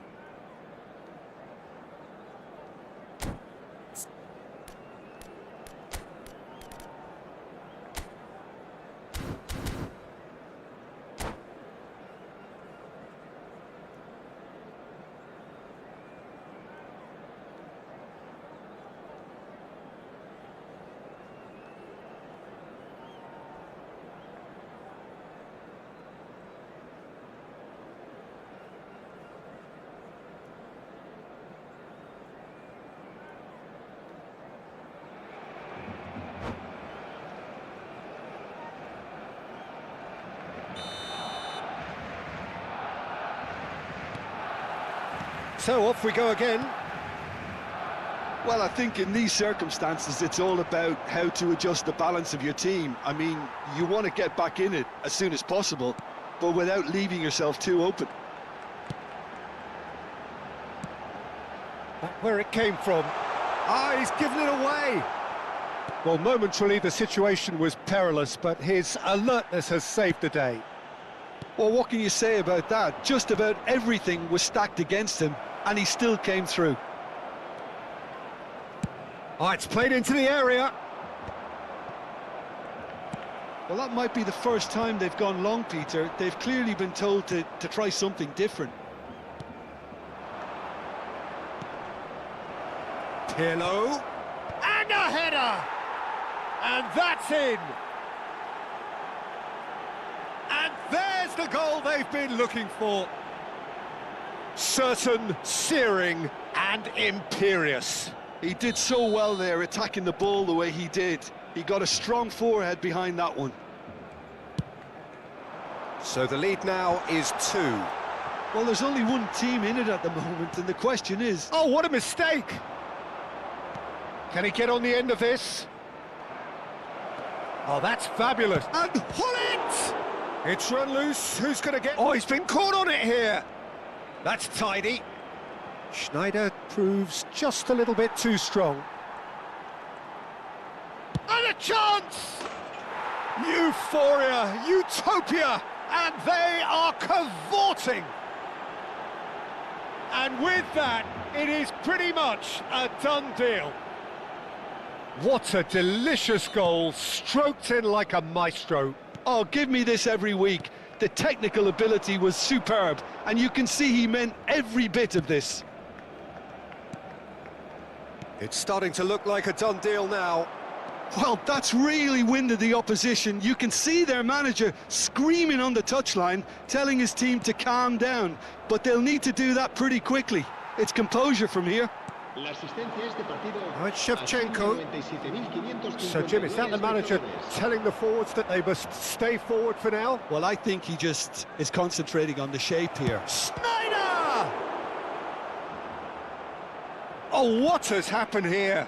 So off we go again. Well, I think in these circumstances, it's all about how to adjust the balance of your team. I mean, you want to get back in it as soon as possible, but without leaving yourself too open. Back where it came from. Ah, he's given it away. Well, momentarily the situation was perilous, but his alertness has saved the day. Well, what can you say about that? Just about everything was stacked against him, and he still came through. Oh, it's played into the area. Well, that might be the first time they've gone long, Peter. They've clearly been told to try something different. Pirlo. And a header! And that's in! And there's the goal they've been looking for. Certain, searing and imperious. He did so well there, attacking the ball the way he did. He got a strong forehead behind that one. So the lead now is 2. Well, there's only one team in it at the moment, and the question is... Oh, what a mistake! Can he get on the end of this? Oh, that's fabulous. And pull it! It's run loose. Who's going to get... Oh, he's been caught on it here. That's tidy. Schneider proves just a little bit too strong. And a chance! Euphoria, utopia, and they are cavorting. And with that, it is pretty much a done deal. What a delicious goal, stroked in like a maestro. Oh, give me this every week. The technical ability was superb, and you can see he meant every bit of this. It's starting to look like a done deal now. Well, that's really winded the opposition. You can see their manager screaming on the touchline, telling his team to calm down. But they'll need to do that pretty quickly. It's composure from here. Now it's Shevchenko. So, Jim, is that the manager telling the forwards that they must stay forward for now? Well, I think he just is concentrating on the shape here. Schneider! Oh, what has happened here?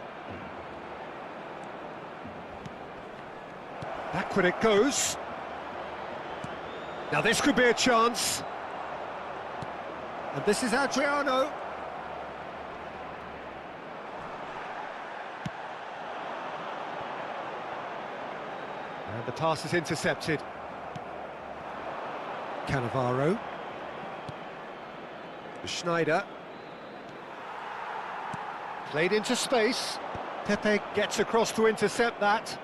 Backward it goes. Now this could be a chance. And this is Adriano. And the pass is intercepted. Cannavaro. Schneider. Played into space. Pepe gets across to intercept that.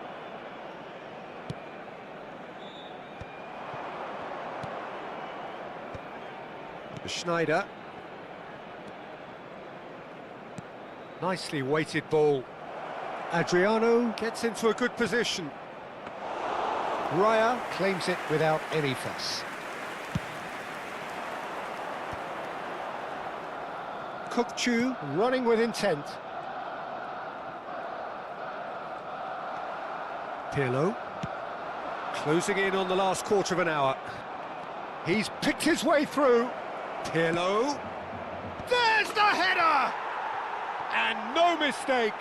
Schneider. Nicely weighted ball. Adriano gets into a good position. Raya claims it without any fuss. Kukçu running with intent. Pirlo closing in on the last quarter of an hour. He's picked his way through. Pirlo. There's the header! And no mistake.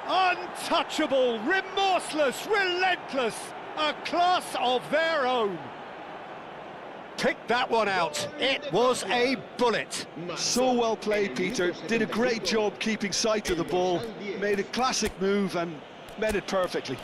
Untouchable, remorseless, relentless, a class of their own. Pick that one out. It was a bullet. So well played, Peter. Did a great job keeping sight of the ball. Made a classic move and met it perfectly.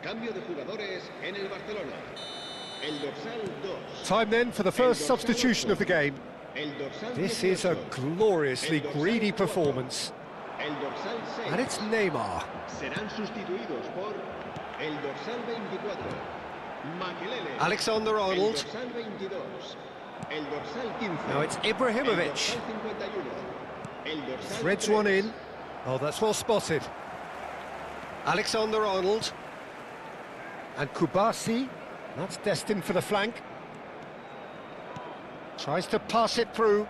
Cambio de jugadores en el Barcelona. El dorsal 2. Time then for the first substitution of the game. This is a gloriously greedy performance. And it's Neymar. Serán sustituidos por el dorsal 24. Makelele. Alexander-Arnold. El dorsal 22. El dorsal 15. Now it's Ibrahimovic. El dorsal Threads one in. Oh, that's well spotted. Alexander-Arnold. And Kubasi. That's destined for the flank. Tries to pass it through.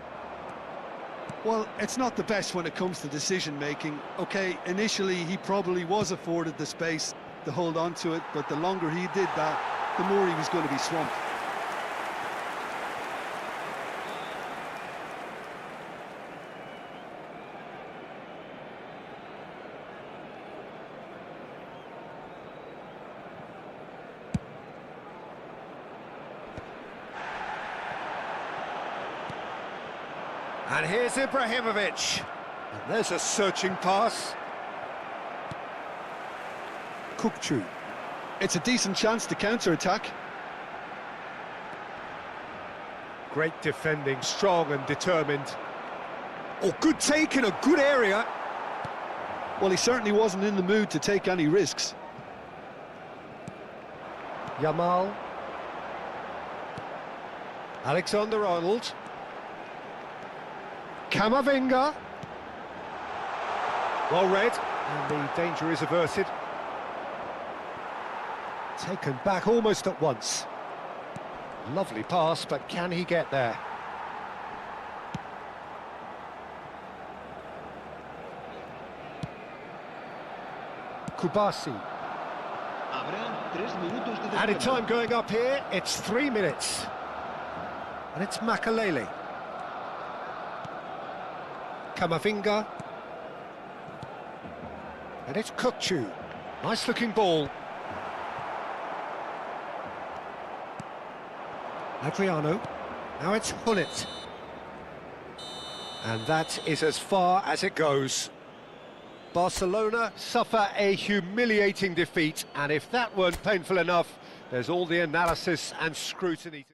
Well, it's not the best when it comes to decision-making. OK, initially he probably was afforded the space to hold on to it, but the longer he did that, the more he was going to be swamped. And here's Ibrahimovic. And there's a searching pass. Kukçu. It's a decent chance to counter-attack. Great defending, strong and determined. Oh, good take in a good area. Well, he certainly wasn't in the mood to take any risks. Yamal. Alexander-Arnold. Camavinga. Well read, and the danger is averted. Taken back almost at once. Lovely pass, but can he get there? Kubasi. Habrá 3 minutos de Added descuento. time going up here, it's 3 minutes. And it's Makalele. Camavinga. And it's Kukçu. Nice looking ball. Adriano. Now it's Hullet. And that is as far as it goes. Barcelona suffer a humiliating defeat, and if that weren't painful enough, there's all the analysis and scrutiny.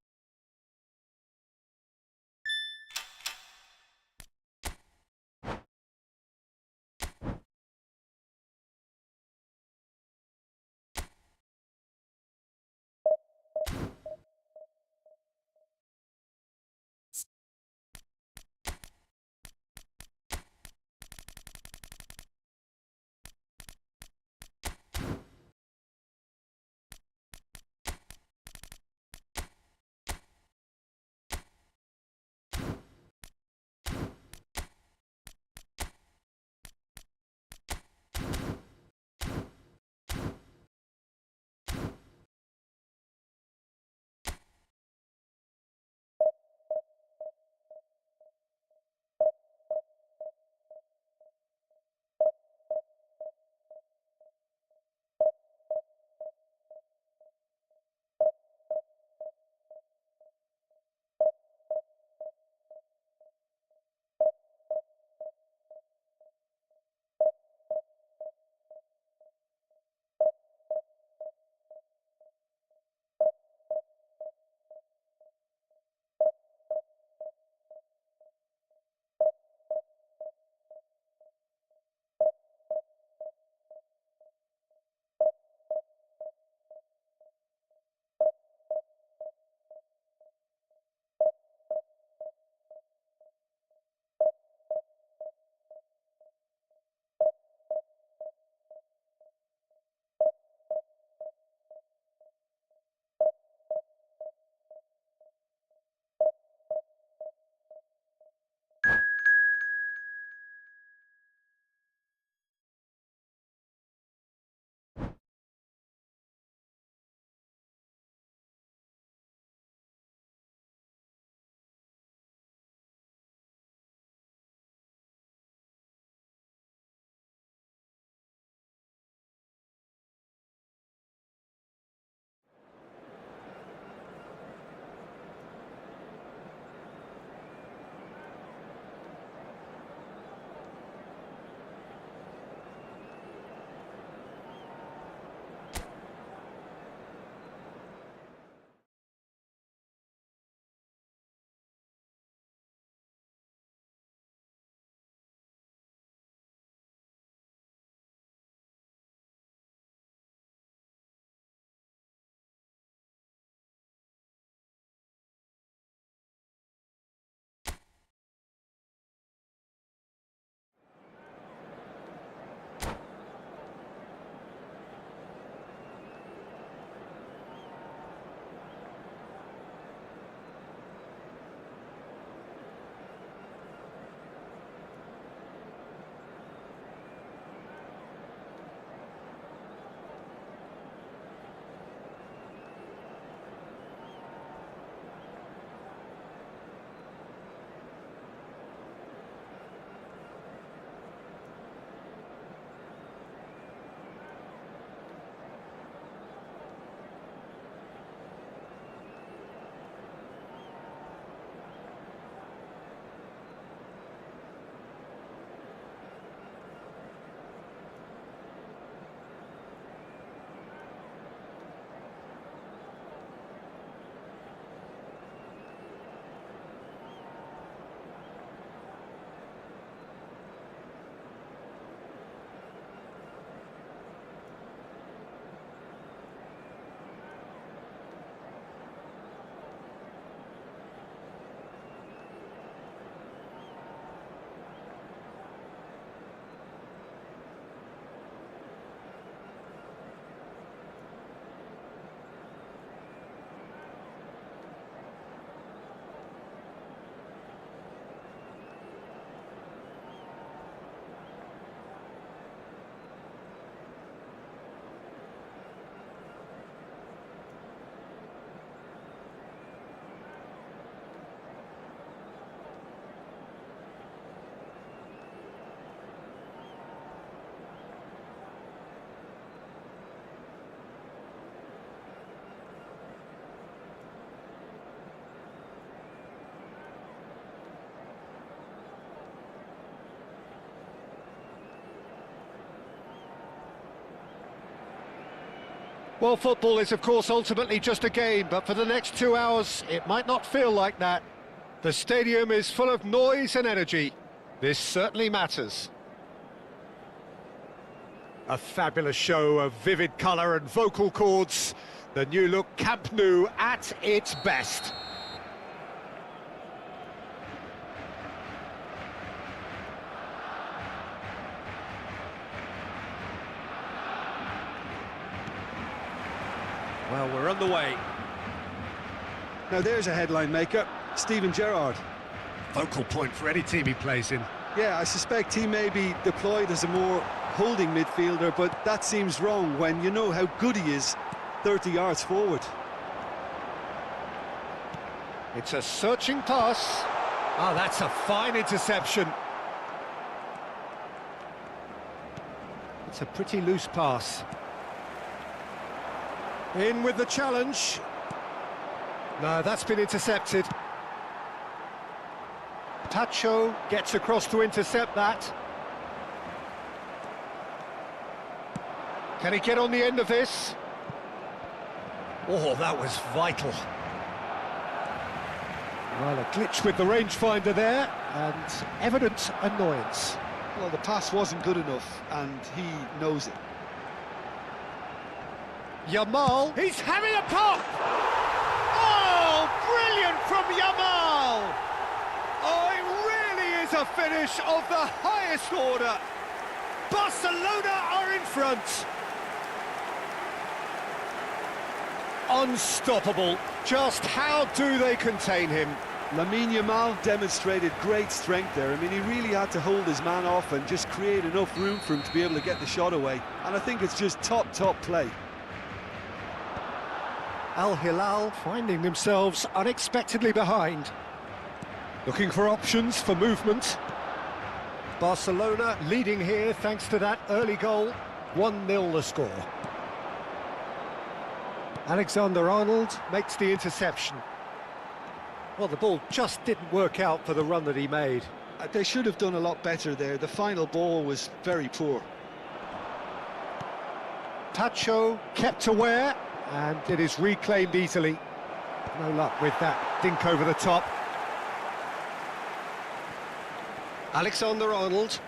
Well, football is, of course, ultimately just a game, but for the next 2 hours, it might not feel like that. The stadium is full of noise and energy. This certainly matters. A fabulous show of vivid colour and vocal cords. The new look Camp Nou at its best. Well, we're on the way. Now there's a headline maker, Steven Gerrard. Focal point for any team he plays in. Yeah, I suspect he may be deployed as a more holding midfielder, but that seems wrong when you know how good he is 30 yards forward. It's a searching pass. Oh, that's a fine interception. It's a pretty loose pass. In with the challenge. No, that's been intercepted. Tacho gets across to intercept that. Can he get on the end of this? Oh, that was vital. Well, a glitch with the rangefinder there, and evident annoyance. Well, the pass wasn't good enough, and he knows it. Yamal, he's having a pop! Oh, brilliant from Yamal! Oh, it really is a finish of the highest order. Barcelona are in front. Unstoppable. Just how do they contain him? Lamine Yamal demonstrated great strength there. I mean, he really had to hold his man off and just create enough room for him to be able to get the shot away. And I think it's just top play. Al Hilal finding themselves unexpectedly behind. Looking for options for movement. Barcelona leading here thanks to that early goal. 1-0 the score. Alexander-Arnold makes the interception. Well, the ball just didn't work out for the run that he made. They should have done a lot better there. The final ball was very poor. Tacho kept aware, and it is reclaimed easily. No luck with that dink over the top. Alexander-Arnold.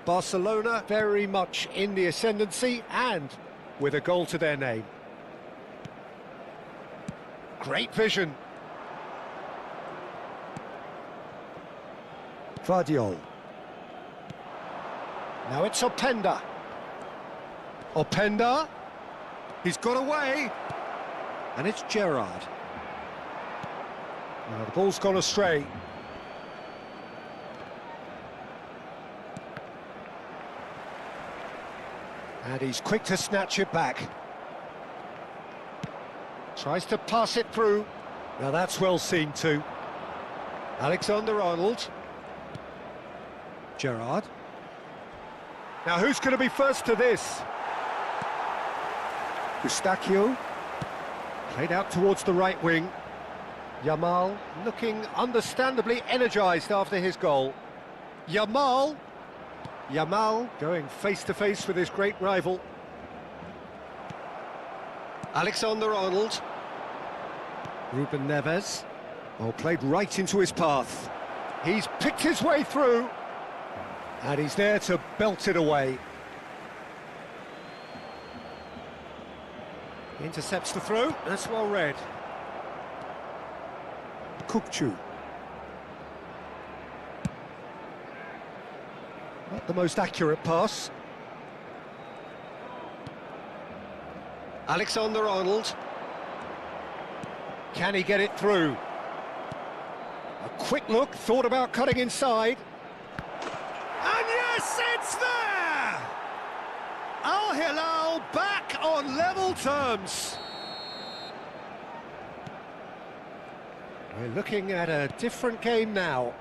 Barcelona very much in the ascendancy and with a goal to their name. Great vision. Vardiol. Now it's Openda. Openda. He's got away. And it's Gerrard. Now the ball's gone astray. And he's quick to snatch it back. Tries to pass it through. Now that's well seen too. Alexander-Arnold. Gerrard. Now who's going to be first to this? Eustachio. Played out towards the right wing. Yamal looking understandably energised after his goal. Yamal going face-to-face with his great rival. Alexander-Arnold. Ruben Neves. Oh, played right into his path. He's picked his way through. And he's there to belt it away. Intercepts the throw. That's well read. Kukçu. Not the most accurate pass. Alexander-Arnold. Can he get it through? A quick look, thought about cutting inside. And yes, it's there! Al Hilal back on level terms. We're looking at a different game now.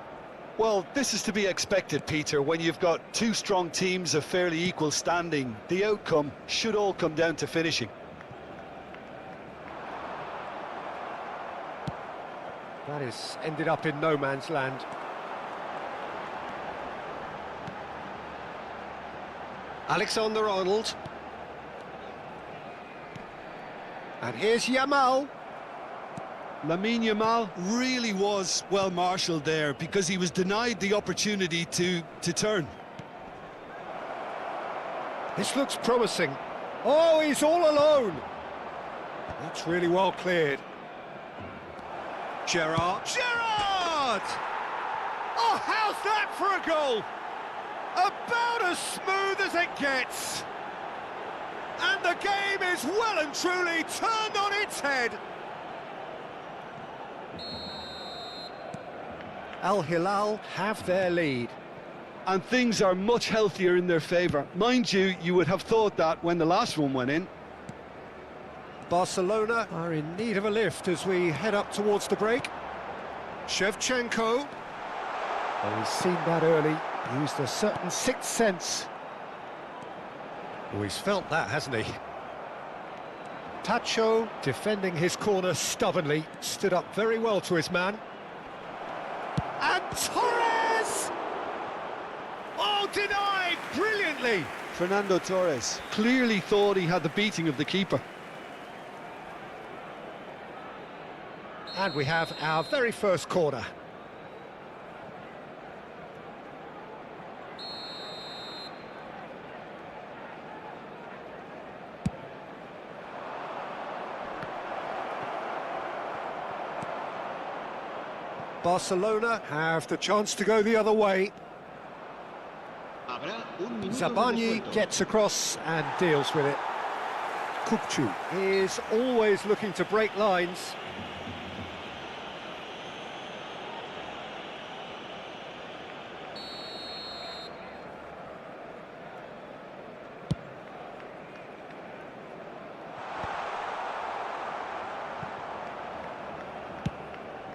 Well, this is to be expected, Peter. When you've got two strong teams of fairly equal standing, the outcome should all come down to finishing. That has ended up in no man's land. Alexander-Arnold. And here's Yamal. Lamine Yamal really was well marshalled there because he was denied the opportunity to turn. This looks promising. Oh, he's all alone. That's really well cleared. Gerrard. Gerrard! Oh, how's that for a goal? About as smooth as it gets. And the game is well and truly turned on its head. Al Hilal have their lead. And things are much healthier in their favour. Mind you, you would have thought that when the last one went in. Barcelona are in need of a lift as we head up towards the break. Shevchenko. Oh, he's seen that early. Used a certain sixth sense. Oh, he's felt that, hasn't he? Tacho, defending his corner stubbornly, stood up very well to his man. And Torres! Oh, denied brilliantly! Fernando Torres clearly thought he had the beating of the keeper. And we have our very first corner. Barcelona have the chance to go the other way. Zabani gets across and deals with it. Kupchu is always looking to break lines.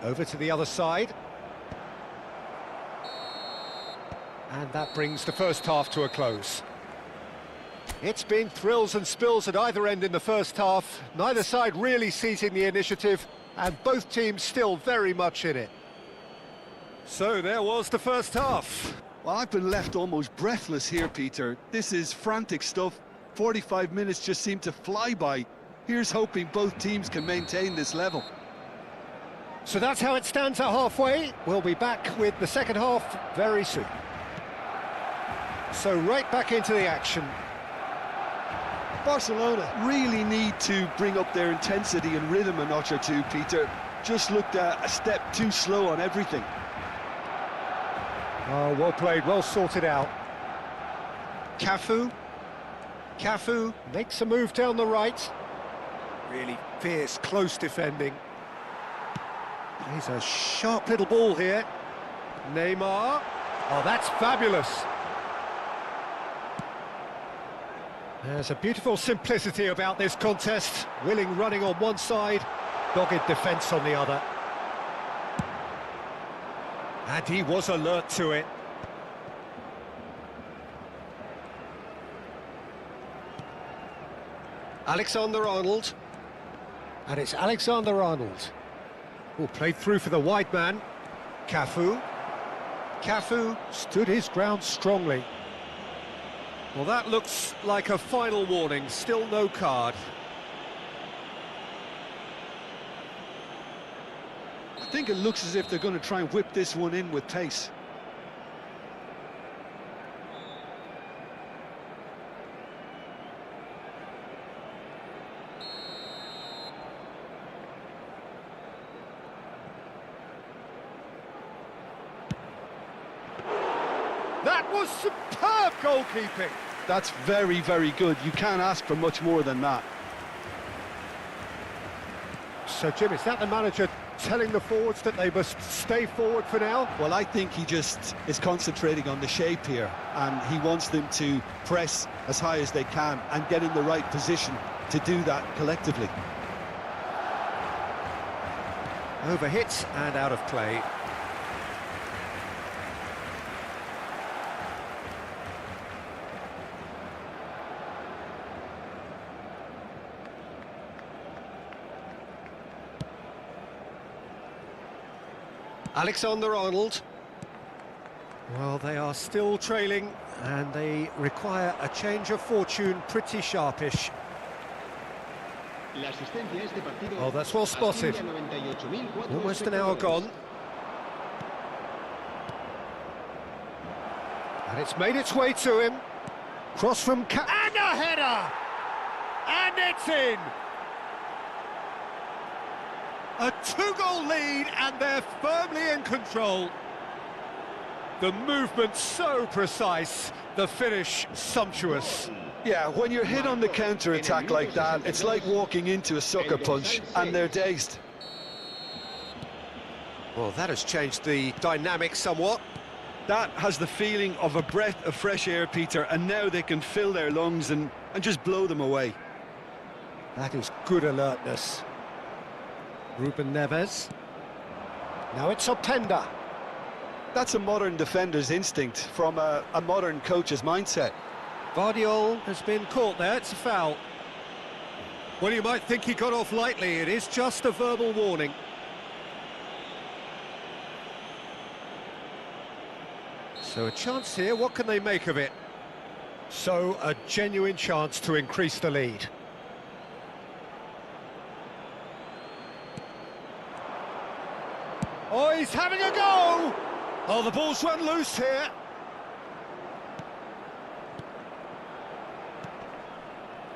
Over to the other side. And that brings the first half to a close. It's been thrills and spills at either end in the first half. Neither side really seizing the initiative, and both teams still very much in it. So there was the first half. Well, I've been left almost breathless here, Peter. This is frantic stuff. 45 minutes just seem to fly by. Here's hoping both teams can maintain this level. So that's how it stands at halfway. We'll be back with the second half very soon. So right back into the action. Barcelona really need to bring up their intensity and rhythm a notch or two, Peter. Just looked a step too slow on everything. Oh, well played, well sorted out. Cafu. Cafu makes a move down the right. Really fierce, close defending. He's a sharp little ball here. Neymar. Oh, that's fabulous. There's a beautiful simplicity about this contest. Willing running on one side, dogged defence on the other. And he was alert to it. Alexander-Arnold. And it's Alexander-Arnold. Oh, played through for the wide man. Cafu. Cafu stood his ground strongly. Well, that looks like a final warning. Still no card. I think it looks as if they're going to try and whip this one in with pace. That was superb goalkeeping. That's very, very good. You can't ask for much more than that. So, Jim, is that the manager telling the forwards that they must stay forward for now? Well, I think he just is concentrating on the shape here, and he wants them to press as high as they can and get in the right position to do that collectively. Overhit and out of play. Alexander-Arnold. Well, they are still trailing, and they require a change of fortune pretty sharpish. La asistencia a este partido. Oh, that's well spotted. asciende a 98.004 Almost an hour espectadores. gone. And it's made its way to him. Cross from... and a header! And it's in! A two-goal lead, and they're firmly in control. The movement so precise, the finish sumptuous. Yeah, when you're hit on the counter-attack like that, it's like walking into a sucker punch, and they're dazed. Well, that has changed the dynamic somewhat. That has the feeling of a breath of fresh air, Peter, and now they can fill their lungs and just blow them away. That is good alertness. Ruben Neves. Now it's Openda. That's a modern defender's instinct from a modern coach's mindset. Vardiol has been caught there, it's a foul. Well, you might think he got off lightly, it is just a verbal warning. So a chance here, what can they make of it? So a genuine chance to increase the lead. Oh, he's having a go! Oh, the ball's run loose here.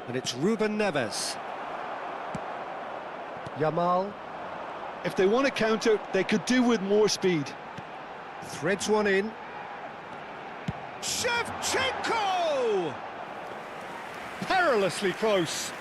And it's Ruben Neves. Yamal. If they want to counter, they could do with more speed. Threads one in. Shevchenko! Perilously close.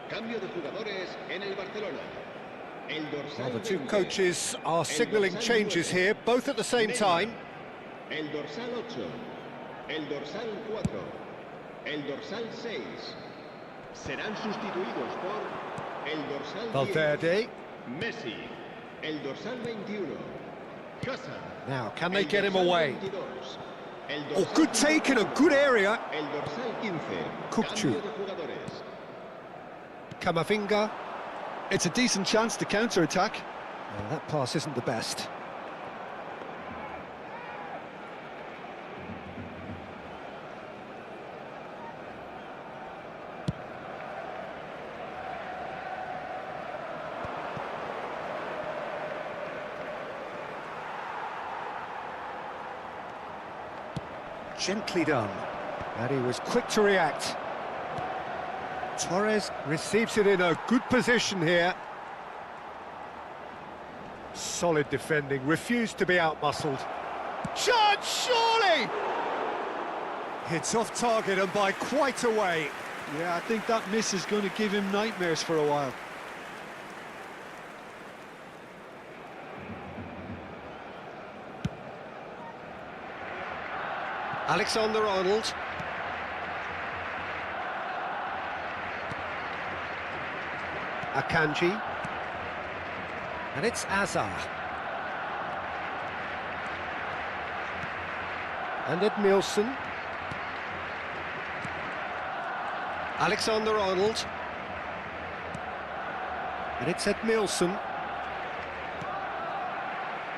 Cambio de jugadores en el Barcelona. El dorsal Well, the two 20. coaches are signalling changes here, both at the same time. El dorsal 8. El dorsal 4. El dorsal 6. Serán sustituidos por el dorsal 10. Valverde. Messi. El dorsal 21. Hazard. Now, can they El get him dorsal away? 22. El Oh, dorsal good take in a good area. El dorsal 15. Kukçu. Cambio de jugadores. Camavinga. It's a decent chance to counter-attack. Well, that pass isn't the best. Gently done. And he was quick to react. Torres receives it in a good position here. Solid defending, refused to be outmuscled. Chance, surely! It's off target and by quite a way. Yeah, I think that miss is going to give him nightmares for a while. Alexander-Arnold. Akanji. And it's Azar. And Edmilson. Alexander-Arnold. And it's Edmilson.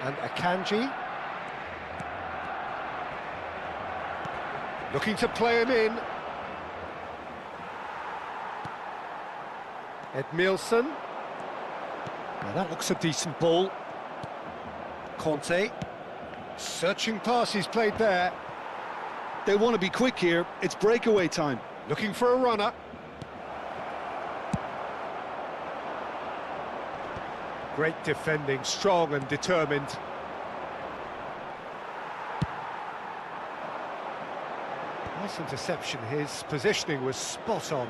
And Akanji. Looking to play him in. Edmilson. Now that looks a decent ball. Conte. Searching pass he's played there. They want to be quick here. It's breakaway time. Looking for a runner. Great defending, strong and determined. Nice interception, his positioning was spot on.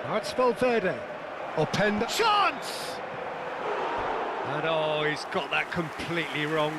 Now it's Valverde. Openda. Chance! And oh, he's got that completely wrong.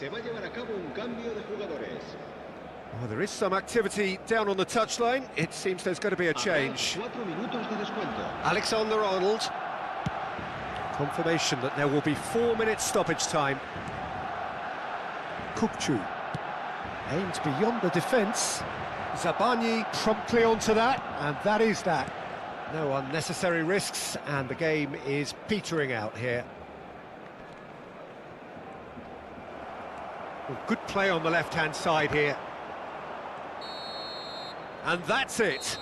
Se va a llevar a cabo un cambio de jugadores. Well, there is some activity down on the touchline. It seems there's going to be a change. 4 minutos de descuento. Alexander-Arnold. Confirmation that there will be 4 minutes stoppage time. Kukcu. Aimed beyond the defence. Zabani promptly onto that, and that is that. No unnecessary risks, and the game is petering out here. Well, good play on the left-hand side here. And that's it.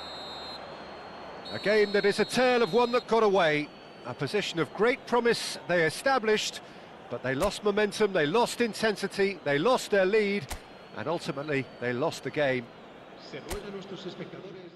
A game that is a tale of one that got away. A position of great promise they established, but they lost momentum, they lost intensity, they lost their lead, and ultimately they lost the game. Se ruega a nuestros espectadores.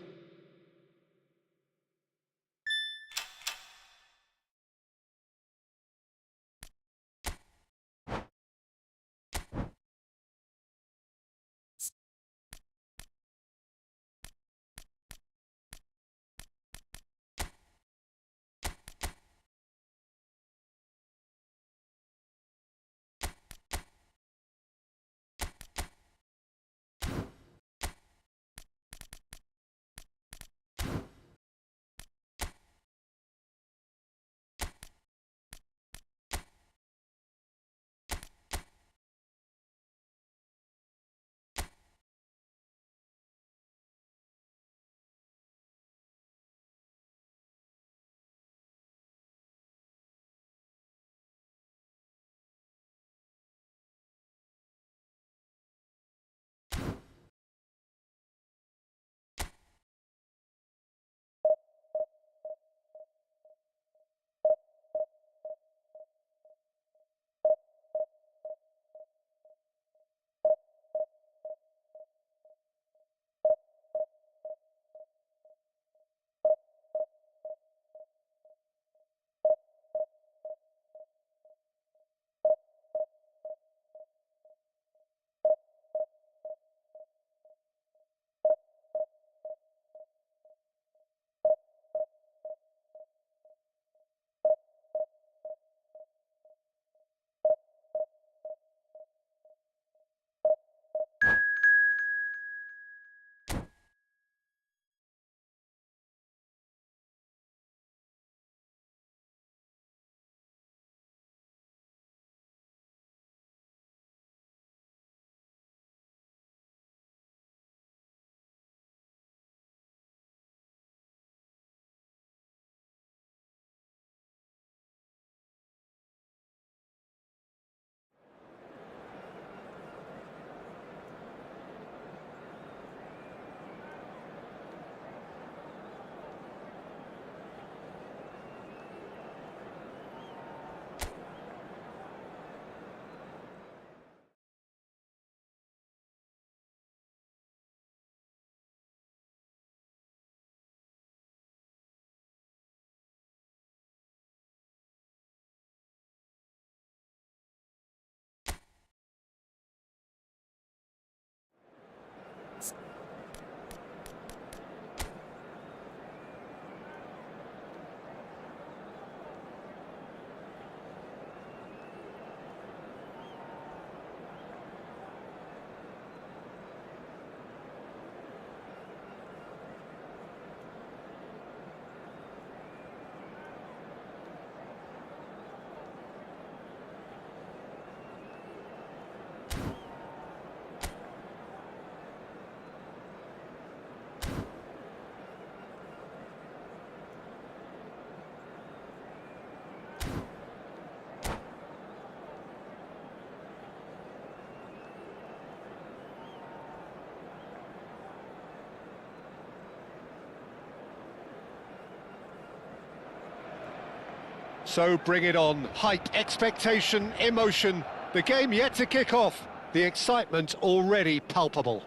So bring it on. Hype, expectation, emotion. The game yet to kick off. The excitement already palpable.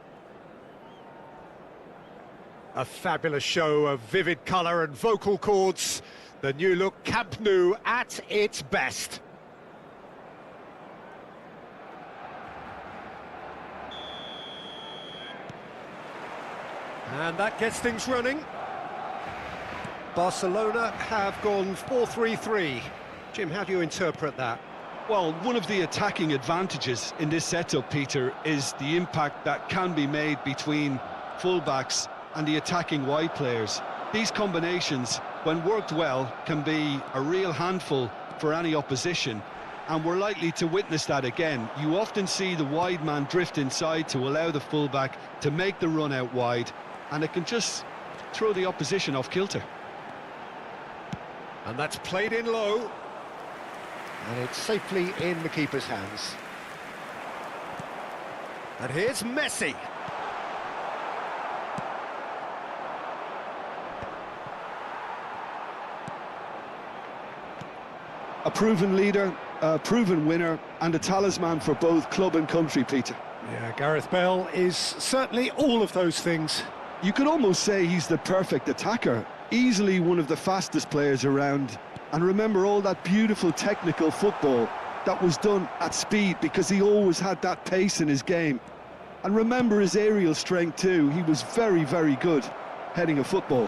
A fabulous show of vivid colour and vocal cords. The new look Camp Nou at its best. And that gets things running. Barcelona have gone 4-3-3. Jim, how do you interpret that? Well, one of the attacking advantages in this setup, Peter, is the impact that can be made between fullbacks and the attacking wide players. These combinations, when worked well, can be a real handful for any opposition, and we're likely to witness that again. You often see the wide man drift inside to allow the fullback to make the run out wide, and it can just throw the opposition off kilter. And that's played in low. And it's safely in the keeper's hands. And here's Messi. A proven leader, a proven winner, and a talisman for both club and country, Peter. Yeah, Gareth Bale is certainly all of those things. You could almost say he's the perfect attacker, easily one of the fastest players around. And remember all that beautiful technical football that was done at speed, because he always had that pace in his game. And remember his aerial strength too. He was very, very good heading a football.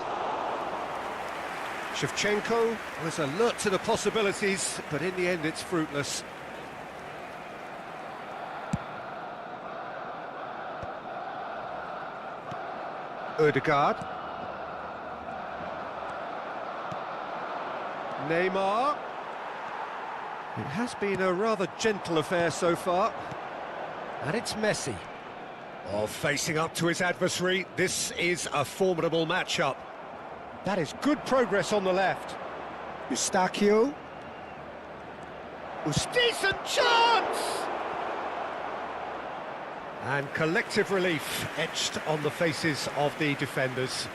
Shevchenko was alert to the possibilities, but in the end it's fruitless. Ødegaard. Neymar. It has been a rather gentle affair so far. And it's Messi. Oh, facing up to his adversary, this is a formidable matchup. That is good progress on the left. Eustachio. Decent chance! And collective relief etched on the faces of the defenders.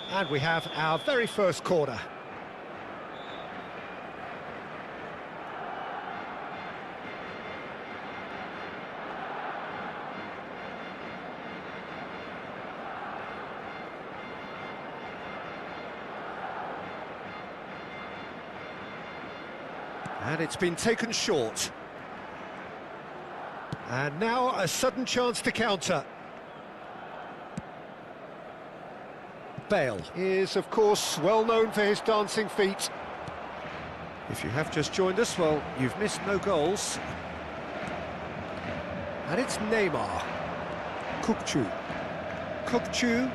And we have our very first corner. And it's been taken short. And now a sudden chance to counter. Bale is, of course, well known for his dancing feet. If you have just joined us, well, you've missed no goals. And it's Neymar. Kukçu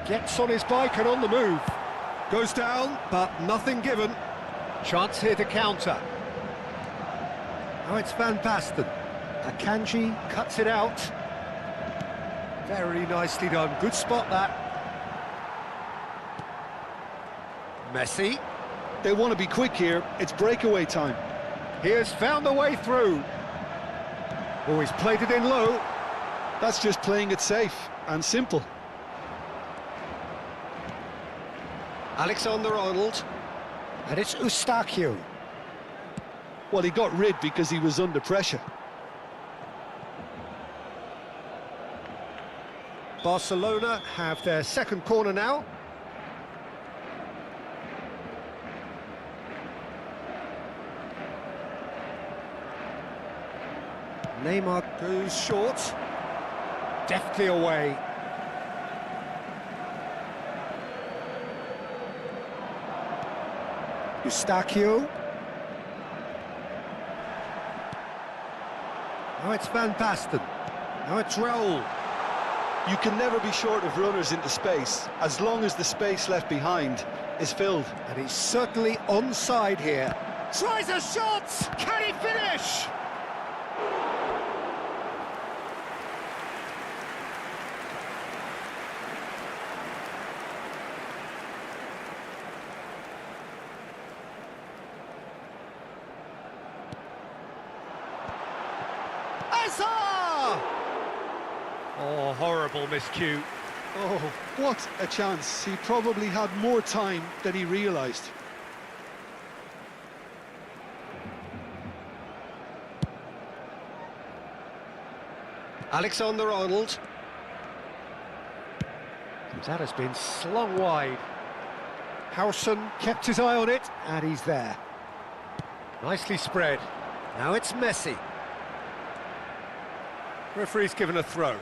gets on his bike and on the move. Goes down, but nothing given. Chance here to counter. Now it's Van Basten. Akanji cuts it out. Very nicely done. Good spot, that. Messi. They want to be quick here. It's breakaway time. He has found a way through. Oh, he's played it in low. That's just playing it safe and simple. Alexander-Arnold. And it's Eustachio. Well, he got rid because he was under pressure. Barcelona have their second corner now. Neymar goes short. Deftly away. Eustachio. Now it's Van Basten. Now it's Raul. You can never be short of runners into space, as long as the space left behind is filled. And he's certainly onside here. Tries a shot! Can he finish? Hazard! Oh, horrible miscue. Oh, what a chance. He probably had more time than he realised. Alexander-Arnold. That has been slung wide. Howson kept his eye on it, and he's there. Nicely spread. Now it's Messi. Referee's given a throw.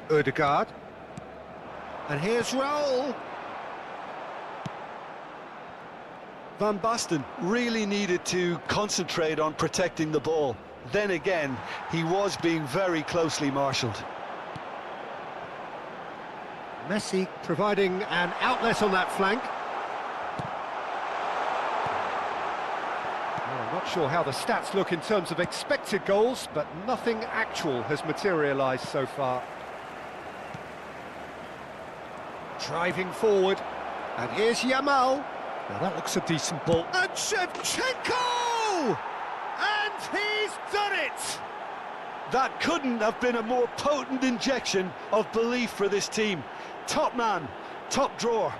Ødegaard. And here's Raul. Van Basten really needed to concentrate on protecting the ball. Then again, he was being very closely marshalled. Messi providing an outlet on that flank. Well, I'm not sure how the stats look in terms of expected goals, but nothing actual has materialised so far. Driving forward, and here's Yamal. Now that looks a decent ball. And Shevchenko! And he's done it! That couldn't have been a more potent injection of belief for this team. Top man, top drawer.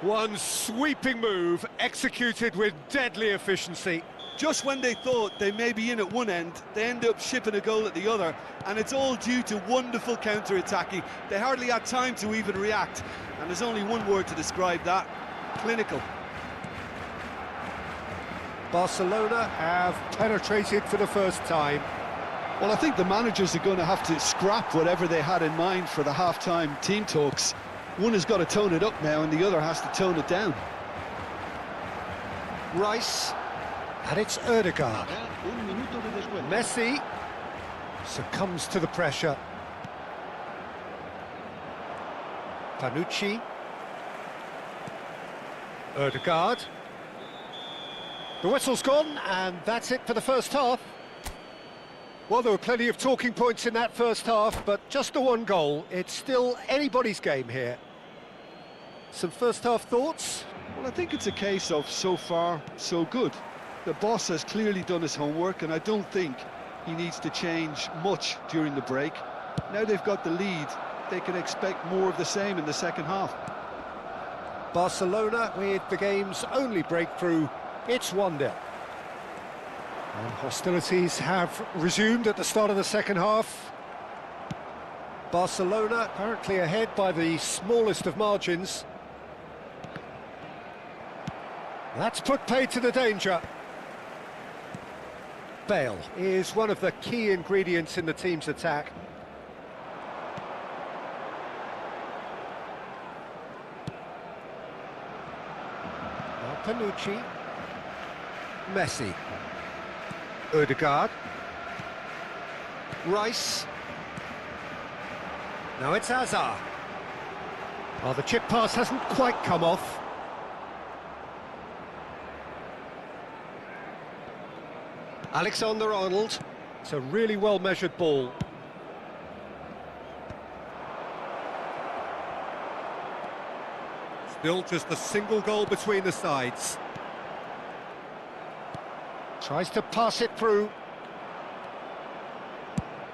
One sweeping move, executed with deadly efficiency. Just when they thought they may be in at one end, they end up shipping a goal at the other, and it's all due to wonderful counter-attacking. They hardly had time to even react, and there's only one word to describe that: clinical. Barcelona have penetrated for the first time. Well, I think the managers are going to have to scrap whatever they had in mind for the half-time team talks. One has got to tone it up now, and the other has to tone it down. Rice, and it's Ødegaard. Messi succumbs to the pressure. Panucci. Ødegaard. The whistle's gone, and that's it for the first half. Well, there were plenty of talking points in that first half, but just the one goal. It's still anybody's game here. Some first-half thoughts? Well, I think it's a case of so far, so good. The boss has clearly done his homework, and I don't think he needs to change much during the break. Now they've got the lead, they can expect more of the same in the second half. Barcelona with the game's only breakthrough. It's 1-0. And hostilities have resumed at the start of the second half. Barcelona currently ahead by the smallest of margins. That's put paid to the danger. Bale is one of the key ingredients in the team's attack. Now Panucci. Messi. Ødegaard. Rice. Now it's Hazard. Oh, the chip pass hasn't quite come off. Alexander-Arnold. It's a really well-measured ball. Still just a single goal between the sides. Tries to pass it through.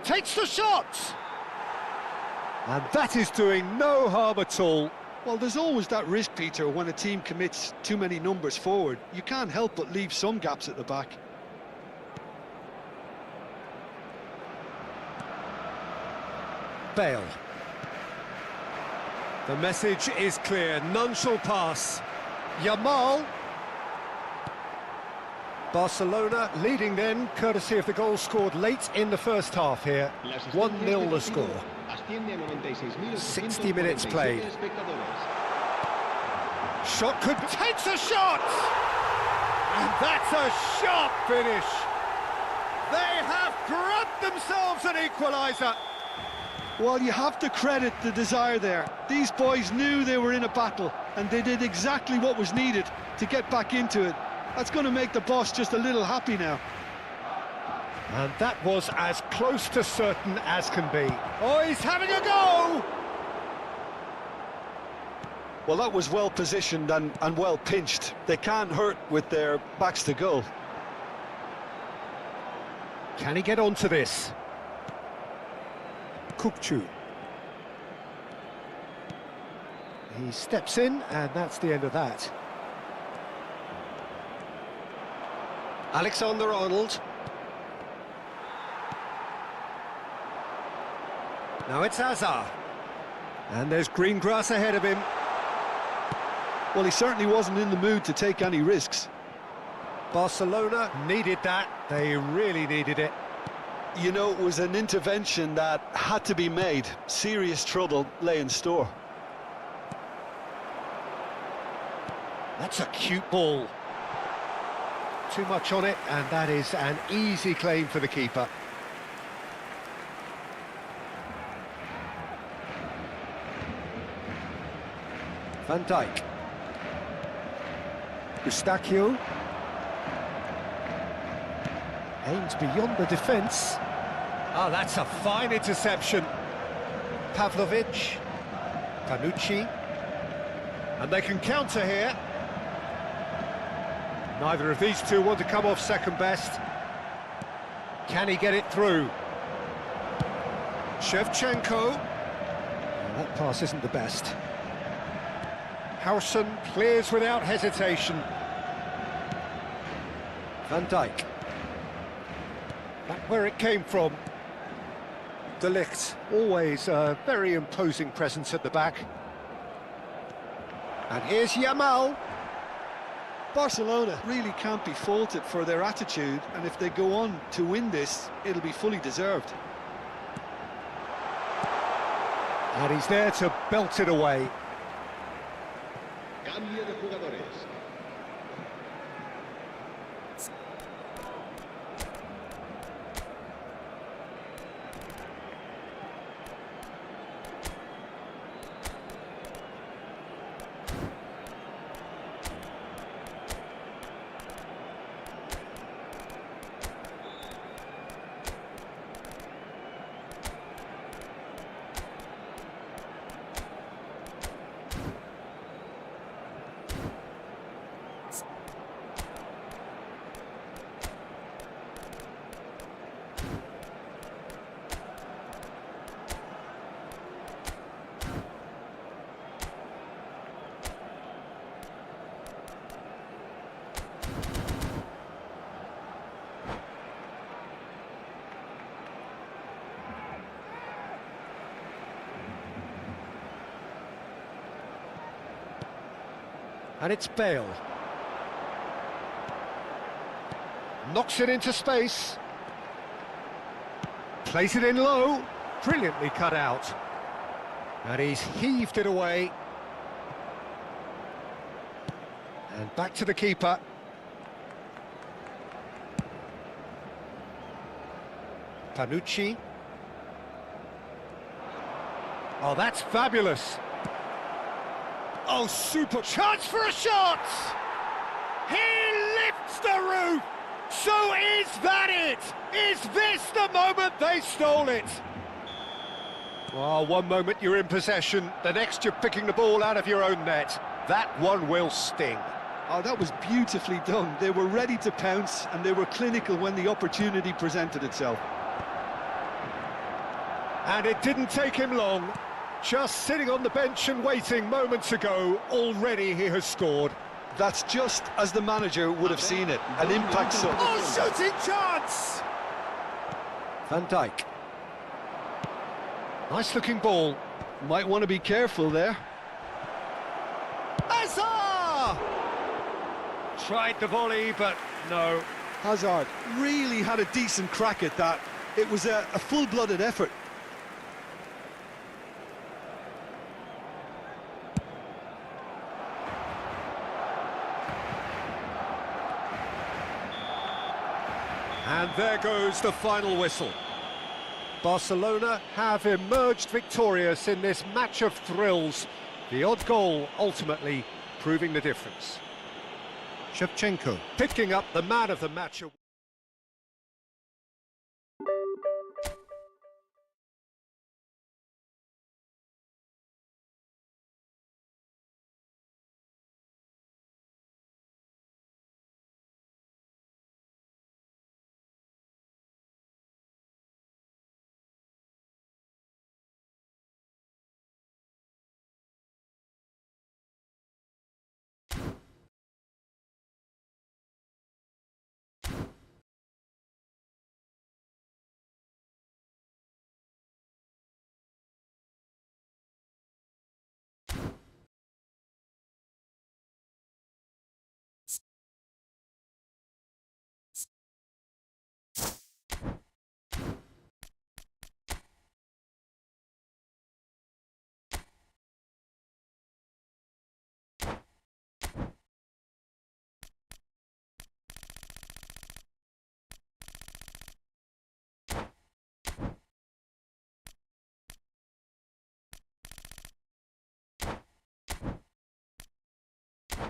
Takes the shot! And that is doing no harm at all. Well, there's always that risk, Peter, when a team commits too many numbers forward. You can't help but leave some gaps at the back. Bale. The message is clear, none shall pass. Yamal. Barcelona leading then, courtesy of the goal scored late in the first half here. 1-0 the score. 60 minutes played. Shot could... Takes a shot! And that's a sharp finish. They have grabbed themselves an equaliser. Well, you have to credit the desire there. These boys knew they were in a battle, and they did exactly what was needed to get back into it. That's going to make the boss just a little happy now. And that was as close to certain as can be. Oh, he's having a go! Well, that was well positioned and well pinched. They can't hurt with their backs to goal. Can he get onto this? Kukçu. He steps in, and that's the end of that. Alexander-Arnold. Now it's Hazard. And there's green grass ahead of him. Well, he certainly wasn't in the mood to take any risks. Barcelona needed that. They really needed it. You know, it was an intervention that had to be made. Serious trouble lay in store. That's a cute ball. Too much on it, and that is an easy claim for the keeper. Van Dijk. Eustachio. Aims beyond the defence. Ah, that's a fine interception. Pavlovic. Panucci. And they can counter here. Neither of these two want to come off second best. Can he get it through? Shevchenko. That pass isn't the best. Howson clears without hesitation. Van Dijk. Back where it came from. De Ligt, always a very imposing presence at the back. And here's Yamal. Barcelona really can't be faulted for their attitude, and if they go on to win this, it'll be fully deserved. And he's there to belt it away. Cambio de jugadores. And it's Bale. Knocks it into space. Plays it in low. Brilliantly cut out. And he's heaved it away. And back to the keeper. Panucci. Oh, that's fabulous. Oh, super chance for a shot! He lifts the roof! So is that it? Is this the moment they stole it? Well, one moment you're in possession, the next you're picking the ball out of your own net. That one will sting. Oh, that was beautifully done. They were ready to pounce, and they were clinical when the opportunity presented itself. And it didn't take him long. Just sitting on the bench and waiting moments ago, already he has scored. That's just as the manager would have seen it, an impact sub. Oh, shooting chance! Van Dijk. Nice looking ball. Might want to be careful there. Hazard! Tried the volley, but no. Hazard really had a decent crack at that. It was a full-blooded effort. And there goes the final whistle. Barcelona have emerged victorious in this match of thrills. The odd goal ultimately proving the difference. Shevchenko picking up the man of the match.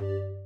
you.